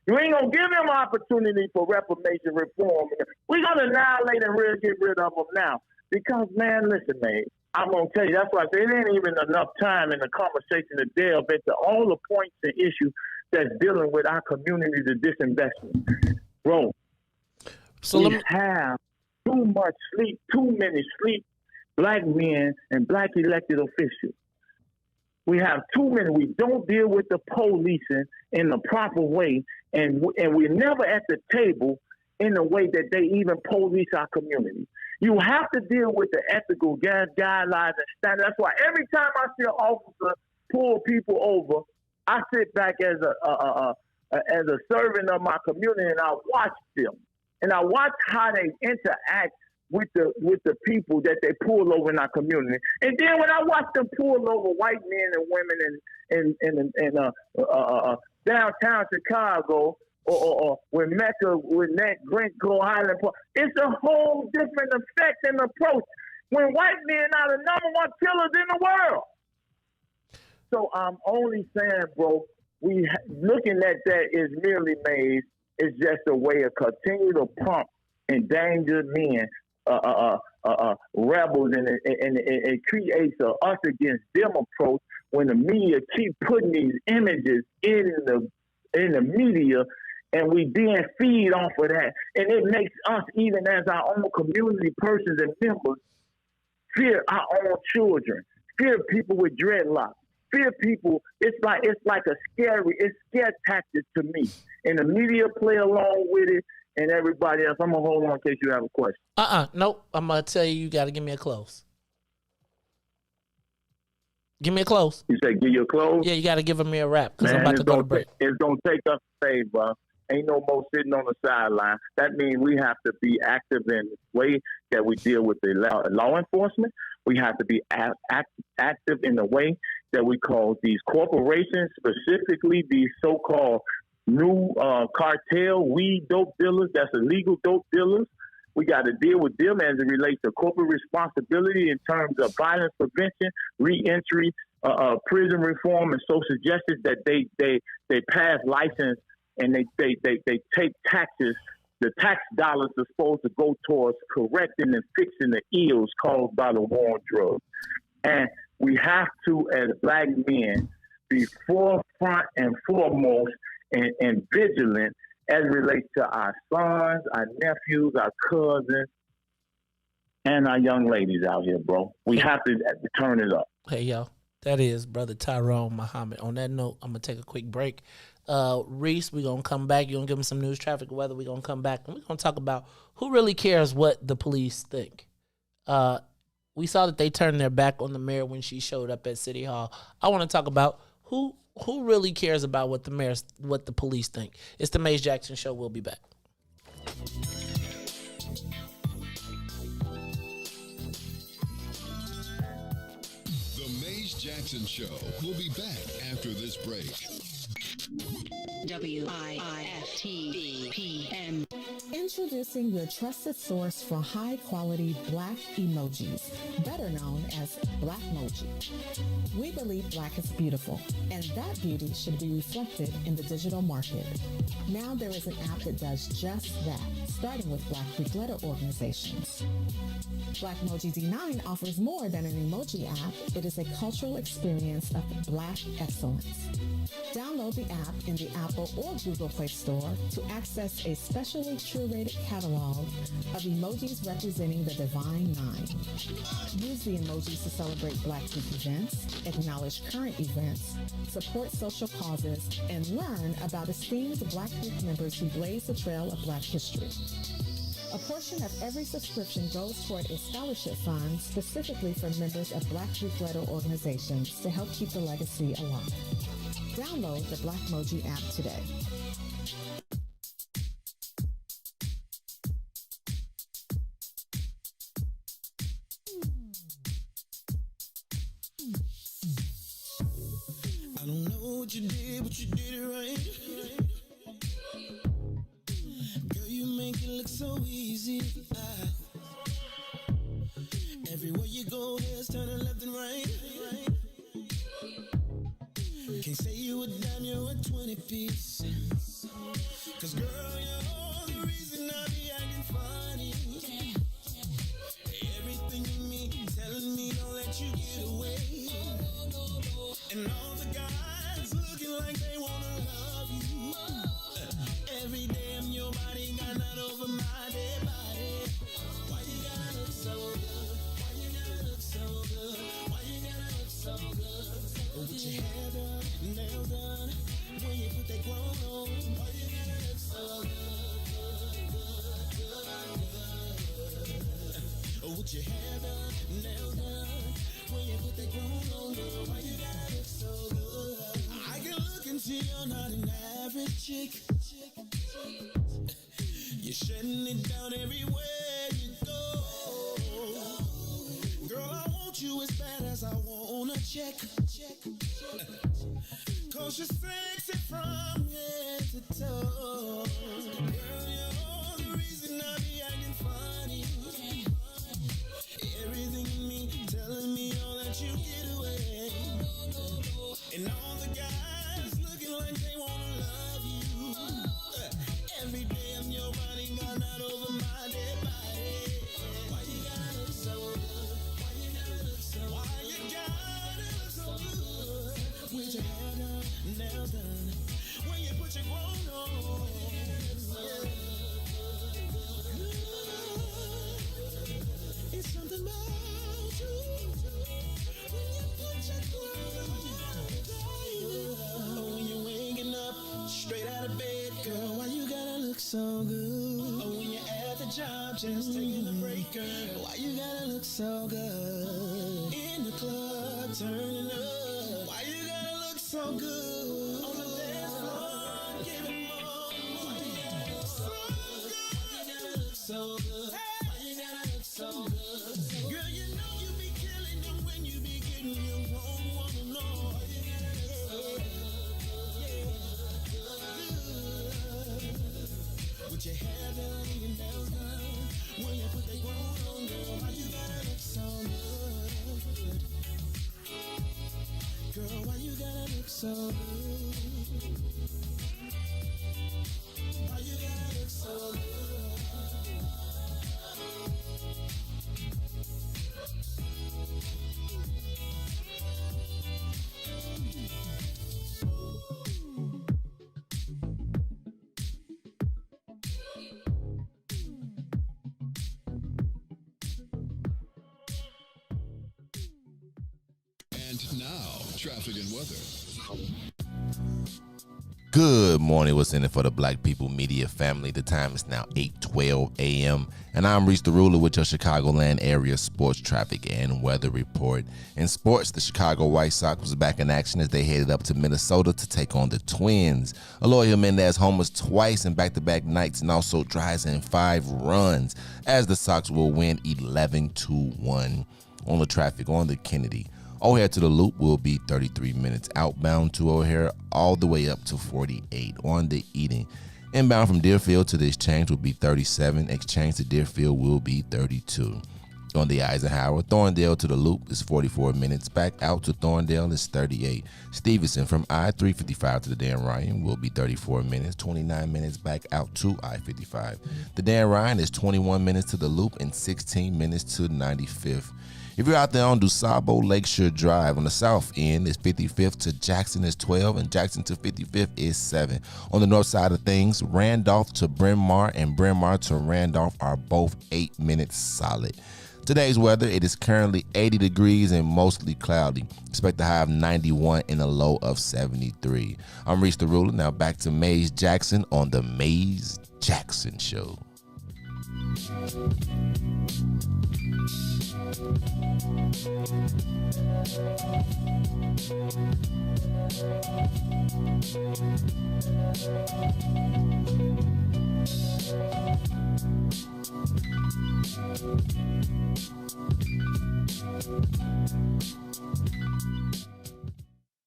You ain't gonna give them opportunity for reformation, reform. We're gonna annihilate and really get rid of them now. Because, man, listen, man, I'm gonna tell you, that's why I say it ain't even enough time in the conversation to delve into all the points and issues that's dealing with our community to disinvestment. Bro, so we have too much sleep, too many sleep, black men and black elected officials. We have too many. We don't deal with the policing in the proper way, and we're never at the table in the way that they even police our community. You have to deal with the ethical guidelines and standards. That's why every time I see an officer pull people over, I sit back as a servant of my community and I watch them. And I watch how they interact with the people that they pull over in our community. And then when I watch them pull over white men and women in downtown Chicago, or with Mecca, with Greenco, Highland Park, it's a whole different effect and approach when white men are the number one killers in the world. So I'm only saying, bro, looking at that is merely made. It's just a way of continue to pump endangered men, rebels, and it creates a us against them approach when the media keep putting these images in the media, and we then feed off of that, and it makes us, even as our own community persons and members, fear our own children, fear people with dreadlocks. Fear people, it's like a scare tactic to me. And the media play along with it and everybody else. I'm going to hold on in case you have a question. Nope. I'm going to tell you got to give me a close. Give me a close. You say give you a close? Yeah, you got to give me a wrap because I'm about to go to break. It's going to take us a save, bro. Ain't no more sitting on the sideline. That means we have to be active in the way that we deal with the law enforcement. We have to be active in the way that we call these corporations, specifically these so-called new cartel weed dope dealers, that's illegal dope dealers. We got to deal with them as it relates to corporate responsibility in terms of violence prevention, reentry, prison reform, and social justice, that they pass license and they take taxes. The tax dollars are supposed to go towards correcting and fixing the ills caused by the war on drugs. And we have to, as black men, be forefront and foremost and vigilant as it relates to our sons, our nephews, our cousins, and our young ladies out here, bro. We have to turn it up. Hey, yo. That is Brother Tyrone Muhammad. On that note, I'm going to take a quick break. Reese, we're going to come back. You're going to give him some news, traffic, weather. We're going to come back, and we're going to talk about who really cares what the police think. We saw that they turned their back on the mayor when she showed up at City Hall. I want to talk about who really cares about what the police think. It's the Maze Jackson Show. We'll be back. The Maze Jackson Show. We'll be back after this break. WIIFTBPM. Introducing your trusted source for high-quality black emojis, better known as Blackmoji. We believe black is beautiful, and that beauty should be reflected in the digital market. Now there is an app that does just that, starting with Black Greek letter organizations. Blackmoji D9 offers more than an emoji app. It is a cultural experience of black excellence. Download the app in the Apple or Google Play Store to access a specially curated catalog of emojis representing the Divine Nine. Use the emojis to celebrate Black Greek events, acknowledge current events, support social causes, and learn about esteemed Black Greek members who blaze the trail of Black history. A portion of every subscription goes toward a scholarship fund specifically for members of Black Greek letter organizations to help keep the legacy alive. Download the Blackmoji app today. I don't know what you did, but you did it right. Girl, you make it look so easy. Everywhere you go, heads turning left and right. Can't say you a dime, you're a 20-piece. Cause girl, you're the reason I be acting funny. Everything in me telling me don't let you get away. And all the guys looking like they wanna love you. Every day I'm your body, got not over my dead body. Why you gotta look so good? Why you gotta look so good? Why you gotta look so good? With your hair done, nails done, when you put that grown on, why you gotta look so good? With your hair done, nails done, when you put that grown on, girl, why you gotta look so good? I can look and see you're not an average chick. You're shutting it down everywhere you go. Girl, I want you as bad as I wanna check. Cause you're sexy from head to toe. Girl, you're the reason I be acting funny. Everything in me telling me don't let you get away. And all the guys looking like they wanna love you. Every day I'm your body, got not over my dead body. Why you gotta look so good? Why you gotta look so good? Why you gotta look so good? With your hair done, nails done, when you put your grown on. It's something about you when you put your grown on. When you're waking up straight out of bed, girl, why you gotta look so good? When you're at the job just taking a break, girl, why you gotta look so good? In the club turning up, why you gotta look so good? On the dance floor giving more, why you gotta look so good? Why you gotta look so good? Why you gotta look so good? Girl, you know you be killing them when you be getting your own woman on. Why you gotta look so good? With your hair done, your nails done, when you put that grown on, girl, why you gotta look so good? Girl, why you gotta look so good? Why you gotta look so good? And now, traffic and weather. Good morning. What's in it for the Black People Media family? The time is now 8:12 a.m. and I'm Reese the Ruler with your Chicagoland area sports traffic and weather report. In sports, the Chicago White Sox was back in action as they headed up to Minnesota to take on the Twins. Eloy Jimenez homers twice in back-to-back nights and also drives in 5 runs as the Sox will win 11-1. On the traffic on the Kennedy, O'Hare to the Loop will be 33 minutes. Outbound to O'Hare all the way up to 48 on the Eden. Inbound from Deerfield to the Exchange will be 37. Exchange to Deerfield will be 32. On the Eisenhower, Thorndale to the Loop is 44 minutes. Back out to Thorndale is 38. Stevenson from I-355 to the Dan Ryan will be 34 minutes. 29 minutes back out to I-55. The Dan Ryan is 21 minutes to the Loop and 16 minutes to 95th. If you're out there on DuSable Lakeshore Drive on the south end, it's 55th to Jackson is 12, and Jackson to 55th is 7. On the north side of things, Randolph to Bryn Mawr and Bryn Mawr to Randolph are both 8 minutes solid. Today's weather, it is currently 80 degrees and mostly cloudy. Expect a high of 91 and a low of 73. I'm Reese the Ruler. Now back to Maze Jackson on the Maze Jackson Show.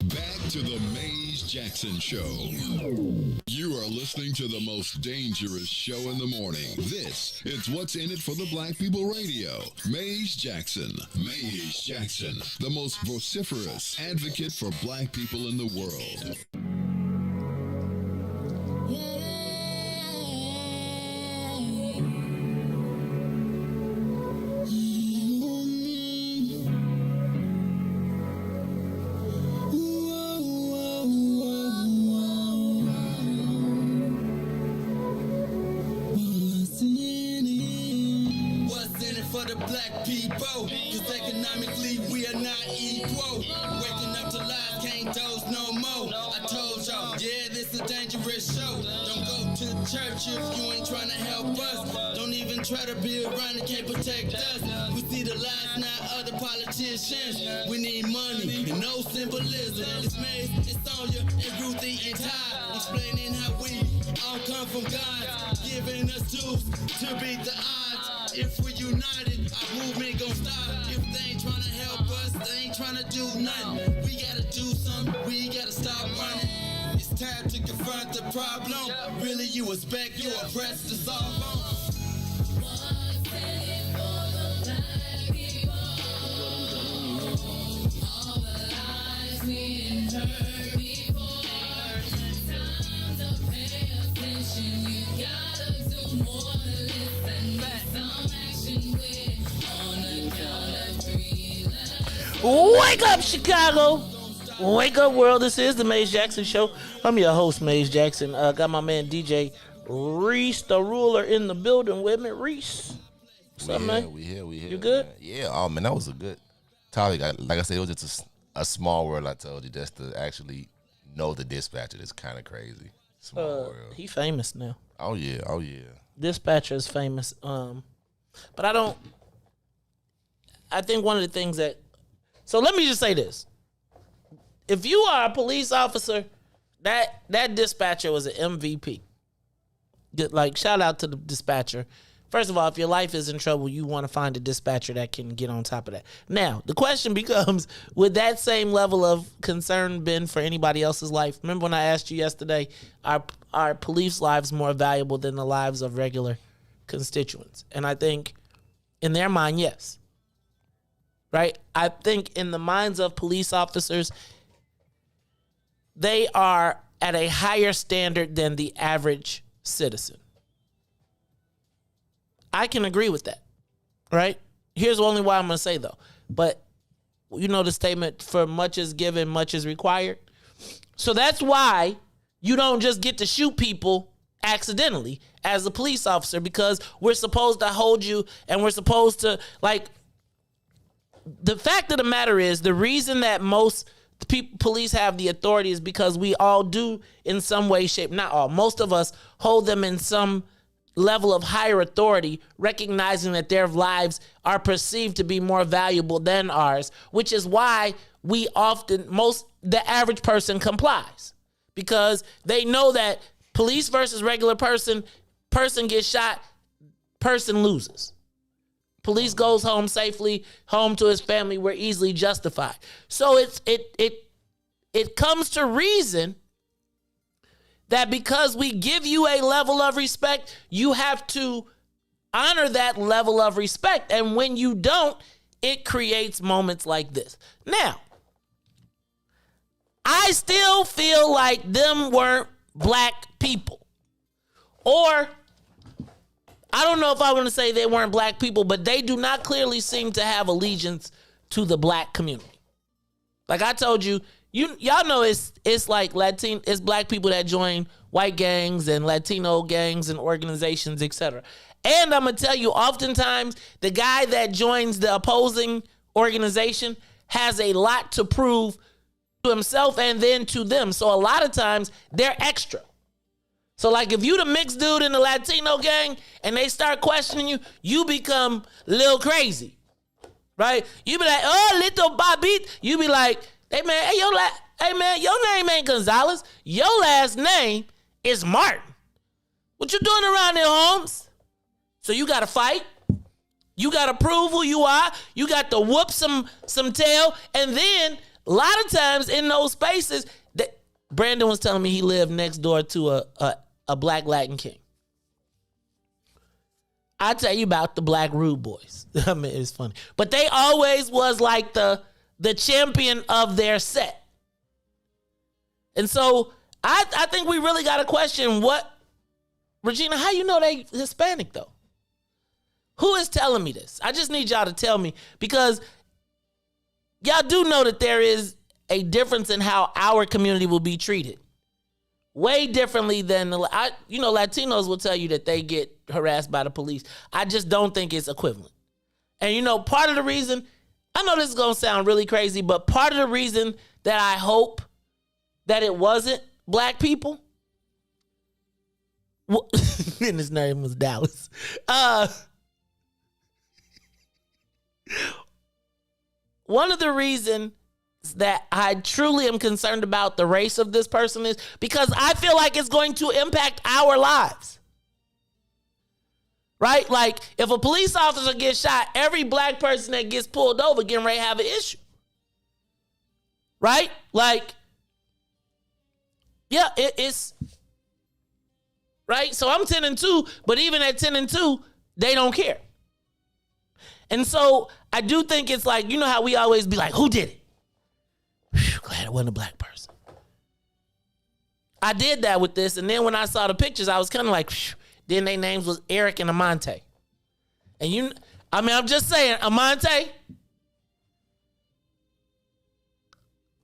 Back to the Maze Jackson Show. You are listening to the most dangerous show in the morning. This is What's in it for the Black People Radio. Maze Jackson. Maze Jackson, the most vociferous advocate for black people in the world. Church if you ain't trying to help us. Don't even try to be around and can't protect us. We see the lies, not other politicians. We need money and no symbolism. It's Maze, it's Sonia, and Ruthie and Todd, explaining how we all come from God, giving us tools to beat the odds. If we're united, our movement gon' stop. If they ain't trying to help us, they ain't trying to do nothing. We gotta do something, we gotta stop running. It's time to confront the problem. Really, you expect you oppressed to solve them. Wake up, Chicago! Wake up, world. This is the Maze Jackson Show. I'm your host, Maze Jackson. Got my man DJ Reese the Ruler in the building with me. Reese, what's up, man? We here. You good? Man. Yeah. Oh man, that was a good topic. Like I said, it was just a small world. I told you, just to actually know the dispatcher is kind of crazy. Small world. He famous now. Oh yeah. Dispatcher is famous. But I think one of the things that. So let me just say this. If you are a police officer, that dispatcher was an MVP. Like, shout out to the dispatcher. First of all, if your life is in trouble, you want to find a dispatcher that can get on top of that. Now, the question becomes, would that same level of concern been for anybody else's life? Remember when I asked you yesterday, are police lives more valuable than the lives of regular constituents? And I think in their mind, yes. Right? I think in the minds of police officers, they are at a higher standard than the average citizen. I can agree with that, right? Here's only why I'm going to say, though. But you know the statement, for much is given, much is required. So that's why you don't just get to shoot people accidentally as a police officer, because we're supposed to hold you and we're supposed to, like, the fact of the matter is, the reason that most police have the authority is because we all do in some way, shape, not all, most of us hold them in some level of higher authority, recognizing that their lives are perceived to be more valuable than ours, which is why we often, the average person complies, because they know that police versus regular person gets shot, person loses. Police goes home safely, home to his family, we're easily justified. So it comes to reason that because we give you a level of respect, you have to honor that level of respect. And when you don't, it creates moments like this. Now, I still feel like them weren't black people. Or, I don't know if I want to say they weren't black people, but they do not clearly seem to have allegiance to the black community. Like I told you, y'all know it's like it's black people that join white gangs and Latino gangs and organizations, etc. And I'm gonna tell you, oftentimes the guy that joins the opposing organization has a lot to prove to himself and then to them. So a lot of times they're extra. So like if you the mixed dude in the Latino gang and they start questioning you, you become a little crazy, right? You be like, oh, little Bobby. You be like, hey man, your name ain't Gonzalez. Your last name is Martin. What you doing around here, Holmes? So you got to fight. You got to prove who you are. You got to whoop some tail. And then a lot of times in those spaces, that Brandon was telling me he lived next door to a black Latin king. I tell you about the black rude boys. I mean, it's funny. But they always was like the champion of their set. And so I think we really got to question Regina, how you know they Hispanic though? Who is telling me this? I just need y'all to tell me, because y'all do know that there is a difference in how our community will be treated. Way differently than, Latinos will tell you that they get harassed by the police. I just don't think it's equivalent. And part of the reason, I know this is going to sound really crazy, but part of the reason that I hope that it wasn't black people, and his name was Dallas. One of the reasons that I truly am concerned about the race of this person is because I feel like it's going to impact our lives. Right? Like, if a police officer gets shot, every black person that gets pulled over getting ready to have an issue. Right? Like, yeah, it's right. So I'm 10-2, but even at 10-2, they don't care. And so I do think it's like, you know how we always be like, who did it? Whew, glad it wasn't a black person. I did that with this, and then when I saw the pictures, I was kind of like, phew. Then their names was Eric and Amante. And I'm just saying, Amante.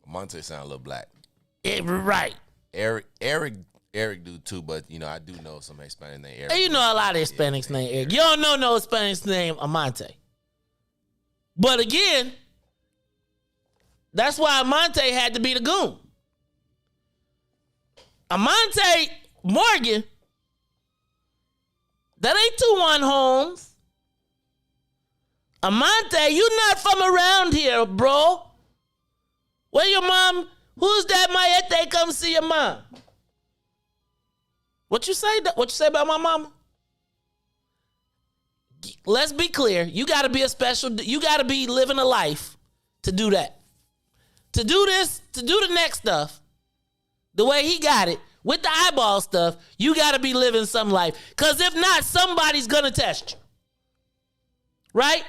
Amante sound a little black. Right. Eric do too, but I do know some Hispanic named Eric. And you know a lot of Hispanics named Eric. You don't know no Hispanics named Amante. But again, that's why Amante had to be the goon. Amante Morgan, that ain't 2-1 Holmes. Amante, you not from around here, bro. Where your mom? Who's that Mayete come see your mom? What you say? What you say about my mama? Let's be clear. You got to be you got to be living a life to do that. To do this, to do the next stuff, the way he got it, with the eyeball stuff, you got to be living some life. Because if not, somebody's going to test you. Right?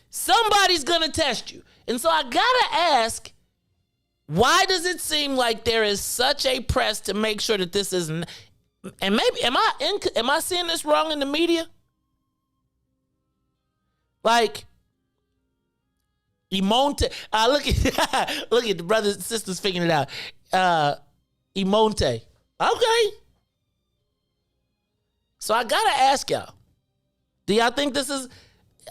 Somebody's going to test you. And so I got to ask, why does it seem like there is such a press to make sure that this isn't, and maybe, am I seeing this wrong in the media? Like, Emonte, look at the brothers and sisters figuring it out. Emonte. Okay. So I gotta ask y'all, do y'all think this is,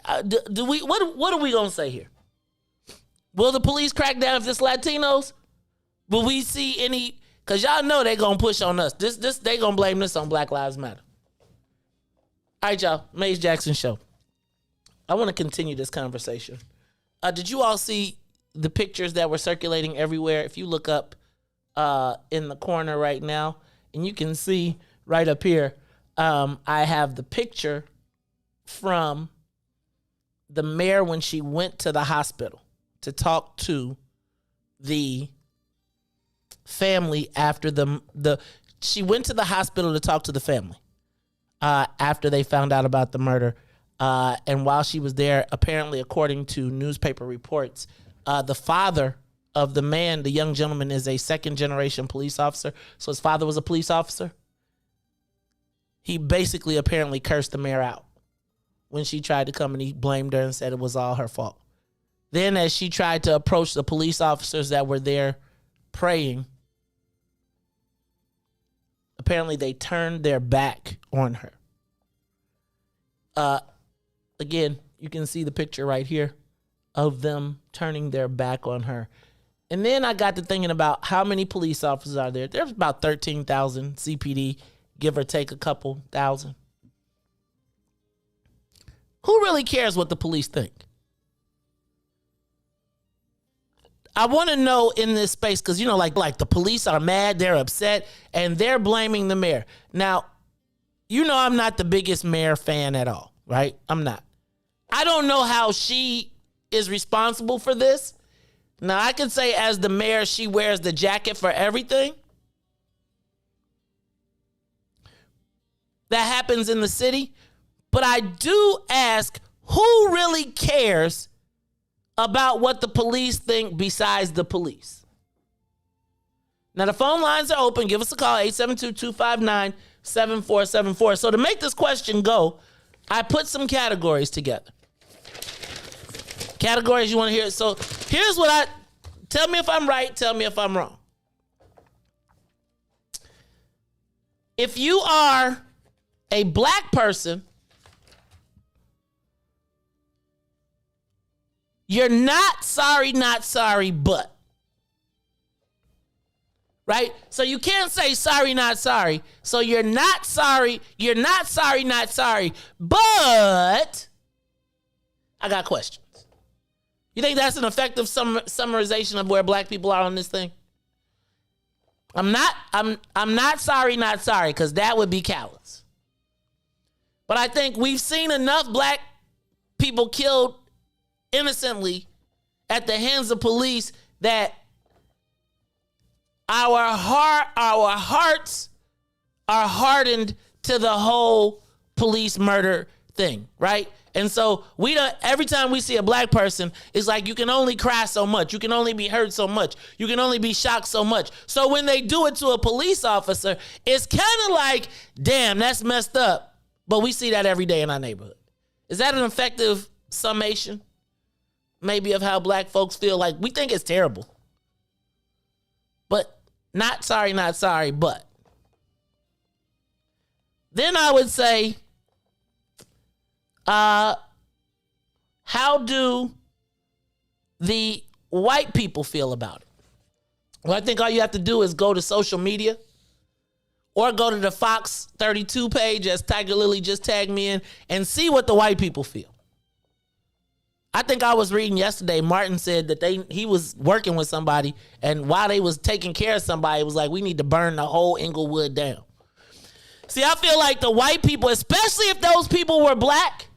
what are we gonna say here? Will the police crack down if it's Latinos? Will we see any? Because y'all know they going to push on us. They going to blame this on Black Lives Matter. All right, y'all. Maze Jackson Show. I want to continue this conversation. Did you all see the pictures that were circulating everywhere? If you look up in the corner right now, and you can see right up here, I have the picture from the mayor when she went to the hospital to talk to the family after she went to the hospital to talk to the family after they found out about the murder. And while she was there, apparently, according to newspaper reports, the father of the man, the young gentleman, is a second-generation police officer. So his father was a police officer. He basically apparently cursed the mayor out when she tried to come, and he blamed her and said it was all her fault. Then as she tried to approach the police officers that were there praying, apparently they turned their back on her. Again, you can see the picture right here of them turning their back on her. And then I got to thinking about how many police officers are there. There's about 13,000 CPD, give or take a couple thousand. Who really cares what the police think? I want to know in this space, because, like the police are mad, they're upset, and they're blaming the mayor. Now, I'm not the biggest mayor fan at all, right? I'm not. I don't know how she is responsible for this. Now, I can say as the mayor, she wears the jacket for everything that happens in the city. But I do ask, who really cares about what the police think besides the police? Now, the phone lines are open. Give us a call, 872-259-7474. So to make this question go, I put some categories together. Categories you want to hear. So here's what tell me if I'm right, tell me if I'm wrong. If you are a black person, you're not sorry, but. Right? So you can't say sorry, not sorry. So you're not sorry, not sorry, but I got questions. You think that's an effective summarization of where black people are on this thing? I'm not sorry, because that would be callous. But I think we've seen enough black people killed innocently at the hands of police that our hearts are hardened to the whole police murder thing, right? And so every time we see a black person, it's like you can only cry so much. You can only be hurt so much. You can only be shocked so much. So when they do it to a police officer, it's kind of like, damn, that's messed up. But we see that every day in our neighborhood. Is that an effective summation, maybe, of how black folks feel? Like, we think it's terrible. But not sorry, but. Then I would say, how do the white people feel about it? Well, I think all you have to do is go to social media or go to the Fox 32 page, as Tiger Lily just tagged me in, and see what the white people feel. I think I was reading yesterday, Martin said that he was working with somebody, and while they was taking care of somebody, it was like, we need to burn the whole Inglewood down. See, I feel like the white people, especially if those people were black,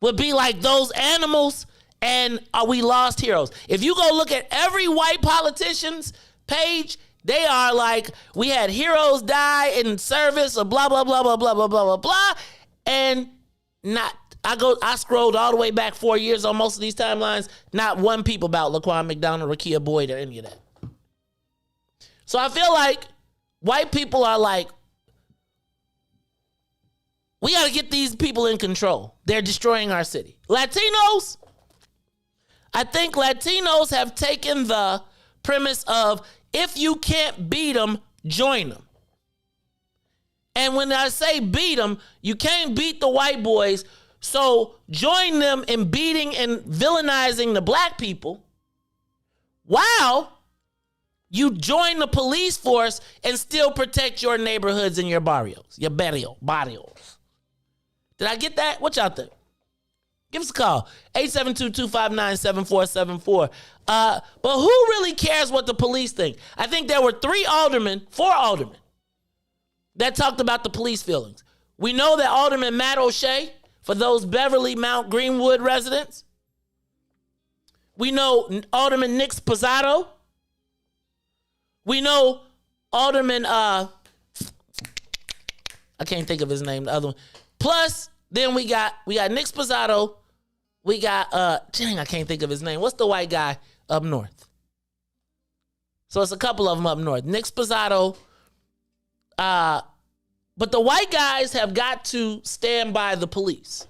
would be like those animals, and we lost heroes. If you go look at every white politician's page, they are like, we had heroes die in service or blah, blah, blah, blah, blah, blah, blah, blah, blah. And I scrolled all the way back 4 years on most of these timelines. Not one people about Laquan McDonald, Rakia Boyd, or any of that. So I feel like white people are like, we got to get these people in control. They're destroying our city. Latinos, I think Latinos have taken the premise of, if you can't beat them, join them. And when I say beat them, you can't beat the white boys. So join them in beating and villainizing the black people while you join the police force and still protect your neighborhoods and your barrios, your barrios. Did I get that? What y'all think? Give us a call, 872-259-7474. But who really cares what the police think? I think there were 4 aldermen that talked about the police feelings. We know that Alderman Matt O'Shea, for those Beverly Mount Greenwood residents. We know Alderman Nick Spazzato. We know Alderman, I can't think of his name, the other one. Plus, then we got Nick Spazzato. We got, I can't think of his name. What's the white guy up north? So it's a couple of them up north. Nick Spazzato. But the white guys have got to stand by the police.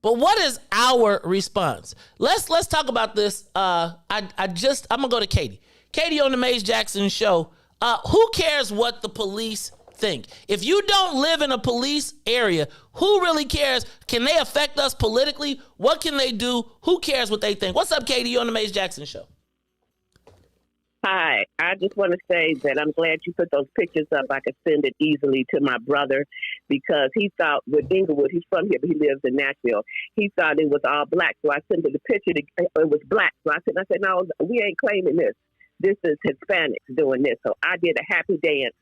But what is our response? Let's talk about this. I'm gonna go to Katie. Katie on the Maze Jackson show. Who cares what the police think? If you don't live in a police area, who really cares? Can they affect us politically? What can they do? Who cares what they think? What's up, Katie? You on the Maze Jackson show? Hi, I just want to say that I'm glad you put those pictures up. I could send it easily to my brother because he thought with Inglewood, he's from here, but he lives in Nashville. He thought it was all black, so I sent him the picture. It was black, so I said, no, we ain't claiming this. This is Hispanics doing this. So I did a happy dance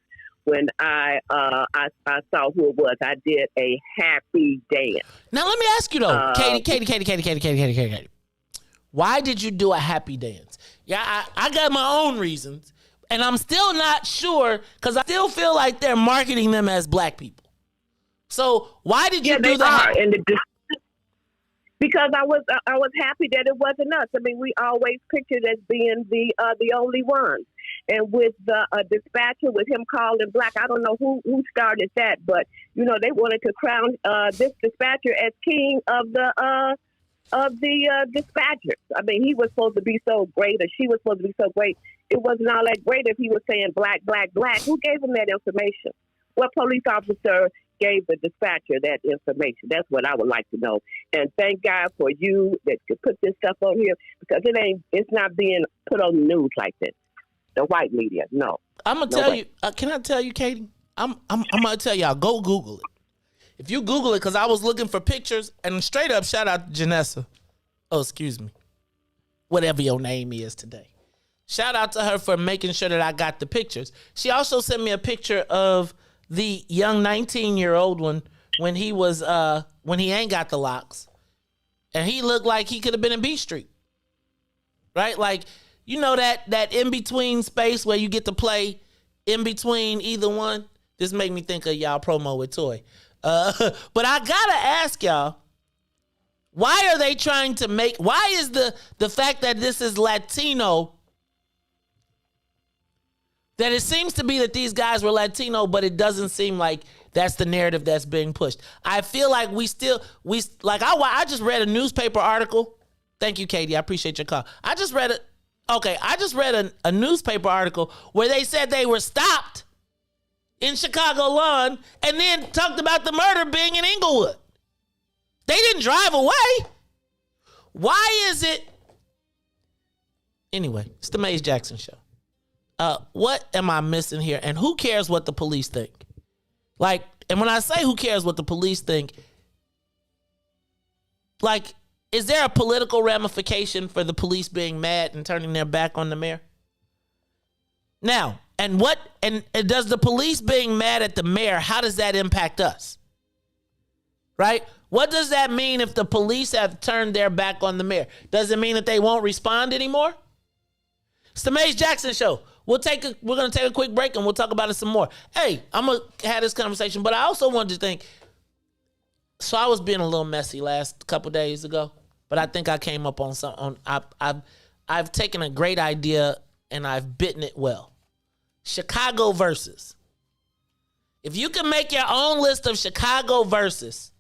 when I saw who it was. I did a happy dance. Now let me ask you though, Katie. Why did you do a happy dance? Yeah, I got my own reasons, and I'm still not sure because I still feel like they're marketing them as black people. So why did you do that? Because I was happy that it wasn't us. I mean, we always pictured as being the only ones. And with the dispatcher, with him calling black, I don't know who started that, but you know they wanted to crown this dispatcher as king of the dispatchers. I mean, he was supposed to be so great, or she was supposed to be so great. It wasn't all that great if he was saying black, black, black. Who gave him that information? What police officer gave the dispatcher that information? That's what I would like to know. And thank God for you that could put this stuff on here because it's not being put on the news like this. The white media, no. I'm gonna tell you. Can I tell you, Katie? I'm gonna tell y'all. Go Google it. If you Google it, because I was looking for pictures, and straight up, shout out to Janessa. Oh, excuse me. Whatever your name is today. Shout out to her for making sure that I got the pictures. She also sent me a picture of the young 19-year-old one when he was when he ain't got the locks. And he looked like he could have been in B Street. Right? Like, you know that in-between space where you get to play in between either one? This make me think of y'all promo with Toy. But I gotta ask y'all, why are they trying to why is the fact that this is Latino, that it seems to be that these guys were Latino, but it doesn't seem like that's the narrative that's being pushed. I feel like I just read a newspaper article. Thank you, Katie. I appreciate your call. I just read a newspaper article where they said they were stopped in Chicago lawn and then talked about the murder being in Inglewood. They didn't drive away. Why is it? Anyway, it's the Maze Jackson show. What am I missing here? And who cares what the police think? Like, and when I say who cares what the police think, like, is there a political ramification for the police being mad and turning their back on the mayor? Now, and does the police being mad at the mayor, how does that impact us? Right? What does that mean if the police have turned their back on the mayor? Does it mean that they won't respond anymore? It's the Maze Jackson show. We're going to take a quick break and we'll talk about it some more. Hey, I'm going to have this conversation, but I also wanted to think, so I was being a little messy last couple days ago, but I think I came up on something. I've taken a great idea and I've bitten it well. Chicago VERZUZ. If you can make your own list of Chicago VERZUZ,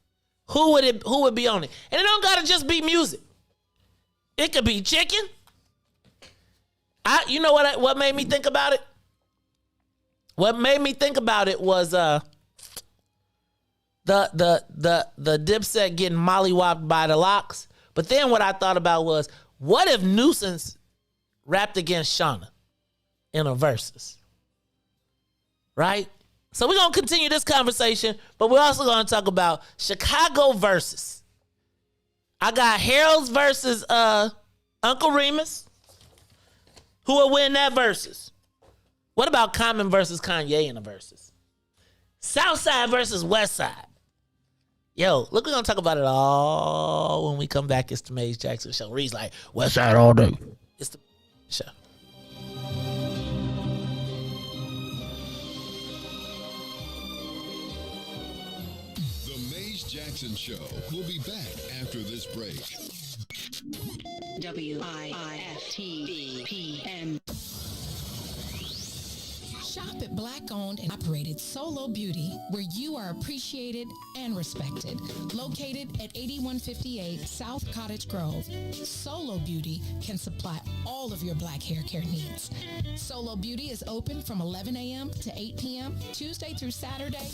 who would be on it? And it don't gotta just be music. It could be chicken. You know what made me think about it? What made me think about it was the Dipset getting mollywopped by the locks. But then what I thought about was, what if Nuisance rapped against Shauna in a versus? Right? So we're going to continue this conversation, but we're also going to talk about Chicago VERZUZ. I got Harold's versus Uncle Remus. Who will win that versus? What about Common versus Kanye in a versus? Southside versus Westside. Yo, look, we're going to talk about it all when we come back. It's the Maze Jackson Show. Reed's like, Westside all day. It's the show. Jackson Show. We'll be back after this break. WIIFTBPM. Shop at Black-owned and operated Solo Beauty, where you are appreciated and respected. Located at 8158 South Cottage Grove, Solo Beauty can supply all of your black hair care needs. Solo Beauty is open from 11 a.m. to 8 p.m., Tuesday through Saturday.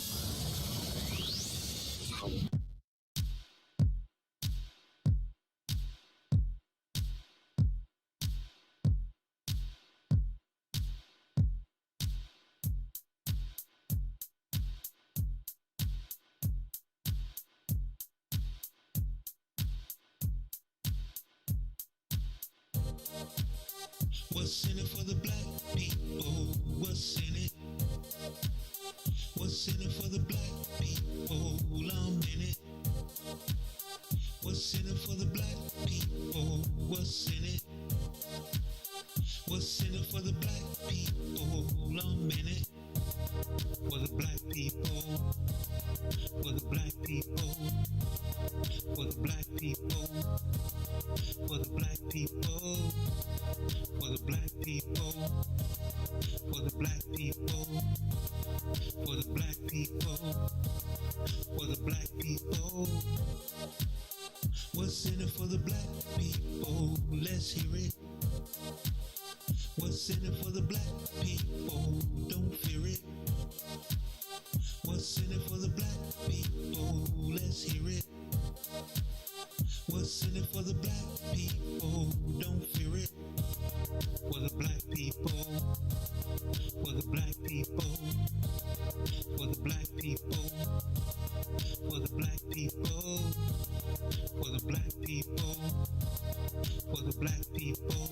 What's in it for the black people? What's in it? What's in it for the black people? I'm in it. What's in it for the black people? What's in it? What's in it for the black people? I'm in it. For the black people. For the black people. For the black people. For the black people. For the black people. For the black people. For the black people. For the black people. What's in it for the black people? Let's hear it. What's in it for the black people? Don't fear it. What's in it for the black people? Let's hear it. What's in it for the black people? Don't fear it. For the black people. For the black people. For the black people. For the black people. For the black people. For the black people.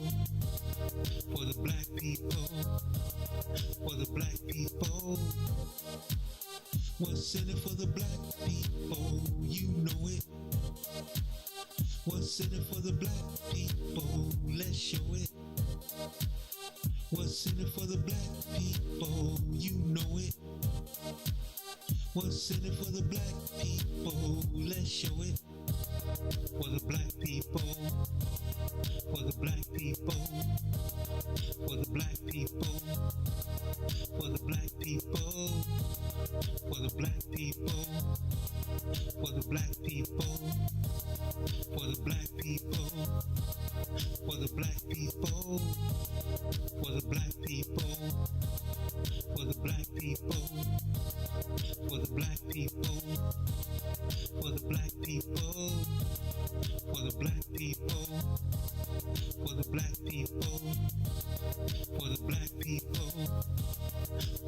For the black people. For the black people. What's in it for the black people? You know it. What's in it for the black people? Let's show it. What's in it for the black people? You know it. What's in it for the black people? Let's show it. For the black people. For the black people. For the black people. For the black people. For the black people. For the black people. For the black people. For the black people. For the black people. For the black people. For the black people. For the black people. For the black people. For the black people. For the black people.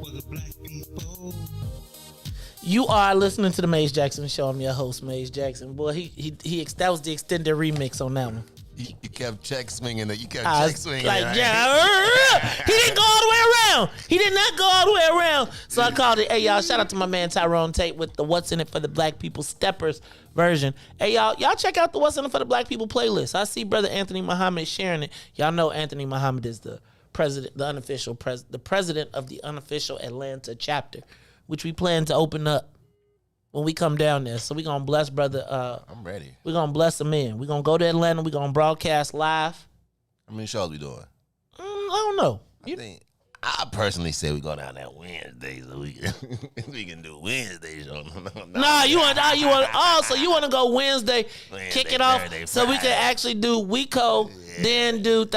For the black people. You are listening to the Maze Jackson Show. I'm your host, Maze Jackson. Boy, that was the extended remix on that one. You kept check swinging it. You kept check swinging like, it. Yeah, he didn't go all the way around. He did not go all the way around. So I called it. Hey, y'all, shout out to my man Tyrone Tate with the What's in It for the Black People Steppers version. Hey, y'all check out the What's in It for the Black People playlist. I see Brother Anthony Muhammad sharing it. Y'all know Anthony Muhammad is the president, the president of the unofficial Atlanta chapter, which we plan to open up when we come down there. So we're going to bless Brother. I'm ready. We're going to bless him in. We're going to go to Atlanta. We're going to broadcast live. How many shows we doing? I don't know. I personally say we go down there Wednesday so we can do Wednesday show. Nah, you want to go Wednesday, kick it off, Thursday, so we can actually do Weeko, then do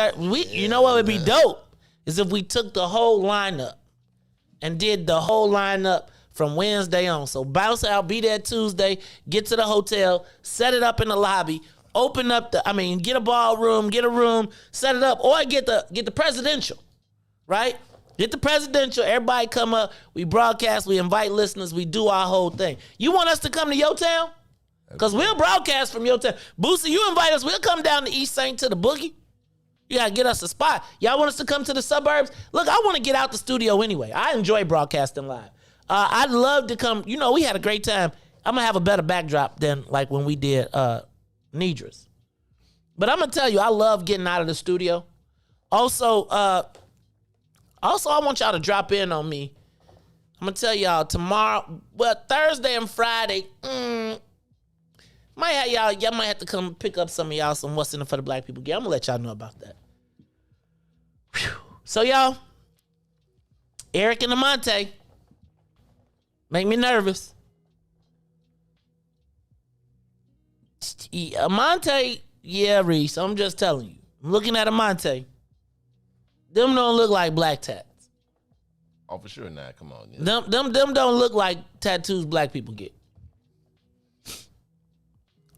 you know what would be dope is if we took the whole lineup and did the whole lineup from Wednesday on. So bounce out, be there Tuesday, get to the hotel, set it up in the lobby, Open up get a ballroom, get a room, set it up, or get the presidential, right? Get the presidential. Everybody come up. We broadcast. We invite listeners. We do our whole thing. You want us to come to your town? Because we'll broadcast from your town. Boosie, you invite us. We'll come down to East St. to the Boogie. You got to get us a spot. Y'all want us to come to the suburbs? Look, I want to get out the studio anyway. I enjoy broadcasting live. I'd love to come. You know, we had a great time. I'm going to have a better backdrop than like when we did Nidra's. But I'm going to tell you, I love getting out of the studio. Also, I want y'all to drop in on me. I'm going to tell y'all tomorrow, Thursday and Friday, y'all might have to come pick up some of y'all some What's in it for the Black People gear. I'm going to let y'all know about that. Whew. So, y'all, Eric and Amante make me nervous. Amante, yeah, Reese, I'm just telling you. I'm looking at Amante. Them don't look like black tats. Oh, for sure not. Come on. Yeah. Them don't look like tattoos black people get.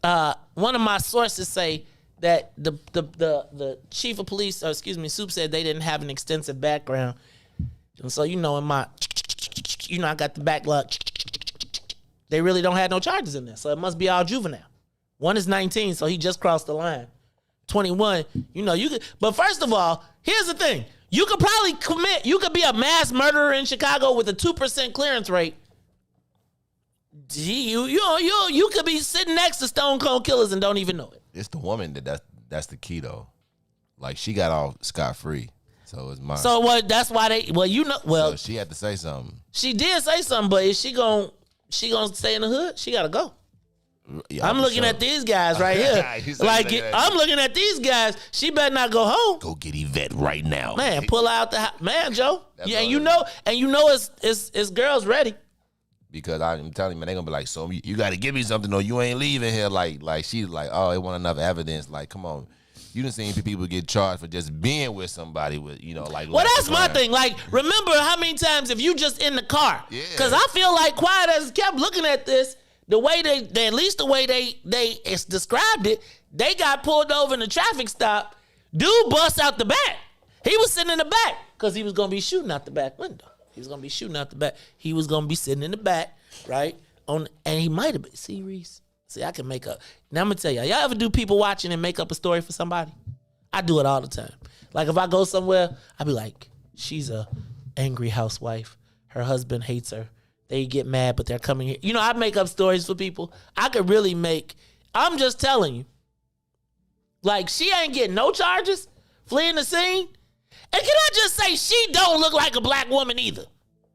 One of my sources say that the chief of police, or excuse me, Soup said they didn't have an extensive background. And so, in my, I got the backlog. They really don't have no charges in there. So it must be all juvenile. One is 19, so he just crossed the line. 21, you could, but first of all, here's the thing. You could probably you could be a mass murderer in Chicago with a 2% clearance rate. You could be sitting next to Stone Cold Killers and don't even know it. It's the woman that's the key though. Like she got off scot-free. So it's mine. So what? That's why so she had to say something. She did say something, but is she gonna stay in the hood? She gotta go. Yeah, I'm looking at these guys right here. I'm looking at these guys. She better not go home. Go get Yvette right now. Man, pull out the house. Man, Joe. Yeah, and you know it's girls ready. Because I'm telling you, man, they gonna be like, so you gotta give me something or you ain't leaving here. Like she's like, oh, they want enough evidence. Like, come on. You done seen people get charged for just being with somebody with, like. Well, that's my thing. Like, remember how many times if you just in the car? Yeah. Because I feel like Quiet as kept looking at this. The way they at least the way they described it, they got pulled over in a traffic stop. Dude bust out the back. He was sitting in the back because he was going to be shooting out the back window. He was going to be shooting out the back. He was going to be sitting in the back, right? And he might have been. See, Reese? See, I can make up. Now, I'm going to tell y'all ever do people watching and make up a story for somebody? I do it all the time. Like, if I go somewhere, I be like, she's a angry housewife. Her husband hates her. They get mad, but they're coming here. I make up stories for people. I could really I'm just telling you. Like, she ain't getting no charges, fleeing the scene. And can I just say, she don't look like a black woman either.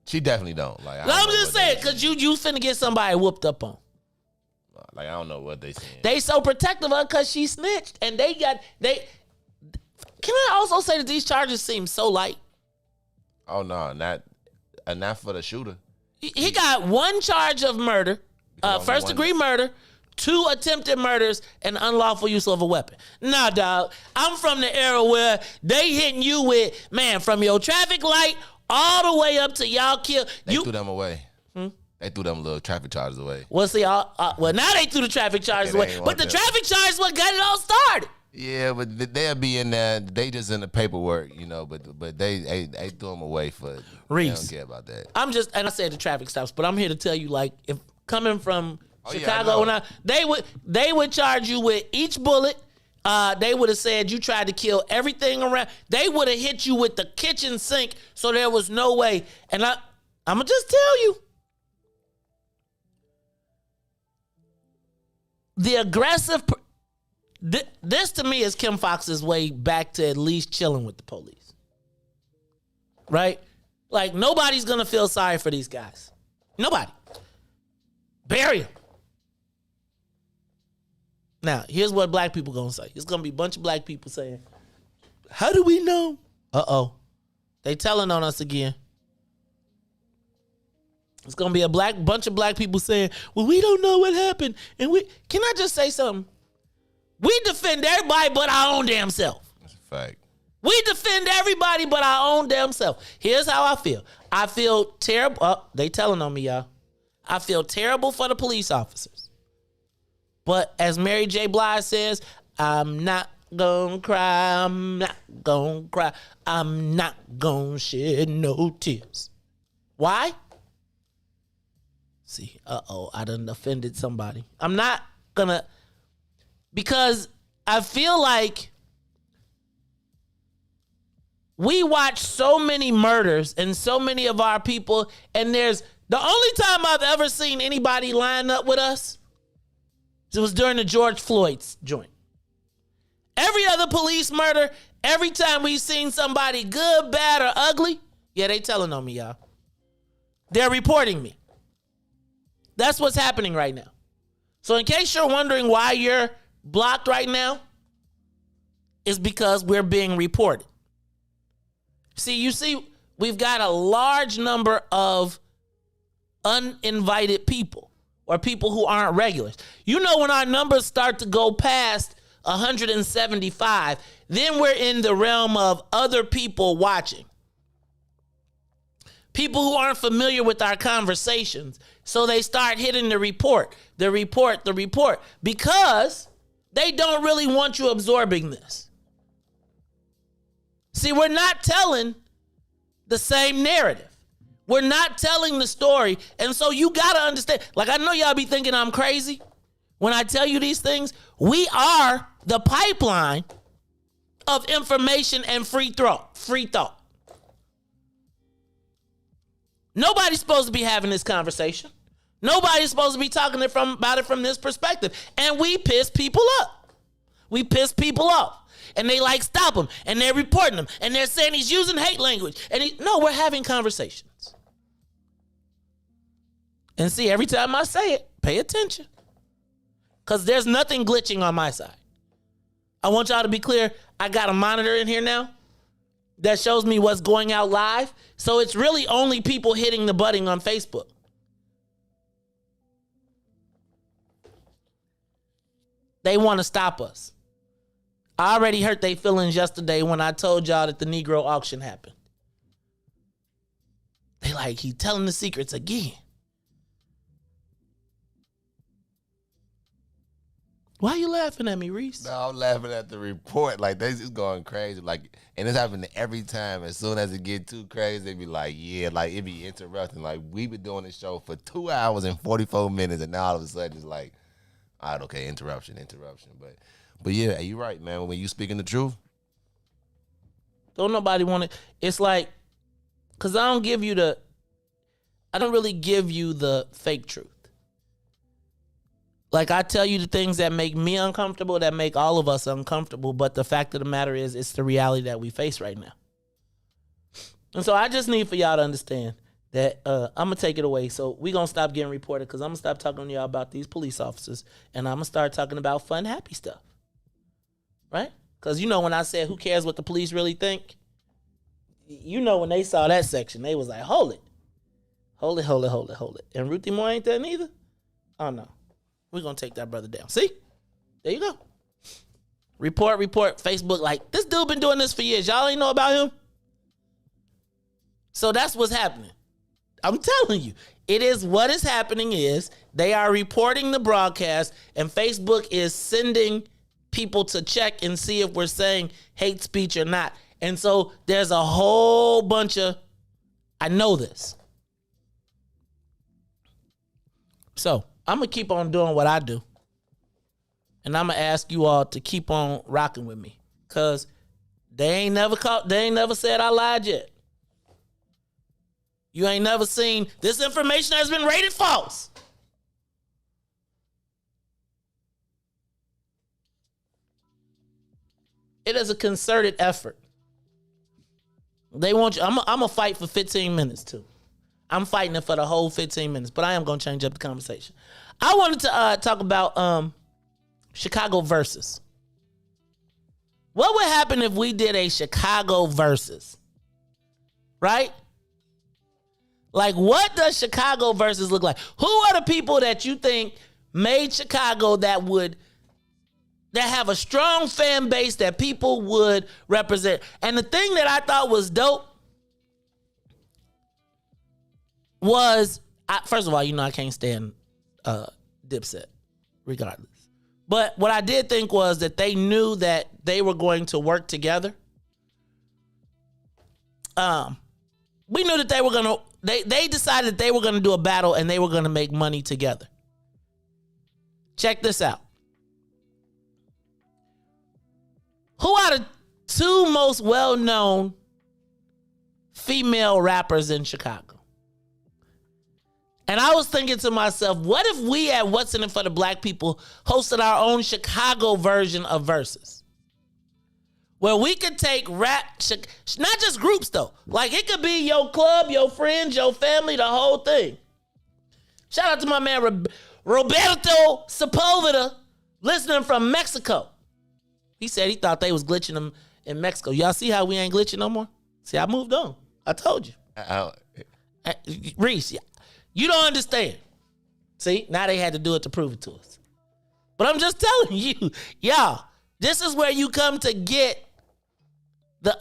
She definitely don't. Like, I'm just saying, because you finna get somebody whooped up on. Like, I don't know what they saying. They so protective of her because she snitched. And can I also say that these charges seem so light? Oh, no, not for the shooter. He got one charge of murder, first degree murder, 2 attempted murders, and unlawful use of a weapon. Nah, dog. I'm from the era where they hitting you with, man, from your traffic light all the way up to y'all kill. They threw them away. They threw them little traffic charges away. Well, see, now they threw the traffic charges away. But the traffic charges what got it all started. Yeah, but they'll be in there. They just in the paperwork, but they threw them away for Reese. They don't care about that. And I said the traffic stops, but I'm here to tell you, like, if coming from Chicago, they would charge you with each bullet. They would have said you tried to kill everything around. They would have hit you with the kitchen sink, so there was no way. And I'm gonna just tell you, the aggressive. This to me is Kim Fox's way back to at least chilling with the police. Right? Like, nobody's going to feel sorry for these guys. Nobody. Bury them. Now, here's what black people going to say. It's going to be a bunch of black people saying, how do we know? Uh-oh. They telling on us again. It's going to be a bunch of black people saying, well, we don't know what happened. And can I just say something? We defend everybody but our own damn self. That's a fact. We defend everybody but our own damn self. Here's how I feel. I feel terrible. Oh, they telling on me, y'all. I feel terrible for the police officers. But as Mary J. Blige says, I'm not gonna cry, I'm not gonna cry, I'm not gonna shed no tears. Why? See, I done offended somebody. I'm not gonna, because I feel like we watch so many murders and so many of our people, and there's the only time I've ever seen anybody line up with us, it was during the George Floyd's joint. Every other police murder, every time we've seen somebody good, bad, or ugly, yeah, they telling on me, y'all. They're reporting me. That's what's happening right now. So in case you're wondering why you're blocked right now, it's because we're being reported. See, we've got a large number of uninvited people or people who aren't regulars. You know, when our numbers start to go past 175, then we're in the realm of other people watching. People who aren't familiar with our conversations. So they start hitting the report, because they don't really want you absorbing this. See, we're not telling the same narrative. We're not telling the story. And so you got to understand, like, I know y'all be thinking I'm crazy when I tell you these things. We are the pipeline of information and free thought. Nobody's supposed to be having this conversation. Nobody's supposed to be talking about it from this perspective. And we piss people up. We piss people off. And they like stop him. And they're reporting him. And they're saying he's using hate language. And no, we're having conversations. And see, every time I say it, pay attention. Because there's nothing glitching on my side. I want y'all to be clear. I got a monitor in here now that shows me what's going out live. So it's really only people hitting the button on Facebook. They want to stop us. I already hurt their feelings yesterday when I told y'all that the Negro auction happened. They like, he telling the secrets again. Why you laughing at me, Reese? No, I'm laughing at the report. Like, they just going crazy. Like, and it's happening every time. As soon as it get too crazy, they be like, yeah, like, it be interrupting. Like, we been doing this show for 2 hours and 44 minutes, and now all of a sudden it's like, all right, okay, interruption. But yeah, you're right, man. When you speaking the truth. Don't nobody want it. It's like, because I don't really give you the fake truth. Like, I tell you the things that make me uncomfortable, that make all of us uncomfortable. But the fact of the matter is, it's the reality that we face right now. And so I just need for y'all to understand that I'm going to take it away. So we're going to stop getting reported, because I'm going to stop talking to y'all about these police officers. And I'm going to start talking about fun, happy stuff. Right? Because you know when I said, who cares what the police really think? You know when they saw that section, they was like, hold it. And Ruthie Moore ain't there neither? Oh, no. We're going to take that brother down. See? There you go. Report. Facebook, like, this dude been doing this for years. Y'all ain't know about him? So that's what's happening. I'm telling you. It is what is happening is they are reporting the broadcast, and Facebook is sending people to check and see if we're saying hate speech or not. And so there's a whole bunch of, I know this. So I'm going to keep on doing what I do. And I'm going to ask you all to keep on rocking with me. Because they ain't never said I lied yet. You ain't never seen this information has been rated false. It is a concerted effort. They want you. I'm going to fight for 15 minutes too. I'm fighting it for the whole 15 minutes, but I am going to change up the conversation. I wanted to talk about Chicago VERZUZ. What would happen if we did a Chicago VERZUZ? Right? Like, what does Chicago VERZUZ look like? Who are the people that you think made Chicago that have a strong fan base that people would represent? And the thing that I thought was dope was, first of all, you know I can't stand Dipset, regardless. But what I did think was that they knew that they were going to work together. We knew that they were going to, they decided that they were going to do a battle and they were going to make money together. Check this out. Who are the two most well-known female rappers in Chicago? And I was thinking to myself, what if we at What's In It for the Black People hosted our own Chicago version of Versus? Where we could take rap, not just groups though. Like it could be your club, your friends, your family, the whole thing. Shout out to my man Roberto Sepulveda, listening from Mexico. He said he thought they was glitching them in Mexico. Y'all see how we ain't glitching no more? See, I moved on. I told you. Reese, you don't understand. See, now they had to do it to prove it to us. But I'm just telling you, y'all, this is where you come to get the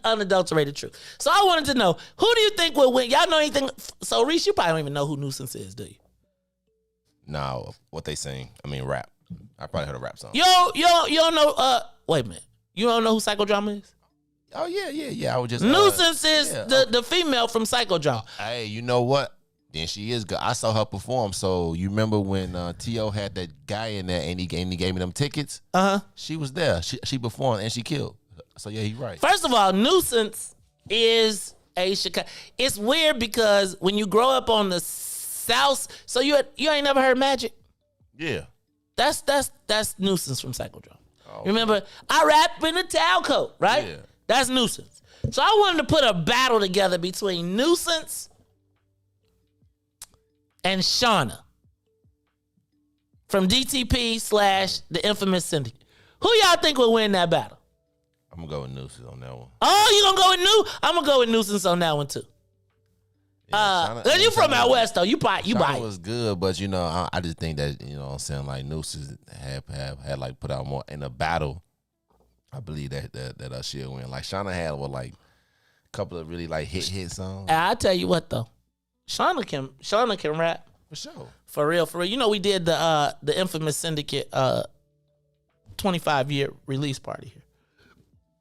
unadulterated truth. So I wanted to know, who do you think will win? Y'all know anything? So Reese, you probably don't even know who Nuisance is, do you? No, what they sing. I mean, rap. I probably heard a rap song. You don't know, wait a minute. You don't know who Psychodrama is? Oh, yeah. I was just... Nuisance is the female from Psychodrama. Hey, you know what? Then she is good. I saw her perform. So you remember when T.O. had that guy in there and he gave me them tickets? Uh-huh. She was there. She performed and she killed. So yeah, he's right. First of all, Nuisance is a Chicago. It's weird because when you grow up on the South, so you ain't never heard Magic? Yeah. That's Nuisance from Psychodrama. Oh, remember, I rap in a towel coat, right? Yeah. That's Nuisance. So I wanted to put a battle together between Nuisance and Shauna from DTP / the Infamous Syndicate. Who y'all think will win that battle? I'm going to go with Nuisance on that one. Oh, you going to go with Nu? I'm going to go with Nuisance on that one, too. Yeah, you from out west, though. You buy it. Was good, but, I just think that, what I'm saying, like, Nuisance had like, put out more in a battle. I believe that she'll win. Like, Shauna had, like, a couple of really, like, hit songs. I tell you what, though. Shauna can rap. For sure. For real. We did the Infamous Syndicate 25-year release party here.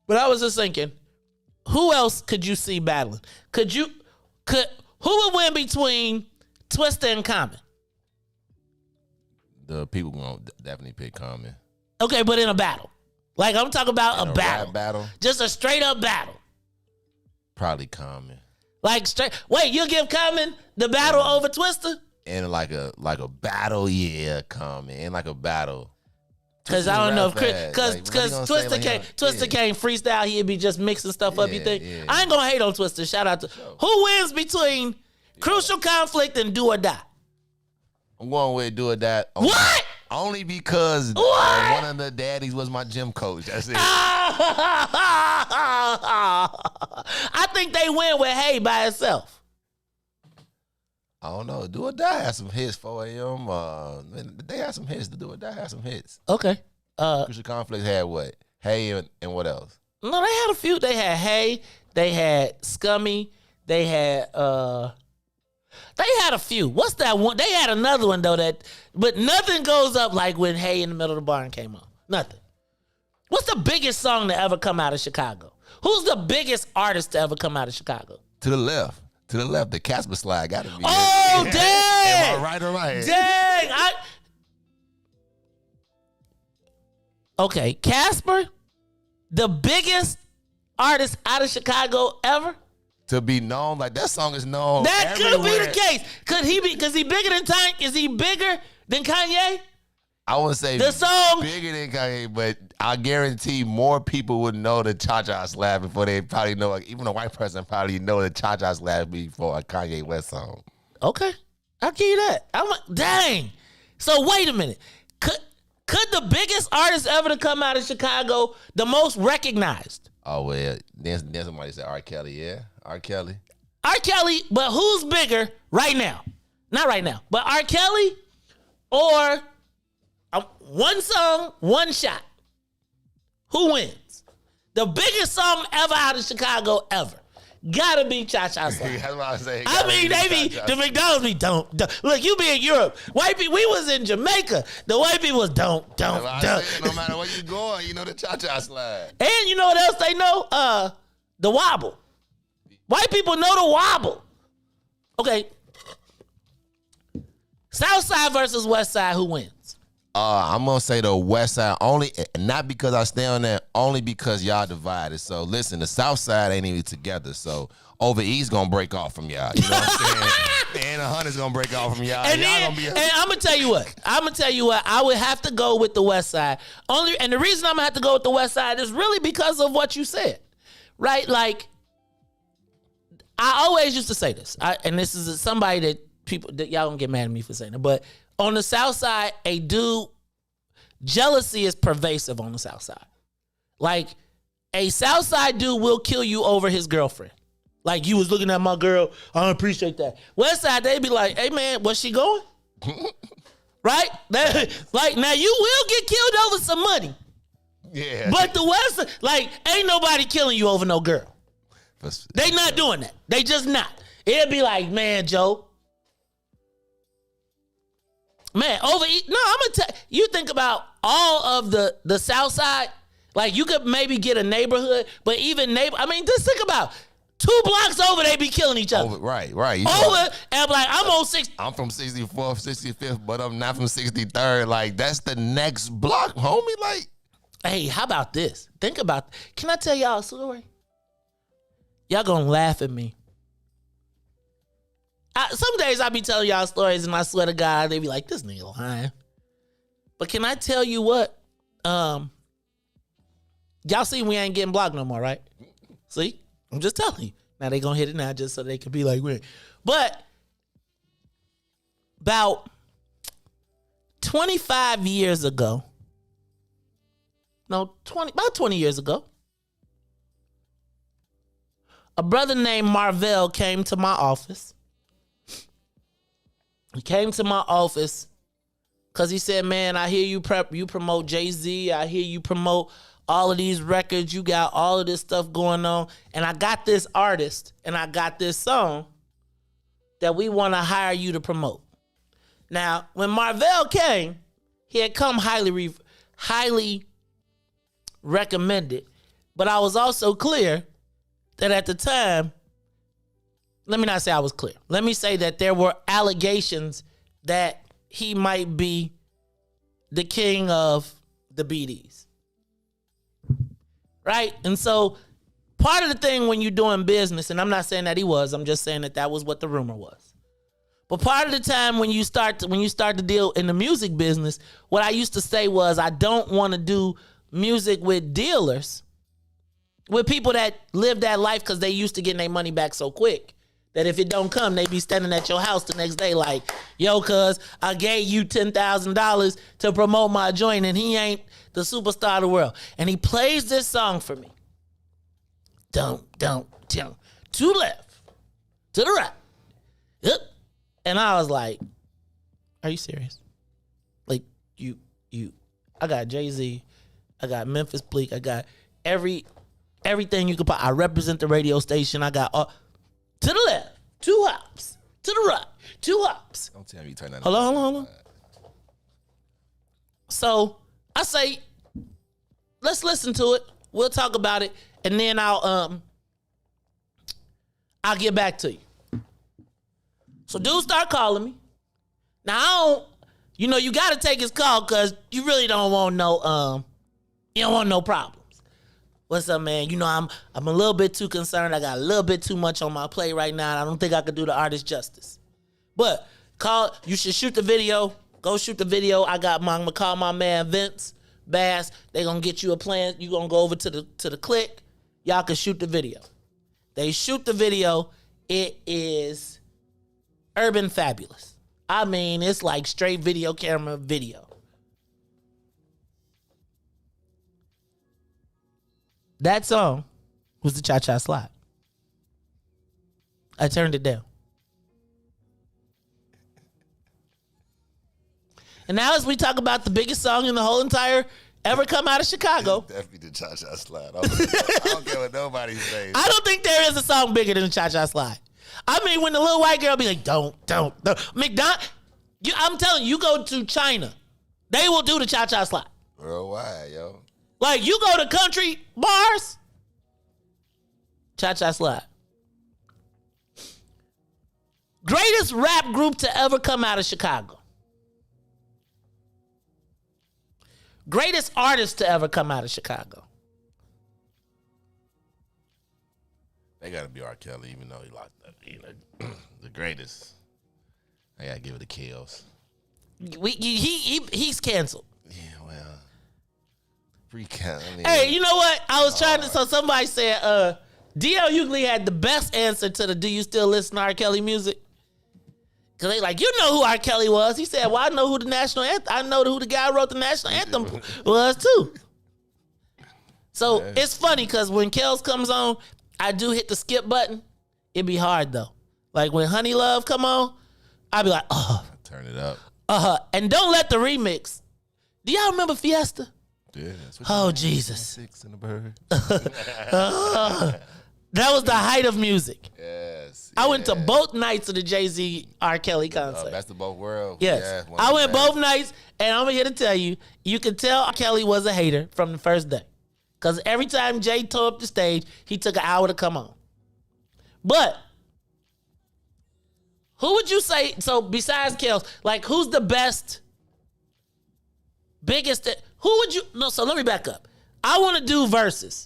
But I was just thinking, who else could you see battling? Who would win between Twista and Common? The people gonna definitely pick Common. Okay, but in a battle. Like, I'm talking about a battle. Rap battle? Just a straight up battle. Probably Common. Like wait, you'll give Common the battle over Twista? And like a battle, yeah, Common. And like a battle. Because I don't know if Twista can't freestyle, he'd be just mixing stuff up, you think? Yeah. I ain't gonna hate on Twista. Shout out to who wins between Crucial Conflict and Do or Die? I'm going with Do or Die. What? Only because one of the daddies was my gym coach. That's it. I think they win with Hey by itself. I don't know. Do or Die has some hits. 4 a.m. They had some hits. Do or Die had some hits. Okay. Crucial Conflict had what? Hey and what else? No, they had a few. They had Hey. They had Scummy. They had a few. What's that one? They had another one though but nothing goes up like when Hey in the Middle of the Barn came on. Nothing. What's the biggest song to ever come out of Chicago? Who's the biggest artist to ever come out of Chicago? To the left, the Casper slide got to be. Oh, it. dang! Am I right or right? Dang! Okay, Casper, the biggest artist out of Chicago ever. To be known, like that song is known. That everywhere. Could be the case. Could he be? Because he bigger than Tank? Is he bigger than Kanye? I wouldn't say the song bigger than Kanye, but I guarantee more people would know the Cha-Cha Slap before they probably know. Like, even a white person probably know the Cha-Cha Slap before a Kanye West song. Okay, I'll give you that. Dang. So wait a minute. Could the biggest artist ever to come out of Chicago, the most recognized? Oh well, then somebody said R. Kelly. Yeah, R. Kelly. R. Kelly, but who's bigger right now? Not right now, but R. Kelly or one song, one shot. Who wins? The biggest song ever out of Chicago ever. Gotta be cha-cha slide. That's what I say. I mean, they be, the McDonald's be don't. Look, you be in Europe. White people, we was in Jamaica. The white people was don't. No matter where you going, you know the cha-cha slide. And you know what else they know? The wobble. White people know the wobble. Okay. South side versus west side, who wins? I'm gonna say the west side only, not because I stay on there, only because y'all divided. So listen, the south side ain't even together. So over east gonna break off from y'all. You know what I'm saying? And 100's gonna break off from y'all. And, y'all gonna be. And I'm gonna tell you what. I would have to go with the west side. And the reason I'm gonna have to go with the west side is really because of what you said, right? Like, I always used to say this, and this is somebody that y'all gonna get mad at me for saying it, but on the south side, jealousy is pervasive on the south side. Like, a south side dude will kill you over his girlfriend. Like, you was looking at my girl, I don't appreciate that. West side, they be like, hey man, where's she going? Right? Like, now you will get killed over some money. Yeah. But the west, like, ain't nobody killing you over no girl. They not doing that. They just not. It'll be like, man, Joe. Man, I'm gonna tell you, think about all of the south side, like you could maybe get a neighborhood, but even just think about 2 blocks over, they be killing each other. Right. And I'm like, I'm on 6. I'm from 64th, 65th, but I'm not from 63rd. Like, that's the next block, homie. Like, hey, how about this? Can I tell y'all a story? Y'all gonna laugh at me. Some days I be telling y'all stories and I swear to God, they be like, this nigga lying. But can I tell you what? Y'all see we ain't getting blocked no more, right? See? I'm just telling you. Now they gonna hit it now just so they can be like, weird. But about 25 years ago, about 20 years ago, a brother named Marvell came to my office. He came to my office because he said, man, I hear you promote Jay-Z. I hear you promote all of these records. You got all of this stuff going on. And I got this artist and I got this song that we want to hire you to promote. Now, when Marvell came, he had come highly recommended. But I was also clear that at the time, let me not say I was clear. Let me say that there were allegations that he might be the king of the BDs. Right? And so part of the thing when you're doing business, and I'm not saying that he was, I'm just saying that was what the rumor was. But part of the time when you start to deal in the music business, what I used to say was I don't want to do music with dealers, with people that live that life because they used to getting their money back so quick. That if it don't come, they be standing at your house the next day like, yo, cuz I gave you $10,000 to promote my joint and he ain't the superstar of the world. And he plays this song for me. Don't. To the left, to the right. Yep. And I was like, are you serious? Like, I got Jay-Z, I got Memphis Bleak, I got everything you could put. I represent the radio station, I got all. To the left, 2 hops. To the right, 2 hops. Don't tell me you turn that. Hold on. So I say, let's listen to it. We'll talk about it, and then I'll get back to you. So dude start calling me. Now you got to take his call because you really don't want no problems. What's up, man? I'm a little bit too concerned. I got a little bit too much on my plate right now. I don't think I could do the artist justice. But you should shoot the video. Go shoot the video. I'm gonna call my man Vince Bass. They gonna get you a plan. You gonna go over to the click. Y'all can shoot the video. They shoot the video. It is urban fabulous. I mean, it's like straight video camera video. That song was the Cha-Cha Slide. I turned it down. And now as we talk about the biggest song in the whole entire ever come out of Chicago. Definitely the Cha-Cha Slide. I don't care what nobody says. I don't think there is a song bigger than the Cha-Cha Slide. I mean, when the little white girl be like, don't. I'm telling you, you go to China, they will do the Cha-Cha Slide. Worldwide, yo. Like, you go to country bars, Cha-Cha Slide. Greatest rap group to ever come out of Chicago. Greatest artist to ever come out of Chicago. They gotta be R. Kelly, even though he locked up. You know, the greatest. I gotta give it to Kills. He's canceled. Yeah, well, free count. I mean, hey, you know what? I was trying to. So somebody said, D.L. Hughley had the best answer to the "Do you still listen to R. Kelly music?" Because they like, you know who R. Kelly was. He said, well, I know who the national anthem. I know who the guy who wrote the national anthem was too. So it's funny because when Kels comes on, I do hit the skip button. It be hard though. Like when Honey Love come on, I be like, oh. Turn it up. And don't let the remix. Do y'all remember Fiesta? Yeah. Oh, Jesus. Six in the bird. That was the height of music. Yes. I went to both nights of the Jay-Z R. Kelly concert. Best of both worlds. Yes. Yeah, I went both nights, and I'm here to tell you, you could tell R. Kelly was a hater from the first day. Because every time Jay tore up the stage, he took an hour to come on. But who would you say, so besides Kels, like who's the biggest, so let me back up. I want to do verses.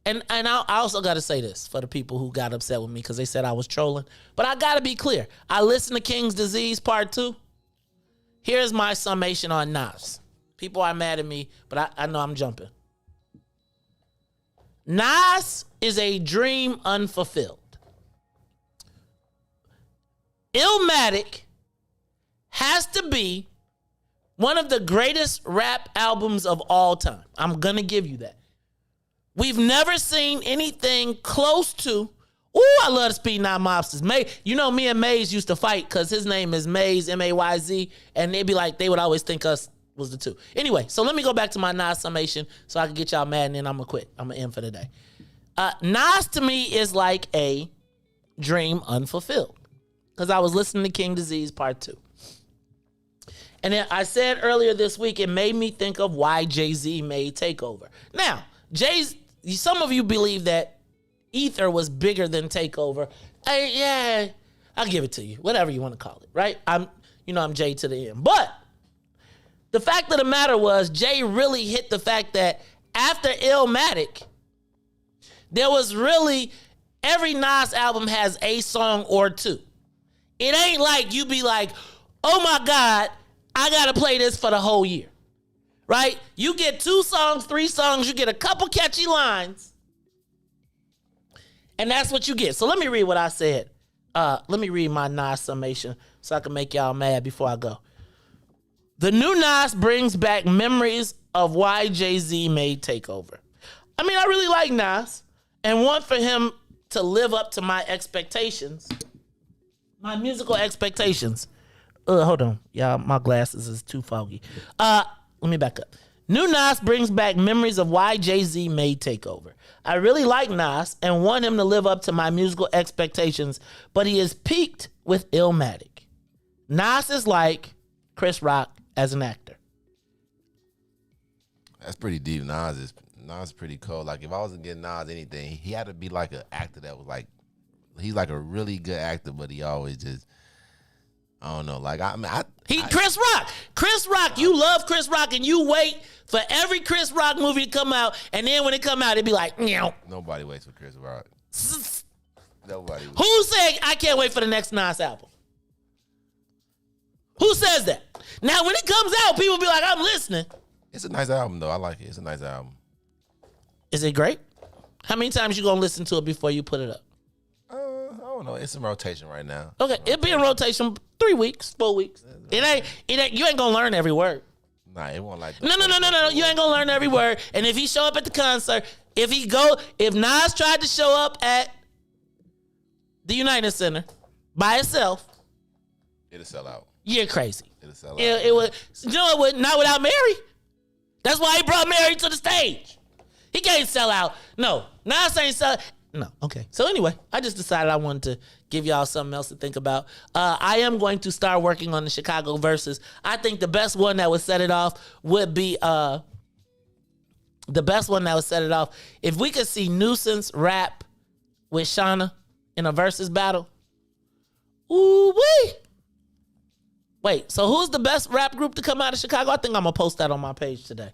And I also got to say this for the people who got upset with me because they said I was trolling. But I got to be clear. I listened to King's Disease Part 2. Here's my summation on Nas. People are mad at me, but I know I'm jumping. Nas is a dream unfulfilled. Illmatic has to be one of the greatest rap albums of all time. I'm going to give you that. We've never seen anything close to. Ooh, I love the Speed 9 Mobsters. You know, me and Maze used to fight because his name is Maze, M-A-Y-Z, and they'd be like, they would always think us was the two. Anyway, so let me go back to my Nas summation so I can get y'all mad, and then I'm going to quit. I'm going to end for the day. Nas to me is like a dream unfulfilled because I was listening to King Disease Part 2. And then I said earlier this week, it made me think of why Jay-Z made Takeover. Now, some of you believe that Ether was bigger than Takeover. Yeah, I'll give it to you. Whatever you want to call it, right? I'm Jay to the end. But the fact of the matter was, Jay really hit the fact that after Illmatic, there was really, every Nas album has a song or two. It ain't like you be like, oh my God, I got to play this for the whole year. Right? You get 2 songs, 3 songs, you get a couple catchy lines. And that's what you get. So let me read what I said. Let me read my Nas summation so I can make y'all mad before I go. The new Nas brings back memories of why Jay-Z made Takeover. I mean, I really like Nas and want for him to live up to my expectations, my musical expectations. Hold on. Y'all, my glasses is too foggy. Let me back up. New Nas brings back memories of why Jay-Z made Takeover. I really like Nas and want him to live up to my musical expectations, but he is peaked with Illmatic. Nas is like Chris Rock as an actor. That's pretty deep. Nas is pretty cold. Like if I wasn't getting Nas anything, he had to be like an actor that was like, he's like a really good actor, but he always just, I don't know. Like Chris Rock. You love Chris Rock, and you wait for every Chris Rock movie to come out, and then when it come out, it'd be like, meow. Nobody waits for Chris Rock. Nobody. Who said I can't wait for the next Nas album? Who says that? Now, when it comes out, people be like, I'm listening. It's a nice album, though. I like it. It's a nice album. Is it great? How many times you gonna listen to it before you put it up? I don't know. It's in rotation right now. Okay, it'll be in rotation 3 weeks, 4 weeks. It ain't. You ain't gonna learn every word. Nah, it won't like that. No. You ain't gonna learn every word. And if he show up at the concert, if Nas tried to show up at the United Center by itself, it'll sell out. You're crazy. It'll sell out. It would. You know it would. Not without Mary. That's why he brought Mary to the stage. He can't sell out. No, Nas ain't sell. No, okay. So anyway, I just decided I wanted to give y'all something else to think about. I am going to start working on the Chicago VERZUZ. I think the best one that would set it off would be if we could see Nuisance rap with Shauna in a VERZUZ battle. Ooh wee. Wait, so who's the best rap group to come out of Chicago? I think I'm gonna post that on my page today.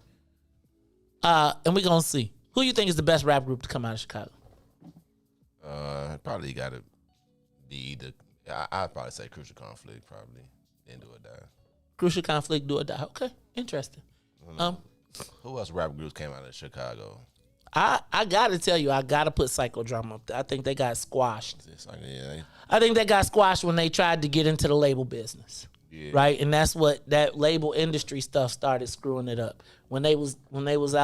And we're gonna see. Who you think is the best rap group to come out of Chicago? Probably gotta be I'd probably say Crucial Conflict, probably. Then Do or Die. Crucial Conflict, Do or Die. Okay, interesting. Who else rap groups came out of Chicago? I gotta tell you, I gotta put Psychodrama up there. I think they got squashed. Yeah. I think they got squashed when they tried to get into the label business. Yeah. Right? And that's what that label industry stuff started screwing it up. When they was when they was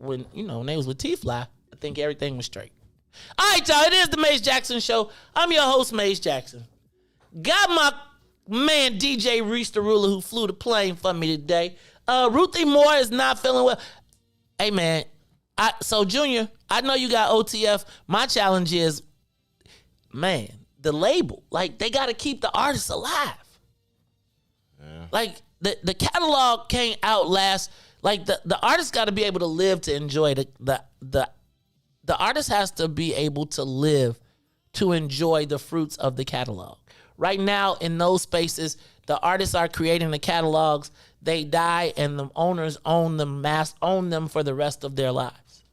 with T-Fly, I think everything was straight. All right, y'all, it is the Maze Jackson Show. I'm your host, Maze Jackson. Got my man, DJ Reese the Ruler, who flew the plane for me today. Ruthie Moore is not feeling well. Hey, man, so Junior, I know you got OTF. My challenge is, man, the label. Like, they got to keep the artists alive. Yeah. Like, the catalog can't outlast. Like, the artist got to be able to live to enjoy the artist has to be able to live to enjoy the fruits of the catalog. Right now, in those spaces, the artists are creating the catalogs. They die, and the owners own them for the rest of their lives.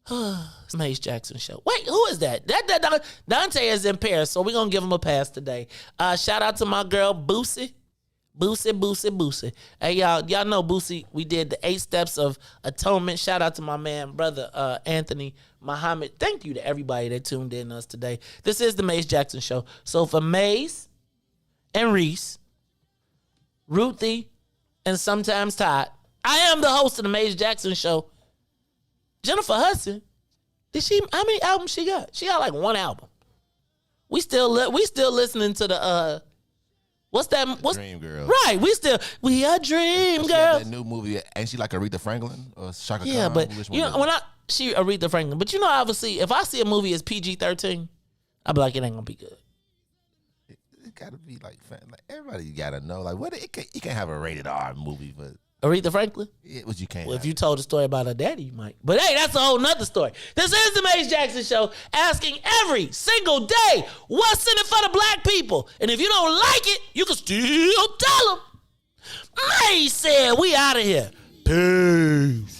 It's Maze Jackson Show. Wait, who is that? That Dante is in Paris, so we're going to give him a pass today. Shout out to my girl, Boosie. Boosie. Hey, y'all know Boosie. We did the 8 steps of atonement. Shout out to my man, brother Anthony Muhammad. Thank you to everybody that tuned in us today. This is the Maze Jackson Show. So for Maze and Reese, Ruthie, and sometimes Todd, I am the host of the Maze Jackson Show. Jennifer Hudson, how many albums she got? She got like 1 album. We still listening to the what's that? Dream Girl. Right, we are Dream Girls. That new movie, ain't she like Aretha Franklin or Shaka Khan? Yeah, but she Aretha Franklin. But obviously, if I see a movie as PG-13, I'll be like, it ain't gonna be good. It gotta be like everybody gotta know. Like, what you can't have a rated R movie, but Aretha Franklin? Yeah, what you can't. Well, if you told a story about her daddy, you might. But hey, that's a whole nother story. This is the Maze Jackson Show, asking every single day, what's in it for the black people? And if you don't like it, you can still tell them. Maze said, we out of here. Peace.